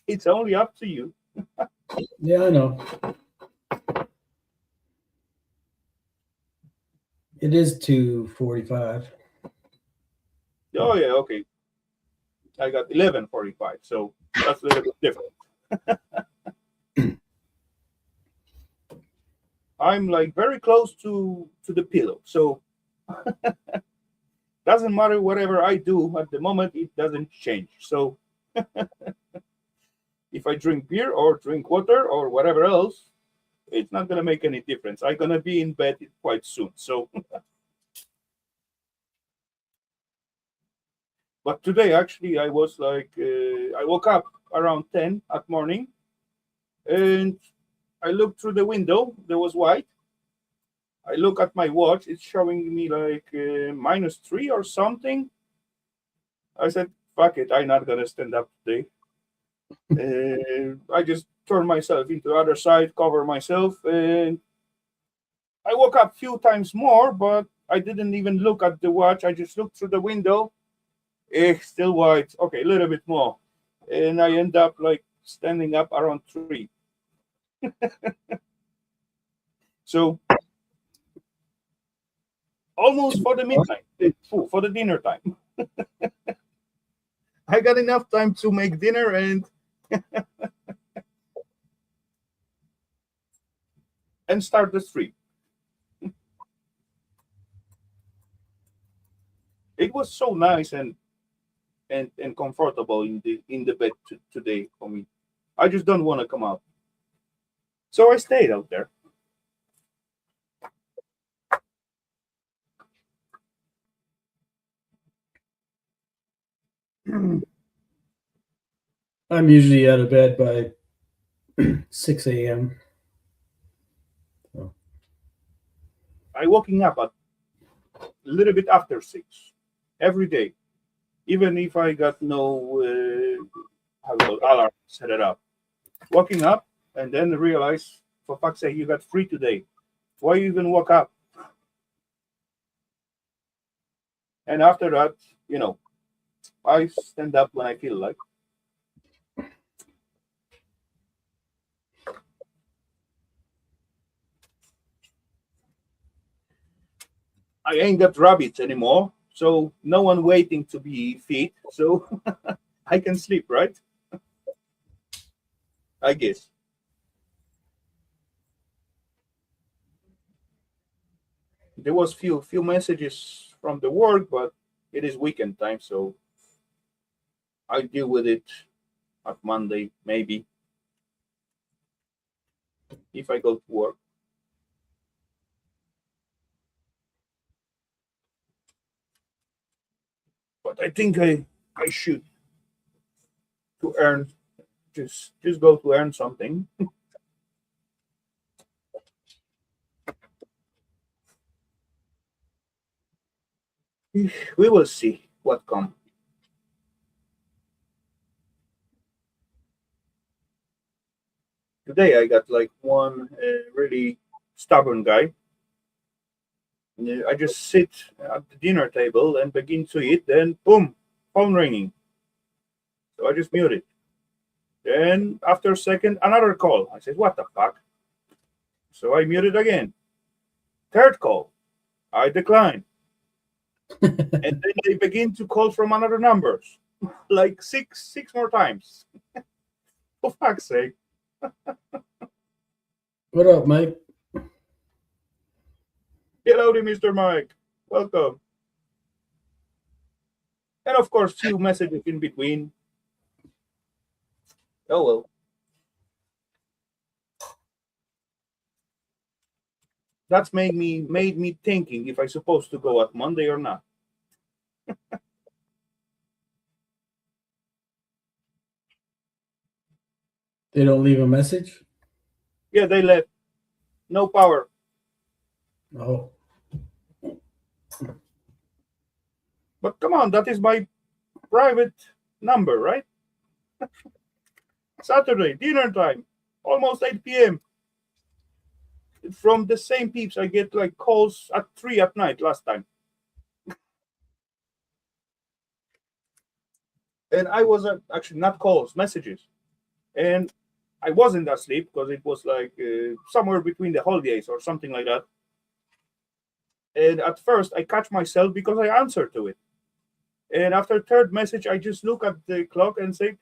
It's only up to you. Yeah, I know. It is 2:45. Oh yeah, okay. I got 11:45, so that's a little bit different. I'm like very close to the pillow, so doesn't matter whatever I do at the moment. It doesn't change. So if I drink beer or drink water or whatever else, it's not gonna make any difference. I'm gonna be in bed quite soon. So, but today actually I was like I woke up around 10 at morning and I looked through the window. There was white. I look at my watch. It's showing me like -3 or something. I said, "Fuck it. I'm not gonna stand up today." I just turned myself into the other side, cover myself, and I woke up a few times more, but I didn't even look at the watch. I just looked through the window. Still white. Okay, a little bit more. And I end up like standing up around 3. So almost for the midnight, for the dinner time. I got enough time to make dinner and start the stream. It was so nice and comfortable in the bed today for me. I just don't want to come out, so I stayed out there. I'm usually out of bed by 6 a.m. I waking up at a little bit after 6 every day, even if I got no alarm set it up. Waking up and then realize, for fuck's sake, you got free today. Why you even woke up? And after that, I stand up when I feel like. I ain't got rabbits anymore, so no one waiting to be fed, so I can sleep, right? I guess. There was few messages from the work, but it is weekend time, so I deal with it at Monday, maybe, if I go to work. But I think I should to earn just go to earn something. We will see what comes. Today I got like one really stubborn guy. I just sit at the dinner table and begin to eat, then boom, phone ringing. So I just mute it. Then after a second, another call. I said, "What the fuck?" So I mute it again. Third call, I decline. And then they begin to call from another numbers, like six more times. For fuck's sake! What up, Mike? Hello, Mr. Mike. Welcome. And of course, few messages in between. Oh well. That's made me thinking if I supposed to go at Monday or not. They don't leave a message? Yeah, they left. No power. Oh. But come on, that is my private number, right? Saturday, dinner time, almost 8 p.m. From the same peeps, I get like calls at 3 at night last time. And I was actually not calls, messages. And I wasn't asleep because it was like somewhere between the holidays or something like that. And at first, I catch myself because I answered to it. And after third message, I just look at the clock and say,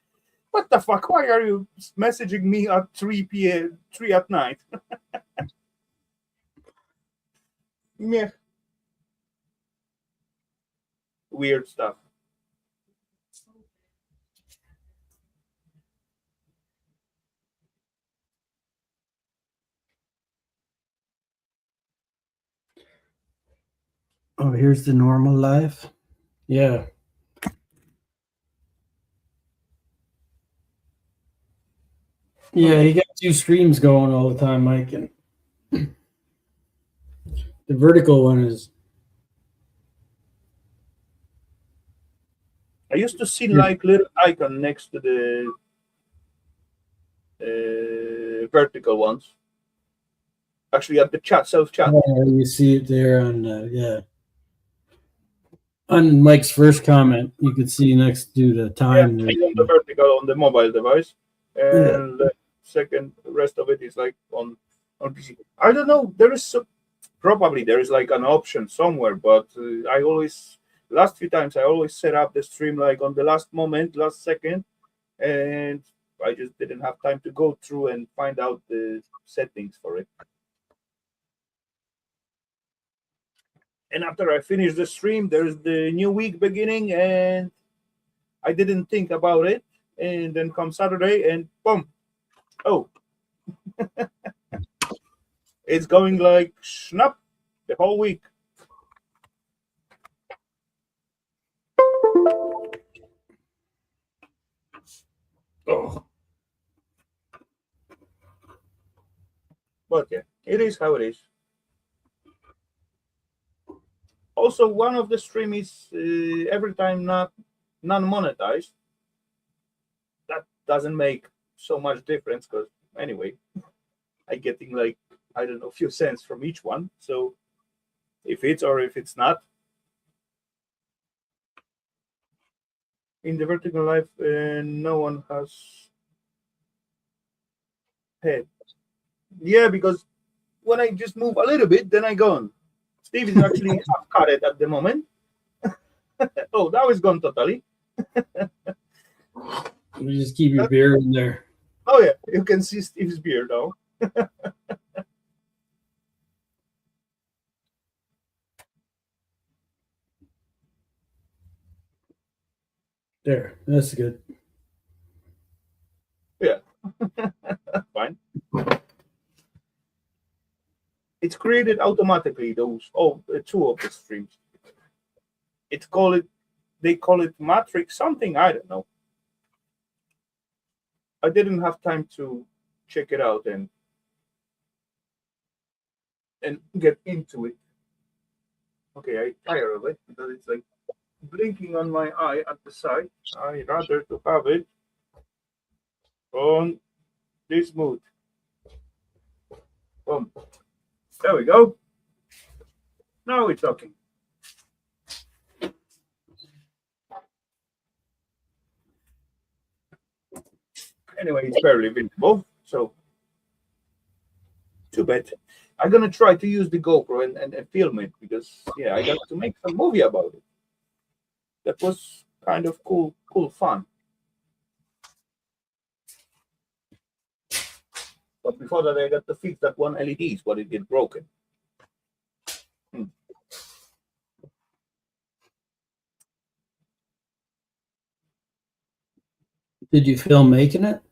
"What the fuck? Why are you messaging me at 3 p.m., 3 at night?" Meh. Weird stuff. Oh, here's the normal live. Yeah. Yeah, you got two streams going all the time, Mike, and the vertical one is. I used to see like little icon next to the vertical ones. Actually, at the chat, self chat. Yeah, you see it there on on Mike's first comment. You could see next to the time. Yeah, on the vertical on the mobile device, and second rest of it is like on PC. I don't know. There is probably there is like an option somewhere, but I always last few times I always set up the stream like on the last moment, last second, and I just didn't have time to go through and find out the settings for it. And after I finish the stream, there's the new week beginning, and I didn't think about it. And then comes Saturday, and boom, oh, it's going like snap the whole week. Oh. But yeah, it is how it is. Also, one of the stream is every time not non-monetized. That doesn't make so much difference because anyway, I getting like I don't know a few cents from each one. So if it's or if it's not, in the vertical life, no one has head. Yeah, because when I just move a little bit, then I gone. Steve is actually half cut it at the moment. Oh, that was gone totally. You just keep your beard in there. Oh yeah, you can see Steve's beard now. There, that's good. Yeah, fine. It's created automatically. Those two of the streams. They call it Matrix something. I don't know. I didn't have time to check it out and get into it. Okay, I tire of it because it's like blinking on my eye at the side. I rather to have it on this mode. Boom. There we go. Now we're talking. Anyway, it's barely visible, so too bad. I'm gonna try to use the GoPro and film it because yeah, I got to make some movie about it. That was kind of cool fun. But before that, I got to fix that one LED, what it get broken. Did you film making it?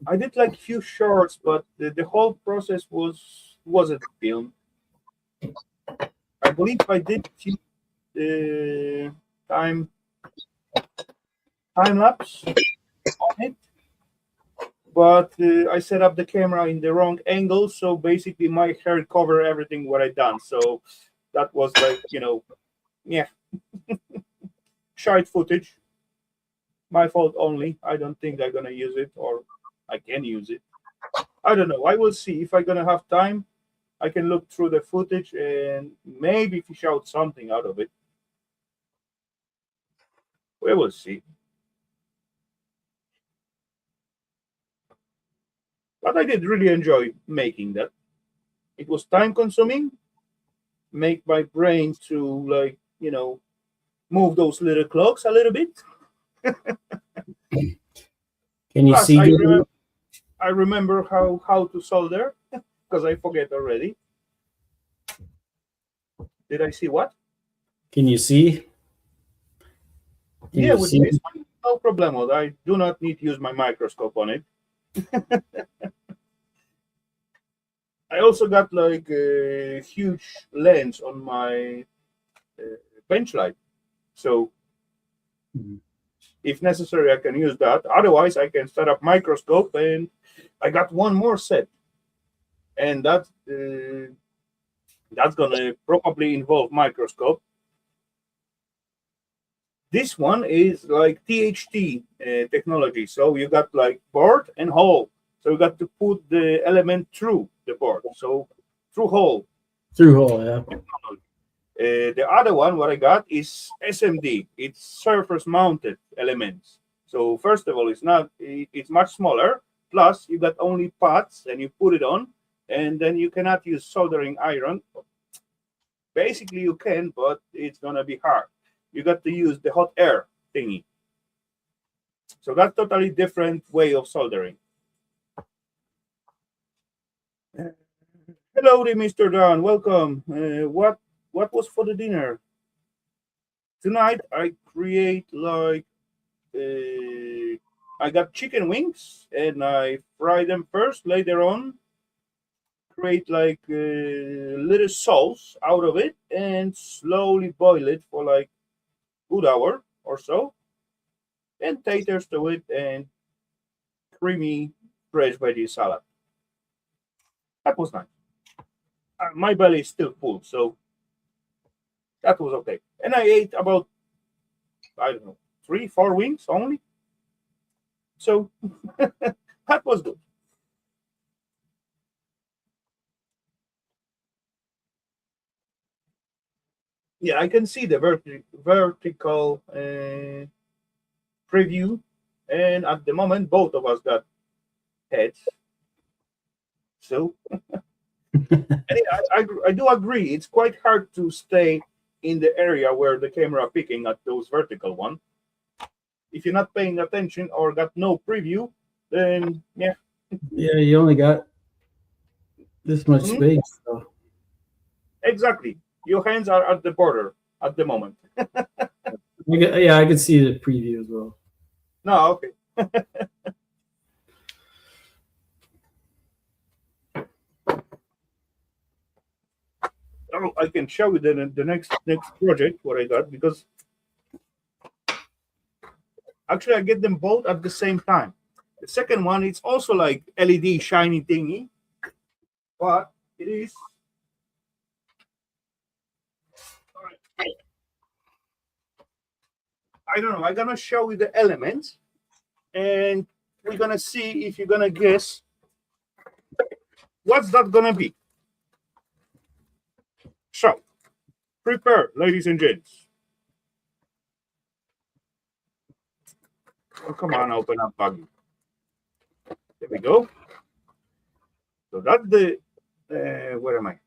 I did like few shorts, but the whole process wasn't filmed. I believe I did time lapse on it, but I set up the camera in the wrong angle, so basically my hair covered everything what I done. So that was like yeah, shite footage. My fault only. I don't think I'm gonna use it, or I can use it. I don't know. I will see if I'm gonna have time. I can look through the footage and maybe fish out something out of it. We will see. But I did really enjoy making that. It was time consuming, make my brain to like, move those little clocks a little bit. Can you Plus, see? I remember how to solder because I forget already. Did I see what? Can you see? Yeah, with this one, no problem. I do not need to use my microscope on it. I also got like a huge lens on my bench light, so if necessary, I can use that. Otherwise, I can set up microscope, and I got one more set, and that's gonna probably involve microscope. This one is like THT technology, so you got like board and hole. So you got to put the element through the board, so through hole. Through hole, yeah. The other one, what I got is SMD. It's surface mounted elements. So first of all, it's much smaller. Plus, you got only pots, and you put it on, and then you cannot use soldering iron. Basically, you can, but it's gonna be hard. You got to use the hot air thingy. So that's totally different way of soldering. Hello, Mr. Don. Welcome. What was for the dinner? Tonight I create like I got chicken wings and I fry them first. Later on, create like little sauce out of it and slowly boil it for like good hour or so. And taters to it and creamy fresh veggie salad. That was nice. My belly is still full, so that was okay. And I ate about, I don't know, 3, 4 wings only. So that was good. Yeah, I can see the vertical preview, and at the moment, both of us got heads. So, I do agree. It's quite hard to stay in the area where the camera picking at those vertical one. If you're not paying attention or got no preview, then yeah. Yeah, you only got this much space. So. Exactly. Your hands are at the border at the moment. I can see the preview as well. No, okay. Oh, I can show you the next project what I got, because actually I get them both at the same time. The second one, it's also like LED shiny thingy, but it is. I don't know. I'm gonna show you the elements, and we're gonna see if you're gonna guess what's that gonna be. So, prepare, ladies and gents. Oh, come on, open up, buggy. There we go. So that's the where am I?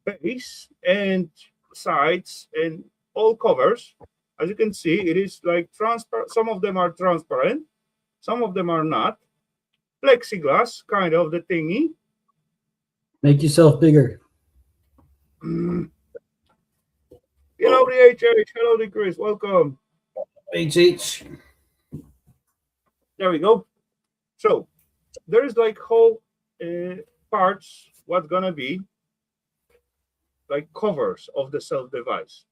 Base and sides and all covers. As you can see, it is like transparent. Some of them are transparent, some of them are not. Plexiglass, kind of the thingy. Make yourself bigger. Hello, the HH. Hello, the Chris. Welcome. HH. There we go. So there is like whole parts. What's gonna be like covers of the self device?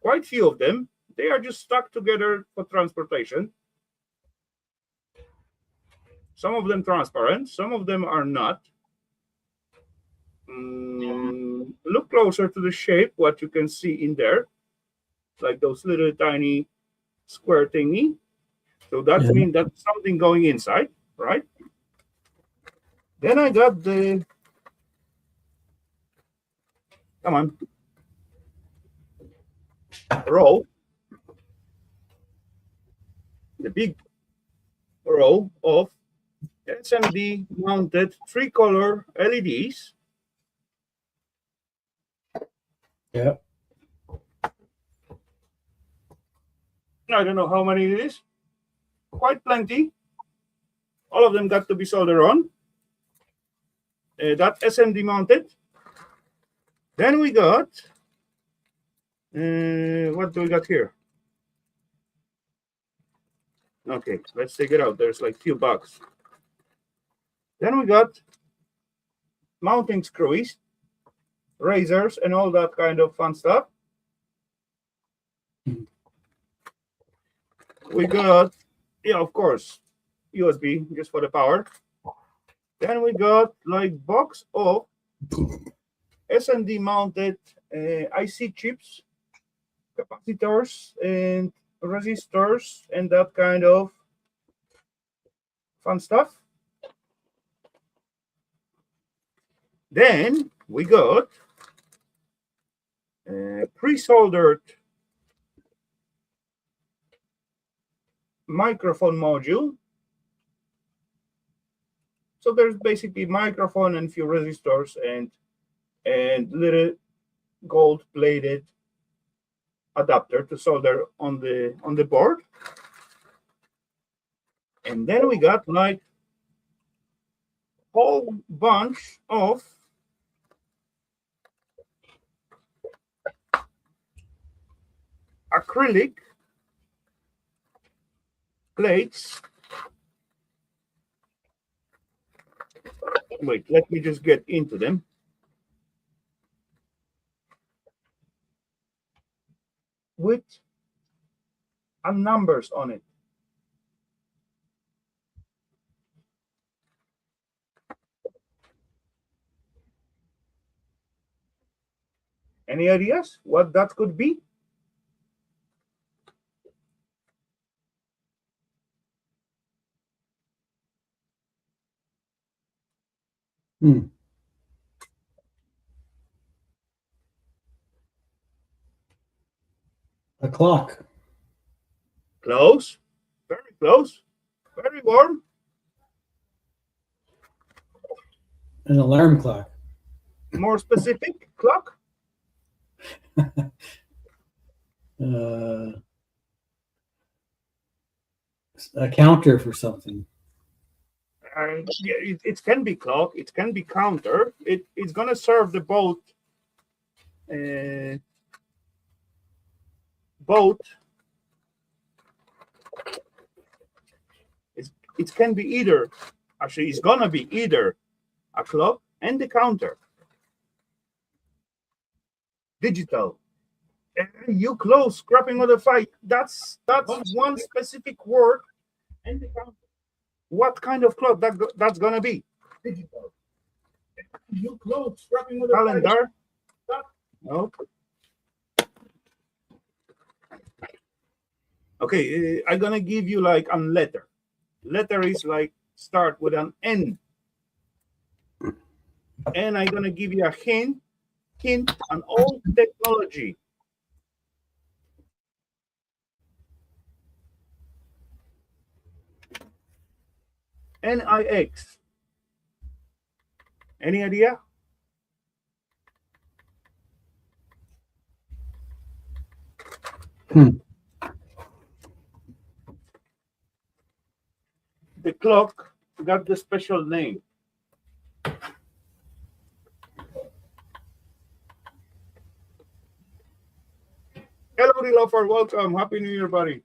Quite few of them. They are just stuck together for transportation. Some of them transparent, some of them are not. Look closer to the shape, what you can see in there, like those little tiny square thingy. So that means that's something going inside, right? Then I got the, come on, row, the big row of SMD mounted 3-color LEDs. Yeah. I don't know how many it is. Quite plenty. All of them got to be soldered on. That SMD mounted. Then we got, what do we got here? Okay, let's take it out. There's like few bucks. Then we got mounting screws, razors, and all that kind of fun stuff. We got, yeah, of course, USB just for the power. Then we got like box of SMD mounted IC chips, capacitors, and resistors, and that kind of fun stuff. Then we got pre-soldered microphone module. So there's basically microphone and few resistors and little gold-plated adapter to solder on the board. And then we got like whole bunch of acrylic plates. Wait, let me just get into them. With numbers on it. Any ideas what that could be? A clock. Close. Very close. Very warm. An alarm clock. More specific, clock. A counter for something. Yeah, it can be clock. It can be counter. It's gonna serve the boat. It can be either. Actually, it's gonna be either a clock and the counter. Digital. You close scrapping of the fight. That's one specific word. And the counter. What kind of clock that's gonna be? Digital. You close scrapping of the calendar. No. Okay, I'm gonna give you like a letter. Letter is like start with an N. And I'm gonna give you a hint on old technology. NIX. Any idea? The clock got the special name. Hellowdy, Rafal, welcome. Happy New Year, buddy.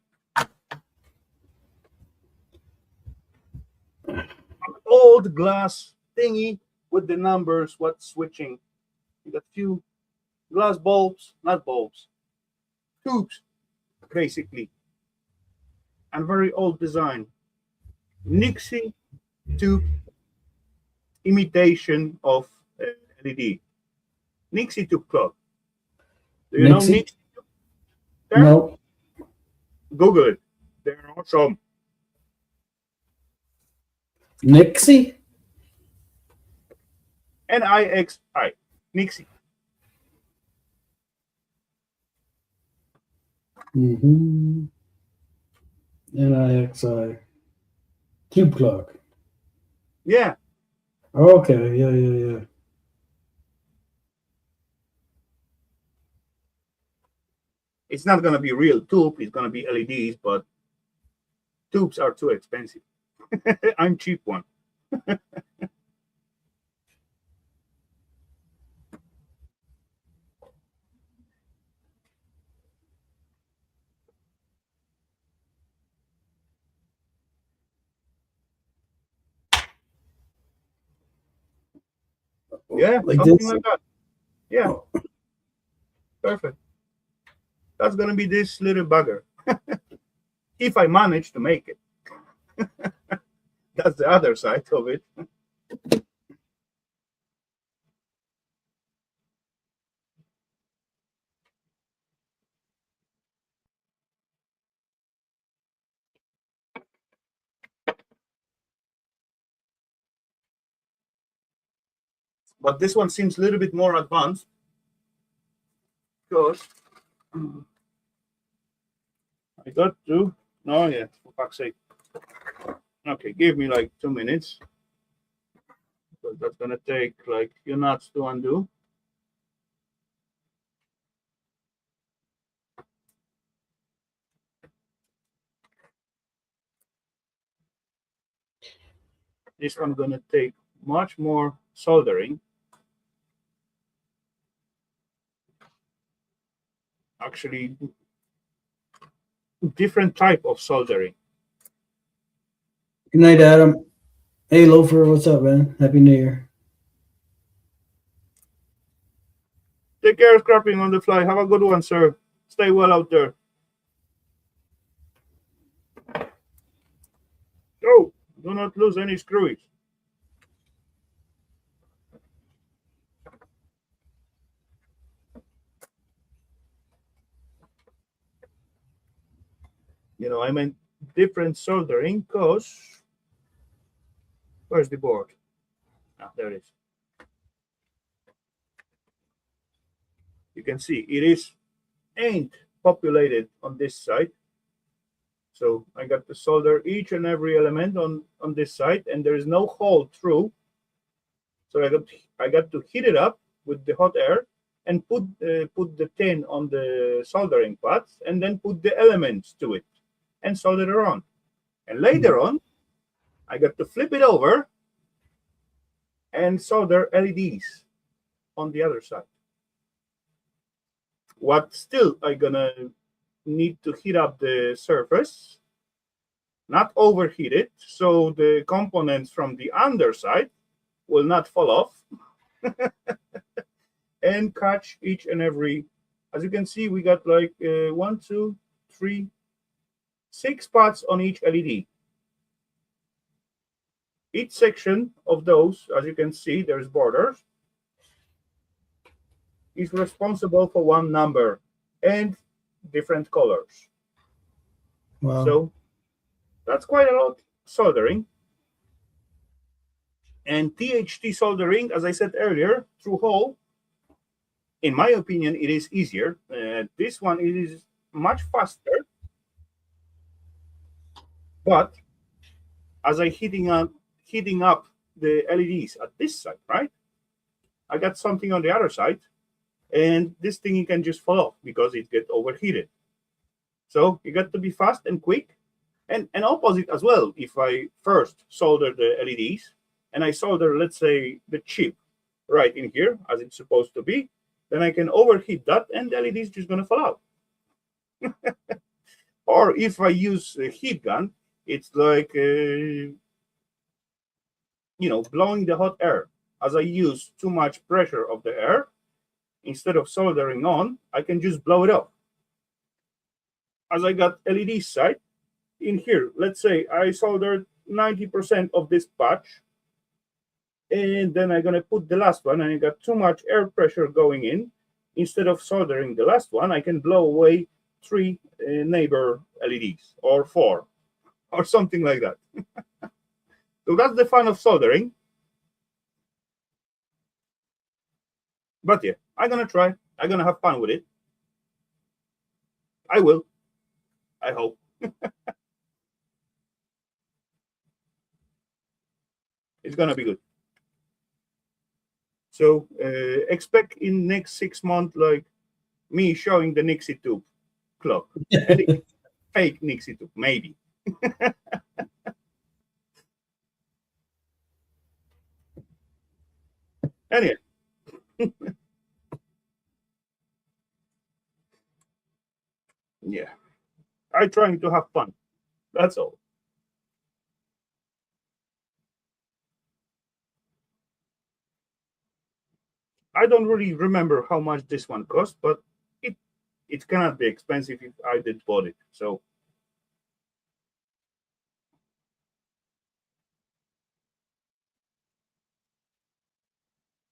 An old glass thingy with the numbers, what's switching. You got few glass bulbs, not bulbs, tubes, basically. And very old design. Nixie tube imitation of LED. Nixie tube clock. Do you know Nixie tube? No. Google it. They're awesome. Nixie? Nixi. Nixie. NIXI. Tube clock. Yeah. Okay. Yeah. It's not going to be real tube. It's going to be LEDs, but tubes are too expensive. I'm cheap one. Yeah, like something this? like that. Yeah. Perfect. That's going to be this little bugger. If I manage to make it. That's the other side of it. But this one seems a little bit more advanced because I got to No, yeah, for fuck's sake. Okay, give me like 2 minutes. Because that's gonna take like few nuts to undo. This one's gonna take much more soldering. Actually, different type of soldering. Good night, Adam. Hey, Loafer, what's up, man? Happy New Year. Take care, scrapping on the fly. Have a good one, sir. Stay well out there. Oh, do not lose any screws. I meant different soldering because where's the board? Ah, there it is. You can see it ain't populated on this side. So I got to solder each and every element on this side, and there is no hole through. So I got to heat it up with the hot air and put the tin on the soldering pads, and then put the elements to it and solder it on. And later on, I got to flip it over and solder LEDs on the other side. What still I gonna need to heat up the surface, not overheat it, so the components from the underside will not fall off, and catch each and every. As you can see, we got like 1, 2, 3, 6 spots on each LED. Each section of those, as you can see, there's borders, is responsible for one number and different colors. Wow. So that's quite a lot soldering. And THT soldering, as I said earlier, through hole, in my opinion, it is easier. This one is much faster, but as I heating up the LEDs at this side, right? I got something on the other side, and this thing you can just fall off because it gets overheated. So you got to be fast and quick, and opposite as well. If I first solder the LEDs and I solder, let's say, the chip right in here as it's supposed to be, then I can overheat that and the LED is just going to fall out. Or if I use a heat gun, it's like blowing the hot air. As I use too much pressure of the air, instead of soldering on, I can just blow it off. As I got LED side in here, let's say I soldered 90% of this patch, and then I'm going to put the last one, and I got too much air pressure going in. Instead of soldering the last one, I can blow away 3 neighbor LEDs, or 4, or something like that. So that's the fun of soldering. But yeah, I'm going to try. I'm going to have fun with it. I will. I hope. It's going to be good. So expect in next 6 months, like me showing the Nixie tube clock. And fake Nixie tube, maybe. Anyway. Yeah. I'm trying to have fun. That's all. I don't really remember how much this one cost, but it cannot be expensive if I did bought it. So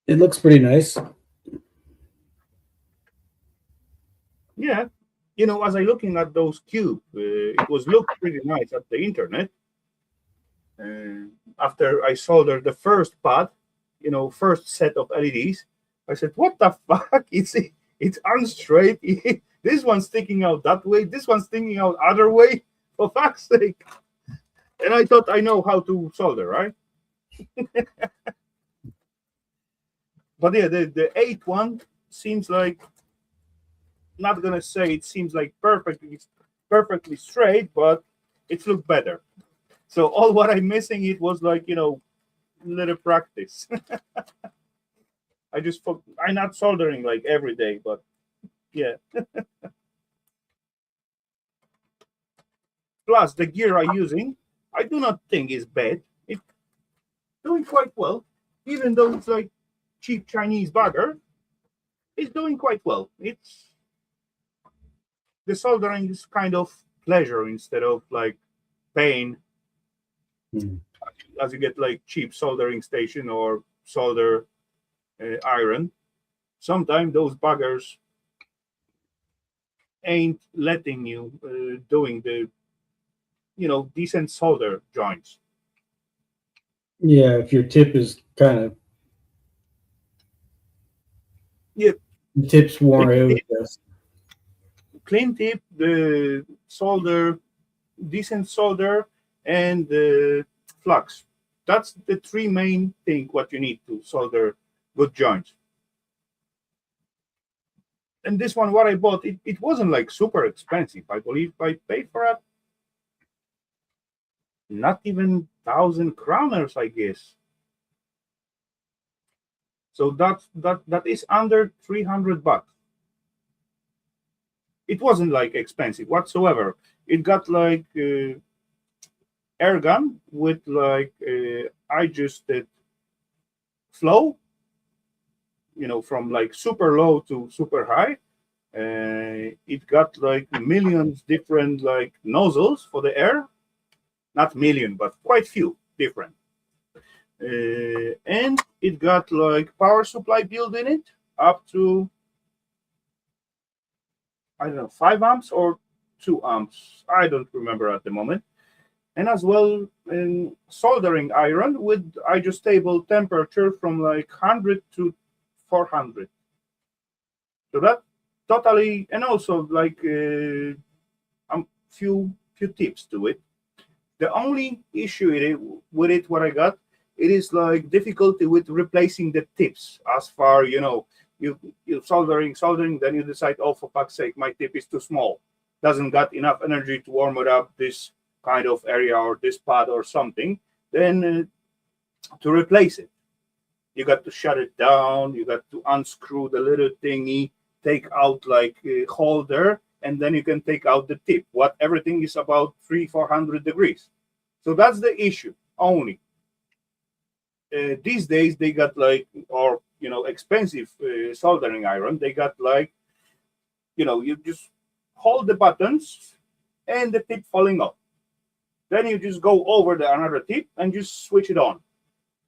It looks pretty nice. yeah, as I looking at those cubes, it was looked pretty nice at the internet. After I soldered the first pad, first set of LEDs, I said, "What the fuck? It's unstraight. This one's sticking out that way. This one's sticking out other way. For fuck's sake. And I thought I know how to solder, right? But yeah, the 8 one seems like, not gonna say it seems like perfectly straight, but it looked better. So all what I'm missing it was like, little practice. I'm not soldering like every day, but yeah. Plus the gear I'm using, I do not think is bad. It's doing quite well, even though it's like cheap Chinese bagger. It's doing quite well. It's the soldering is kind of pleasure instead of like pain, as you get like cheap soldering station or solder iron. Sometimes those buggers ain't letting you doing the decent solder joints. Yeah, if your tip is kind of Yeah, the tip's worn clean out. tip, clean tip, the solder, decent solder, and the flux. That's the three main thing what you need to solder good joints. And this one, what I bought, it wasn't like super expensive. I believe I paid for it not even 1,000 kroners, I guess. So that is under 300 bucks. It wasn't like expensive whatsoever. It got like air gun with like adjusted flow, from like super low to super high. It got like millions different like nozzles for the air, not million, but quite few different. And it got like power supply built in it up to, I don't know, 5 amps or 2 amps. I don't remember at the moment. And as well, in soldering iron with adjustable temperature from like 100 to 400. So that totally, and also like few tips to it. The only issue with it, what I got, it is like difficulty with replacing the tips. As far you soldering, then you decide, oh, for fuck's sake, my tip is too small, doesn't got enough energy to warm it up this kind of area or this pad or something. Then to replace it, you got to shut it down. You got to unscrew the little thingy, take out like a holder, and then you can take out the tip. What everything is about 300-400 degrees. So that's the issue only. These days they got like, or expensive soldering iron. They got like, you just hold the buttons and the tip falling off. Then you just go over the another tip and just switch it on.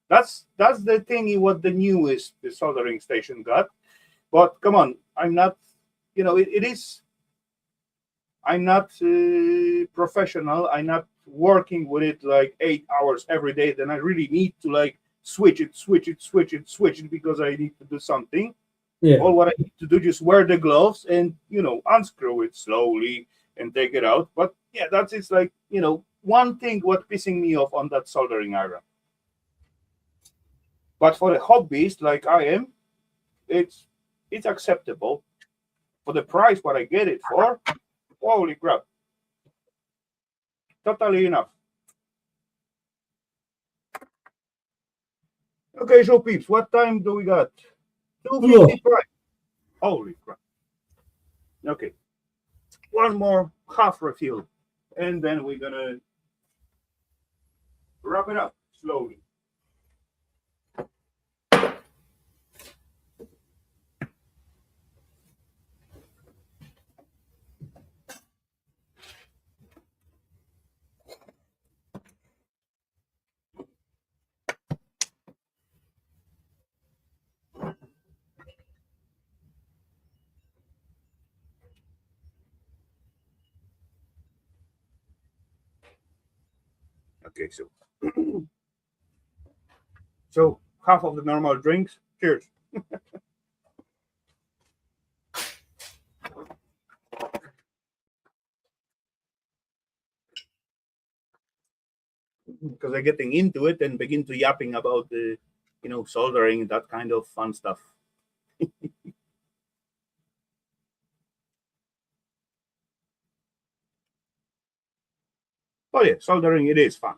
That's the thingy what the newest the soldering station got. But come on, I'm not, it is. I'm not professional. I'm not working with it like 8 hours every day. Then I really need to like switch it because I need to do something. Yeah. All what I need to do just wear the gloves and unscrew it slowly and take it out. But yeah, that's it's like one thing what pissing me off on that soldering iron. But for the hobbyist like I am, it's acceptable for the price what I get it for. Holy crap! Totally enough. Okay, so peeps, what time do we got? 2:55. Holy crap! Okay, one more half refill, and then we're gonna wrap it up slowly. Okay, so half of the normal drinks. Cheers. because they're getting into it and begin to yapping about the, soldering, that kind of fun stuff. But yeah, soldering, it is fun.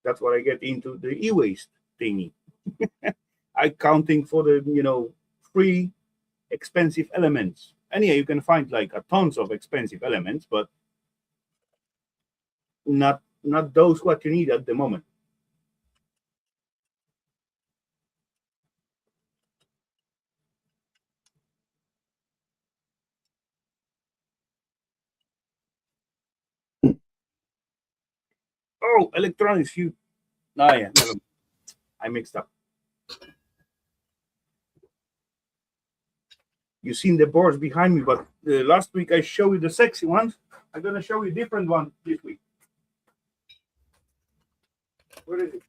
That's what I get into the e-waste thingy. I counting for the, free expensive elements. And yeah, you can find like a tons of expensive elements, but not those what you need at the moment. Oh, electronics, you. Ah, yeah, never. I mixed up. You've seen the boards behind me, but last week I showed you the sexy ones. I'm gonna show you a different one this week. Where is it?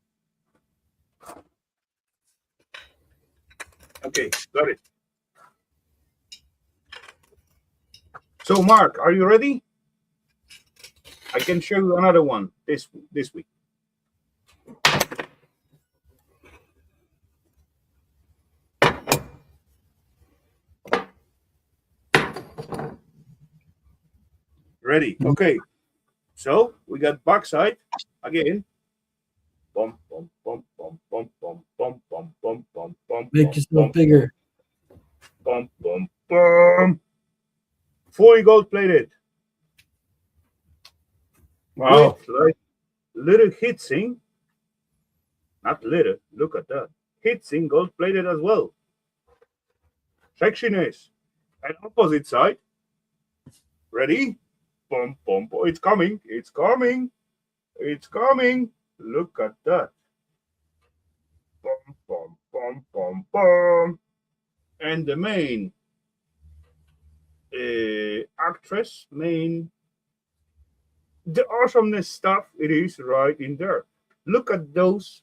Okay, got it. So, Mark, are you ready? I can show you another one this week. Ready? Okay. So we got backside again. Bum, bum, bum, bum, bum, bum, bum, bum, bum, bum, bum, Make yourself bigger. Bum, bum, bum. Fully gold plated. Wow. With like little heatsink. Not little. Look at that. Heatsink gold plated as well. Sexiness. And opposite side. Ready? Bum, bum, bum. It's coming. It's coming. It's coming. Look at that. Bum, bum, bum, bum, bum. And the main actress, the awesomeness stuff, it is right in there. Look at those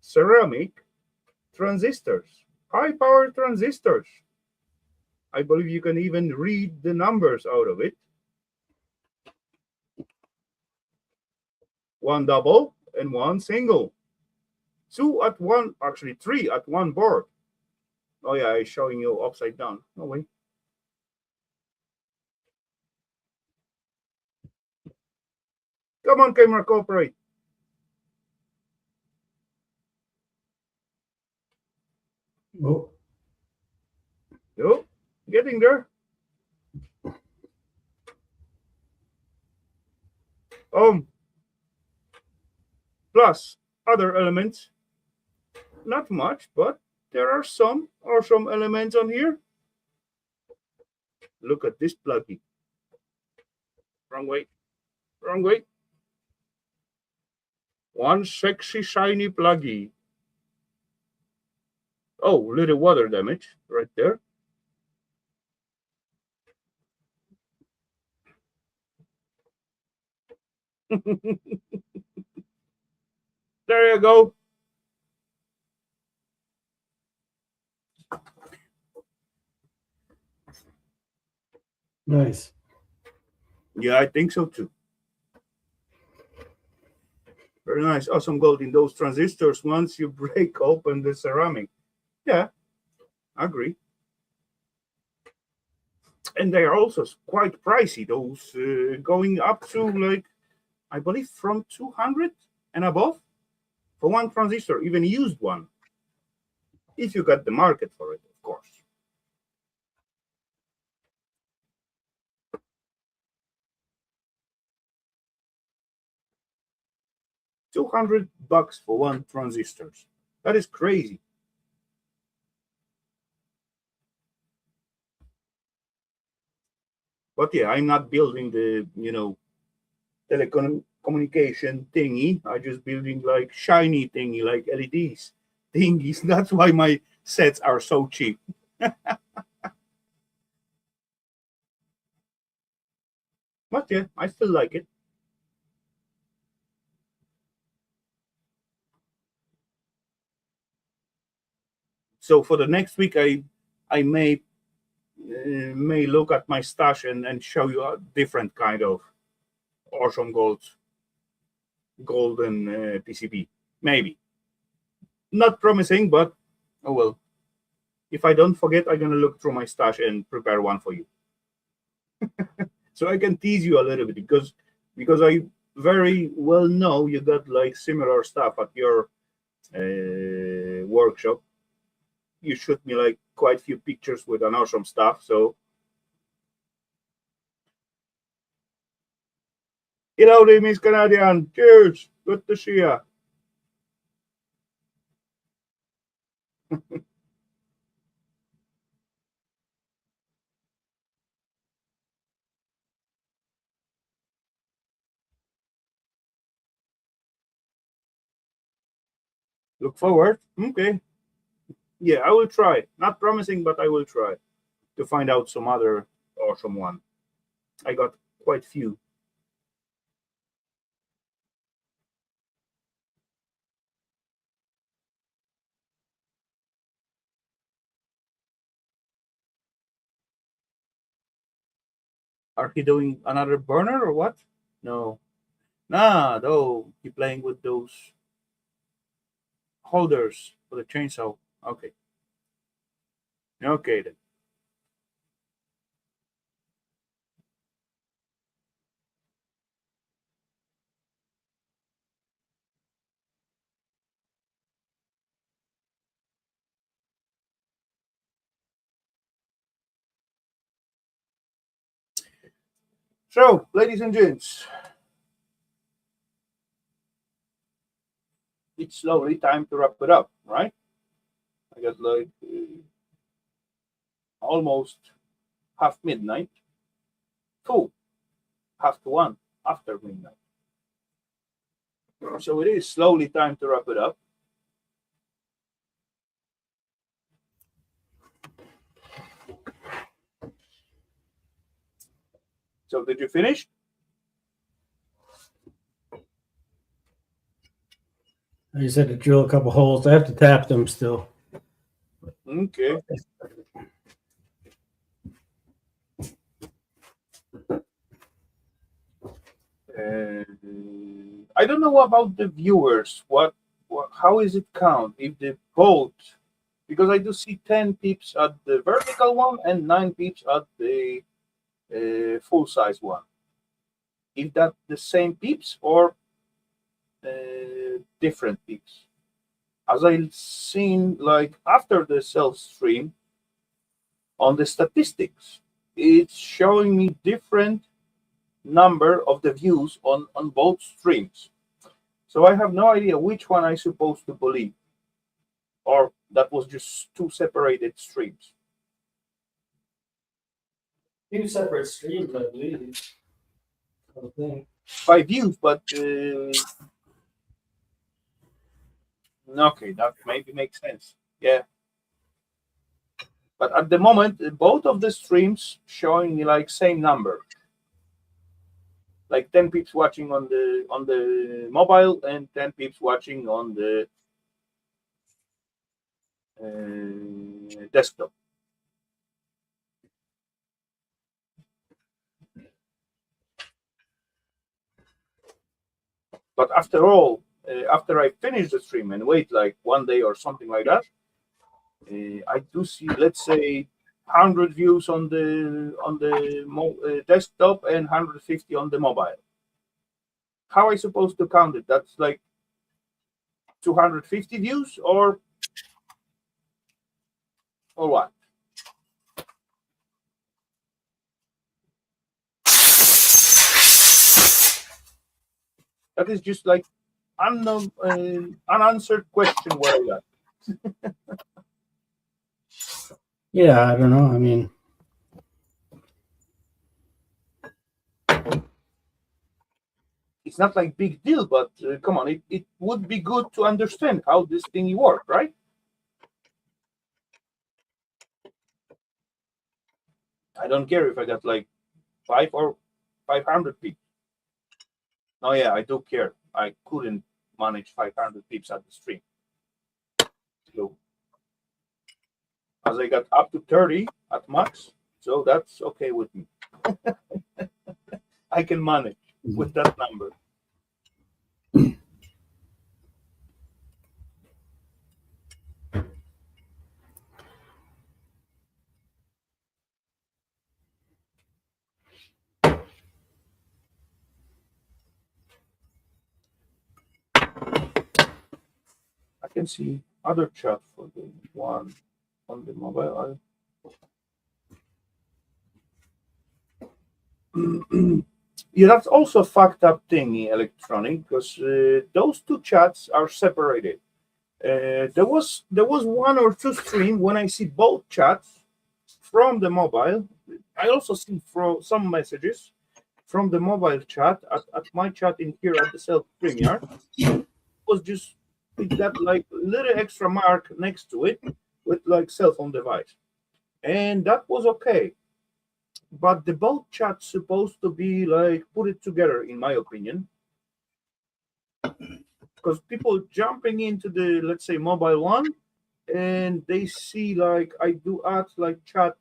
ceramic transistors, high power transistors. I believe you can even read the numbers out of it. One double and one single. Two at one, actually three at one board. Oh yeah, I'm showing you upside down. No way. Come on, camera, cooperate. Oh. Yo, getting there. Plus other elements. Not much, but there are some awesome elements on here. Look at this pluggy. Wrong way. Wrong way. One sexy shiny pluggy. Oh, little water damage right there. There you go. Nice. Yeah, I think so too. Very nice. Awesome gold in those transistors once you break open the ceramic. Yeah, I agree. And they are also quite pricey. Those going up to like, I believe from 200 and above for one transistor, even used one. If you got the market for it, of course. $200 for one transistors. That is crazy. But yeah, I'm not building the telecommunication thingy. I just building like shiny thingy, like LEDs thingies. That's why my sets are so cheap. But yeah, I still like it. So for the next week, I may look at my stash and show you a different kind of awesome golden PCB. Maybe not promising, but oh well. If I don't forget, I'm gonna look through my stash and prepare one for you, so I can tease you a little bit because I very well know you got like similar stuff at your workshop. You shoot me like quite few pictures with an awesome stuff. So hello there, Miss Canadian. Cheers. Good to see ya. Look forward. Okay. Yeah, I will try. Not promising, but I will try to find out some other awesome one. I got quite few. Are he doing another burner or what? No. Nah, though. He playing with those holders for the chainsaw. Okay. Okay then. So, ladies and gents, it's slowly time to wrap it up, right? I got like almost half midnight. Cool. Half to one after midnight. So it is slowly time to wrap it up. So did you finish? I just had to drill a couple holes. I have to tap them still. Okay. I don't know about the viewers. What? How is it count? If the boat, because I do see 10 pips at the vertical one and 9 pips at the full size one. Is that the same pips or different pips? As I've seen, like after the self stream on the statistics, it's showing me different number of the views on both streams. So I have no idea which one I supposed to believe, or that was just two separated streams. Two separate streams, I believe. I think. By views, but okay, that maybe makes sense. Yeah, but at the moment, both of the streams showing me like same number, like 10 pips watching on the mobile and 10 pips watching on the desktop. But after all, after I finish the stream and wait like one day or something like that, I do see, let's say, 100 views on the desktop and 150 on the mobile. How I supposed to count it? That's like 250 views or what? That is just like unknown, unanswered question. Where I got. Yeah, I don't know. I mean, It's not like big deal, but come on, it would be good to understand how this thing works, right? I don't care if I got like 500 people. Oh yeah, I do care. I couldn't manage 500 pips at the stream. So as I got up to 30 at max, so that's okay with me. I can manage with that number. I can see other chat for the one on the mobile. Yeah, that's also a fucked up thing in electronic because those two chats are separated. There was one or two stream when I see both chats from the mobile. I also see from some messages from the mobile chat at my chat in here at the self StreamYard. Was just it got like a little extra mark next to it with like cell phone device, and that was okay. But the both chats supposed to be like put it together, in my opinion, because people jumping into the, let's say, mobile one, and they see like I do add like chat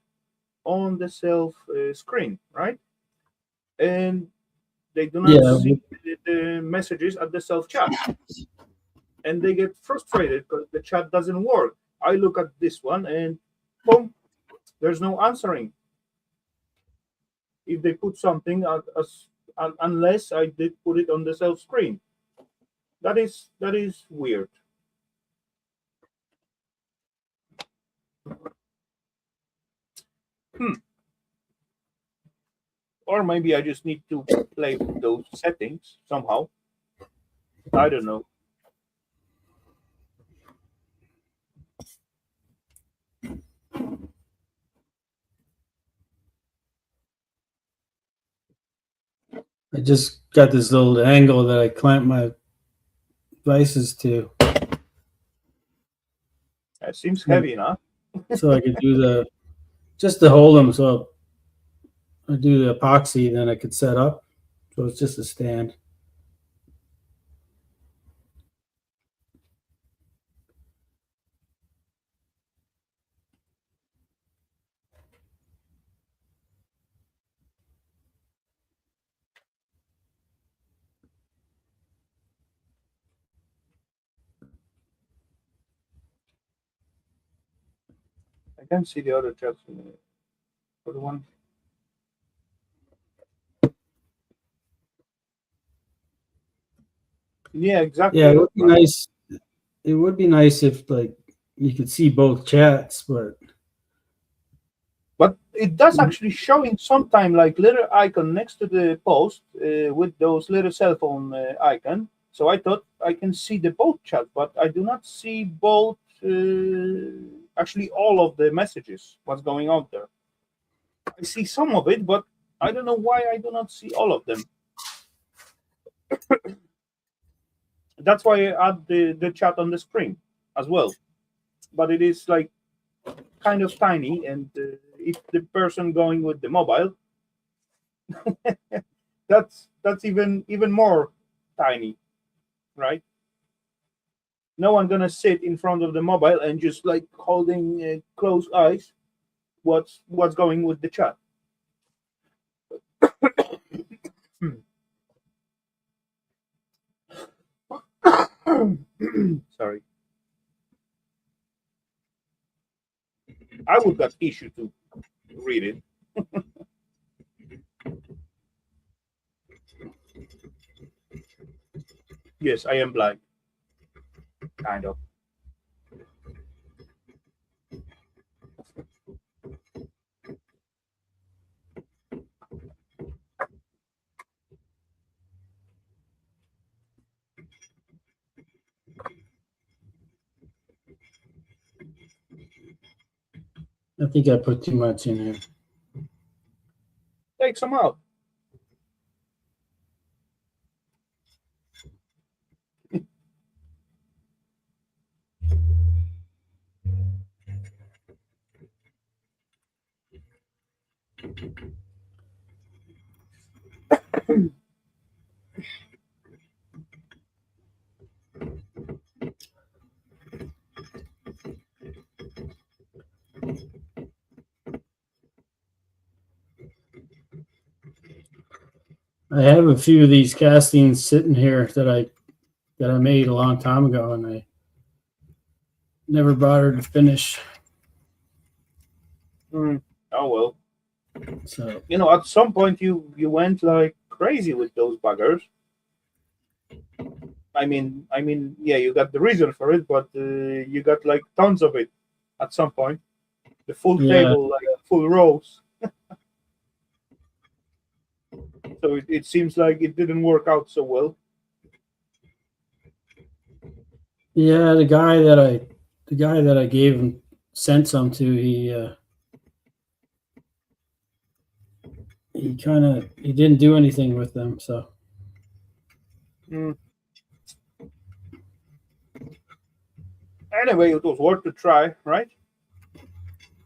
on the self screen, right? And they do not Yeah, see the messages at the self chat, and they get frustrated because the chat doesn't work. I look at this one and boom, there's no answering if they put something unless I did put it on the self screen. That is weird. Hmm. Or maybe I just need to play with those settings somehow. I don't know. I just got this little angle that I clamp my devices to, That seems heavy enough. so I could do the just to hold them. So I do the epoxy, then I could set up. So it's just a stand. I can see the other chats for the one. Yeah, Yeah, exactly. it would be nice. It would be nice if like you could see both chats, but But it does actually showing sometime like little icon next to the post with those little cell phone icon. So I thought I can see the both chat, but I do not see both. Actually, all of the messages. What's going on there? I see some of it, but I don't know why I do not see all of them. That's why I add the chat on the screen as well. But it is like kind of tiny, and if the person going with the mobile, that's even more tiny, right? No one gonna sit in front of the mobile and just like holding closed eyes. What's going with the chat? Sorry, I would got issue to read it. Yes, I am blind, kind of. I think I put too much in here. Take some out. I have a few of these castings sitting here that I made a long time ago, and I never bothered to finish. Oh well. So At some point you went like crazy with those buggers. Yeah, you got the reason for it, but you got like tons of it at some point. The full yeah, table, like full rows. So it seems like it didn't work out so well. yeah. The guy that I gave him sent some to. He didn't do anything with them. So Mm. Anyway, it was worth to try, right?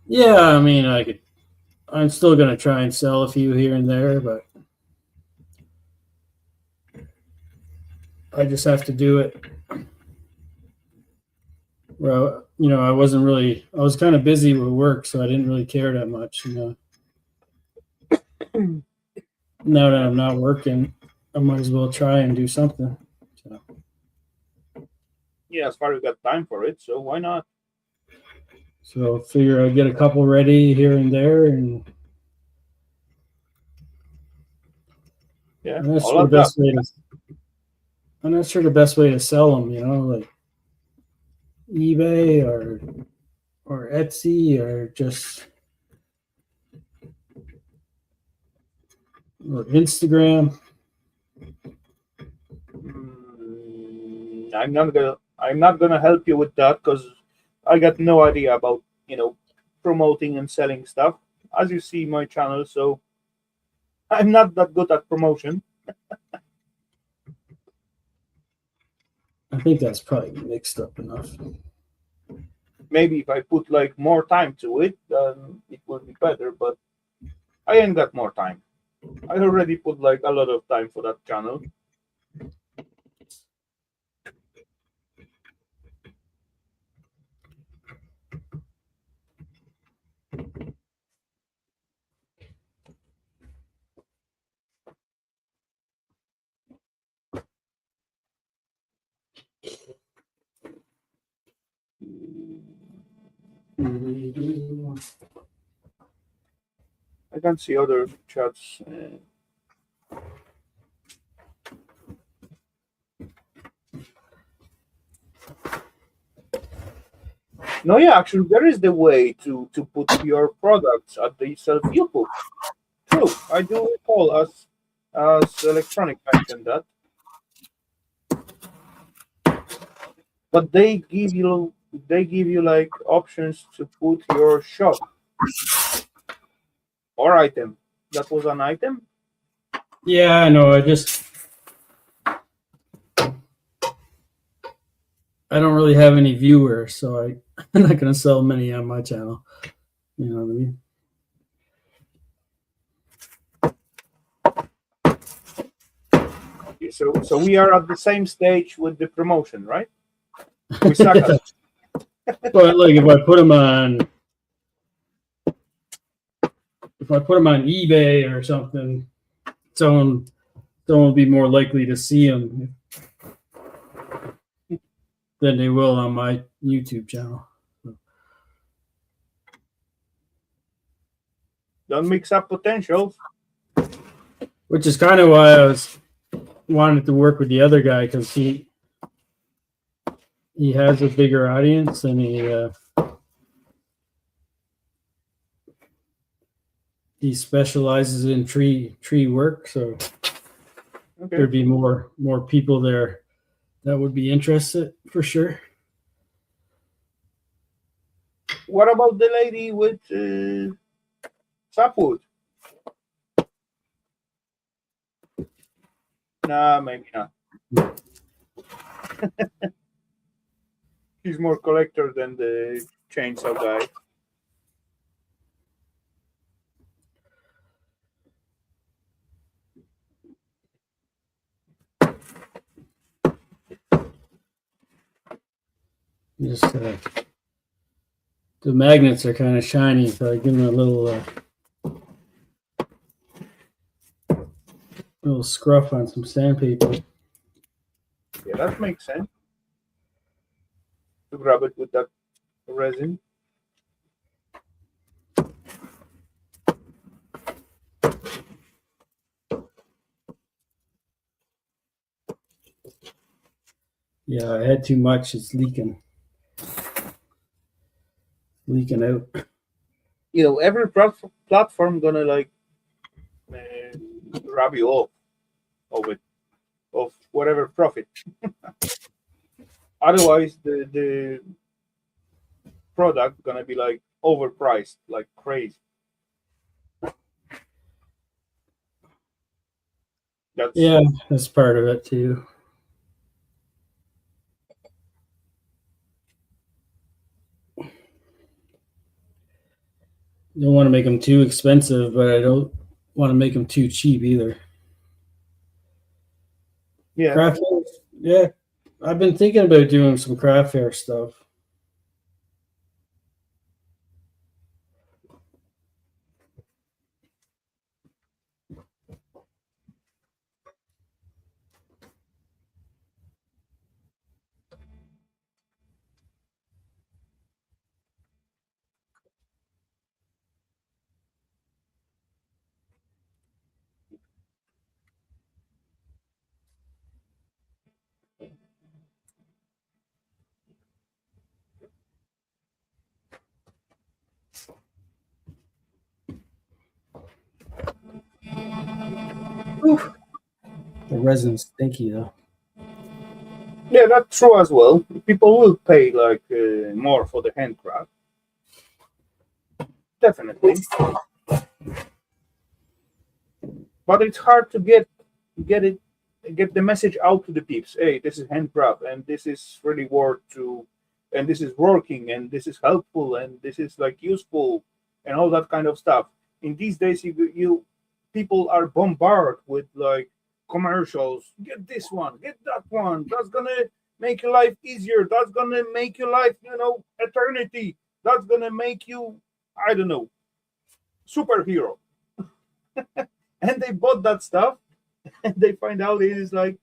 yeah, I mean, I'm still gonna try and sell a few here and there, but I just have to do it. Well, I wasn't really. I was kind of busy with work, so I didn't really care that much. Now that I'm not working, I might as well try and do something. So, Yeah, as far as you got time for it, so why not? so figure I'll get a couple ready here and there, and Yeah, I'm not all sure the of that. best way to. I'm not sure the best way to sell them. Like eBay or Etsy or just or Instagram. I'm not gonna help you with that because I got no idea about promoting and selling stuff. As you see my channel, so I'm not that good at promotion. I think that's probably mixed up enough. Maybe if I put like more time to it, then it will be better. But I ain't got more time. I already put like a lot of time for that channel. I can see other chats. No, yeah, actually, there is the way to put your products at the self YouTube. True, I do recall as electronic mentioned that, but they give you like options to put your shop or item. That was an item. Yeah, I know. I don't really have any viewers, so I'm not going to sell many on my channel. You know what I mean? So we are at the same stage with the promotion, right? We suck at it. But like if I put them on eBay or something, someone will be more likely to see them than they will on my YouTube channel. Don't mix up potentials. Which is kind of why I was wanted to work with the other guy, because he has a bigger audience, and he specializes in tree work, so Okay. there'd be more people there that would be interested for sure. What about the lady with sapwood? Nah, maybe not. She's more collector than the chainsaw guy. Just the magnets are kind of shiny, so I give them a little scruff on some sandpaper. Yeah, that makes sense. To grab it with that resin. Yeah, I had too much. It's leaking out. You know, every platform gonna like rob you off of it, of whatever profit. Otherwise, the product gonna be like overpriced, like crazy. That's Yeah, that's part of it too. Don't want to make them too expensive, but I don't want to make them too cheap either. yeah. Craft fair, yeah. I've been thinking about doing some craft fair stuff. Oof. The resin's stinky though. Yeah, that's true as well. People will pay like more for the handcraft, definitely. But it's hard to get it get the message out to the peeps. Hey, this is handcraft, and this is really worth to, and this is working, and this is helpful, and this is like useful, and all that kind of stuff. In these days, you people are bombarded with like commercials. Get this one, get that one. That's gonna make your life easier. That's gonna make your life, eternity. That's gonna make you, I don't know, superhero. And they bought that stuff, and they find out it is like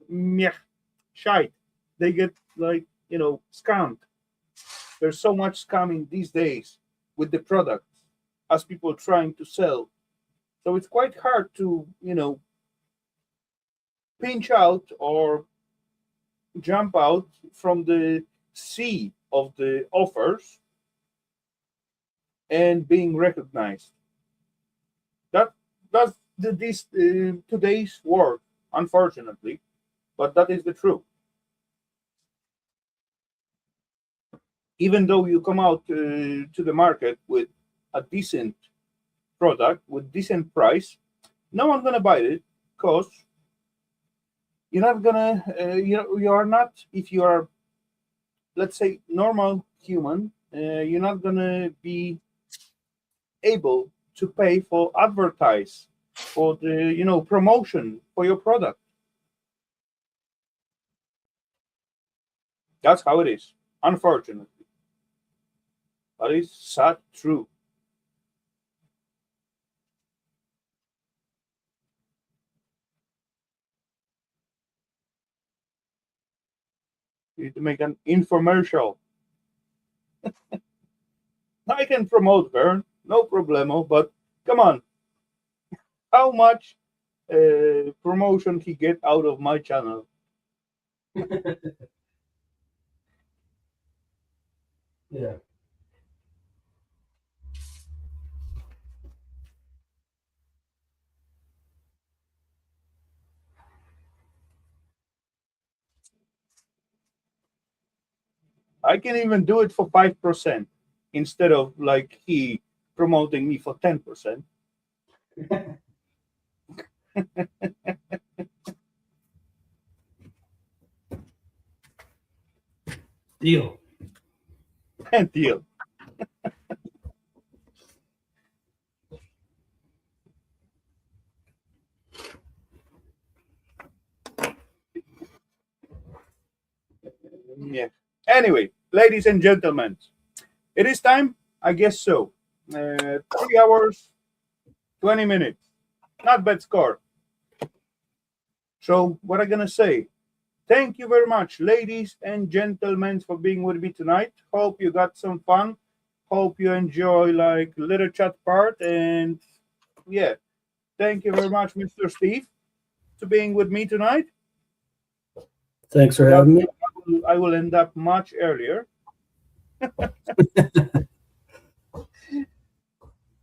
meh, shite. They get like scammed. There's so much scamming these days with the products as people trying to sell. So it's quite hard to pinch out or jump out from the sea of the offers and being recognized. That that's this today's world, unfortunately, but that is the truth. Even though you come out to the market with a decent product with decent price, no one's gonna buy it because you're not gonna you are not, if you are, let's say, normal human, you're not gonna be able to pay for advertise, for the promotion for your product. That's how it is, unfortunately, but it's sad true. You need to make an infomercial. I can promote Vern, no problemo, but come on, how much promotion he get out of my channel? Yeah. I can even do it for 5% instead of like he promoting me for 10%. Deal. And deal. Yeah. Anyway, ladies and gentlemen, it is time. I guess so. 3 hours, 20 minutes. Not bad score. So what I'm gonna say, thank you very much, ladies and gentlemen, for being with me tonight. Hope you got some fun. Hope you enjoy like little chat part. And yeah, thank you very much, Mr. Steve, to being with me tonight. Thanks for Without having me. I will end up much earlier.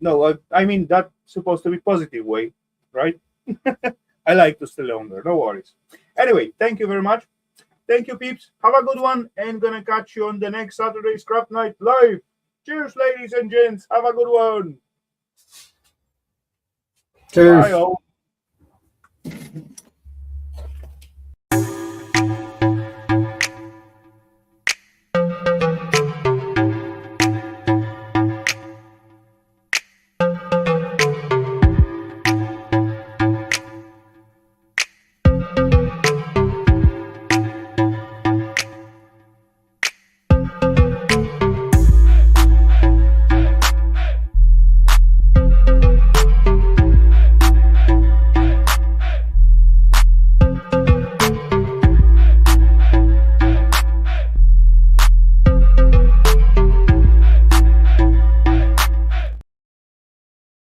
No, I mean that's supposed to be positive way, right? I like to stay longer. No worries. Anyway, thank you very much. Thank you, peeps. Have a good one, and gonna catch you on the next Saturday Scrap Night live. Cheers, ladies and gents. Have a good one. Cheers. Bye, all.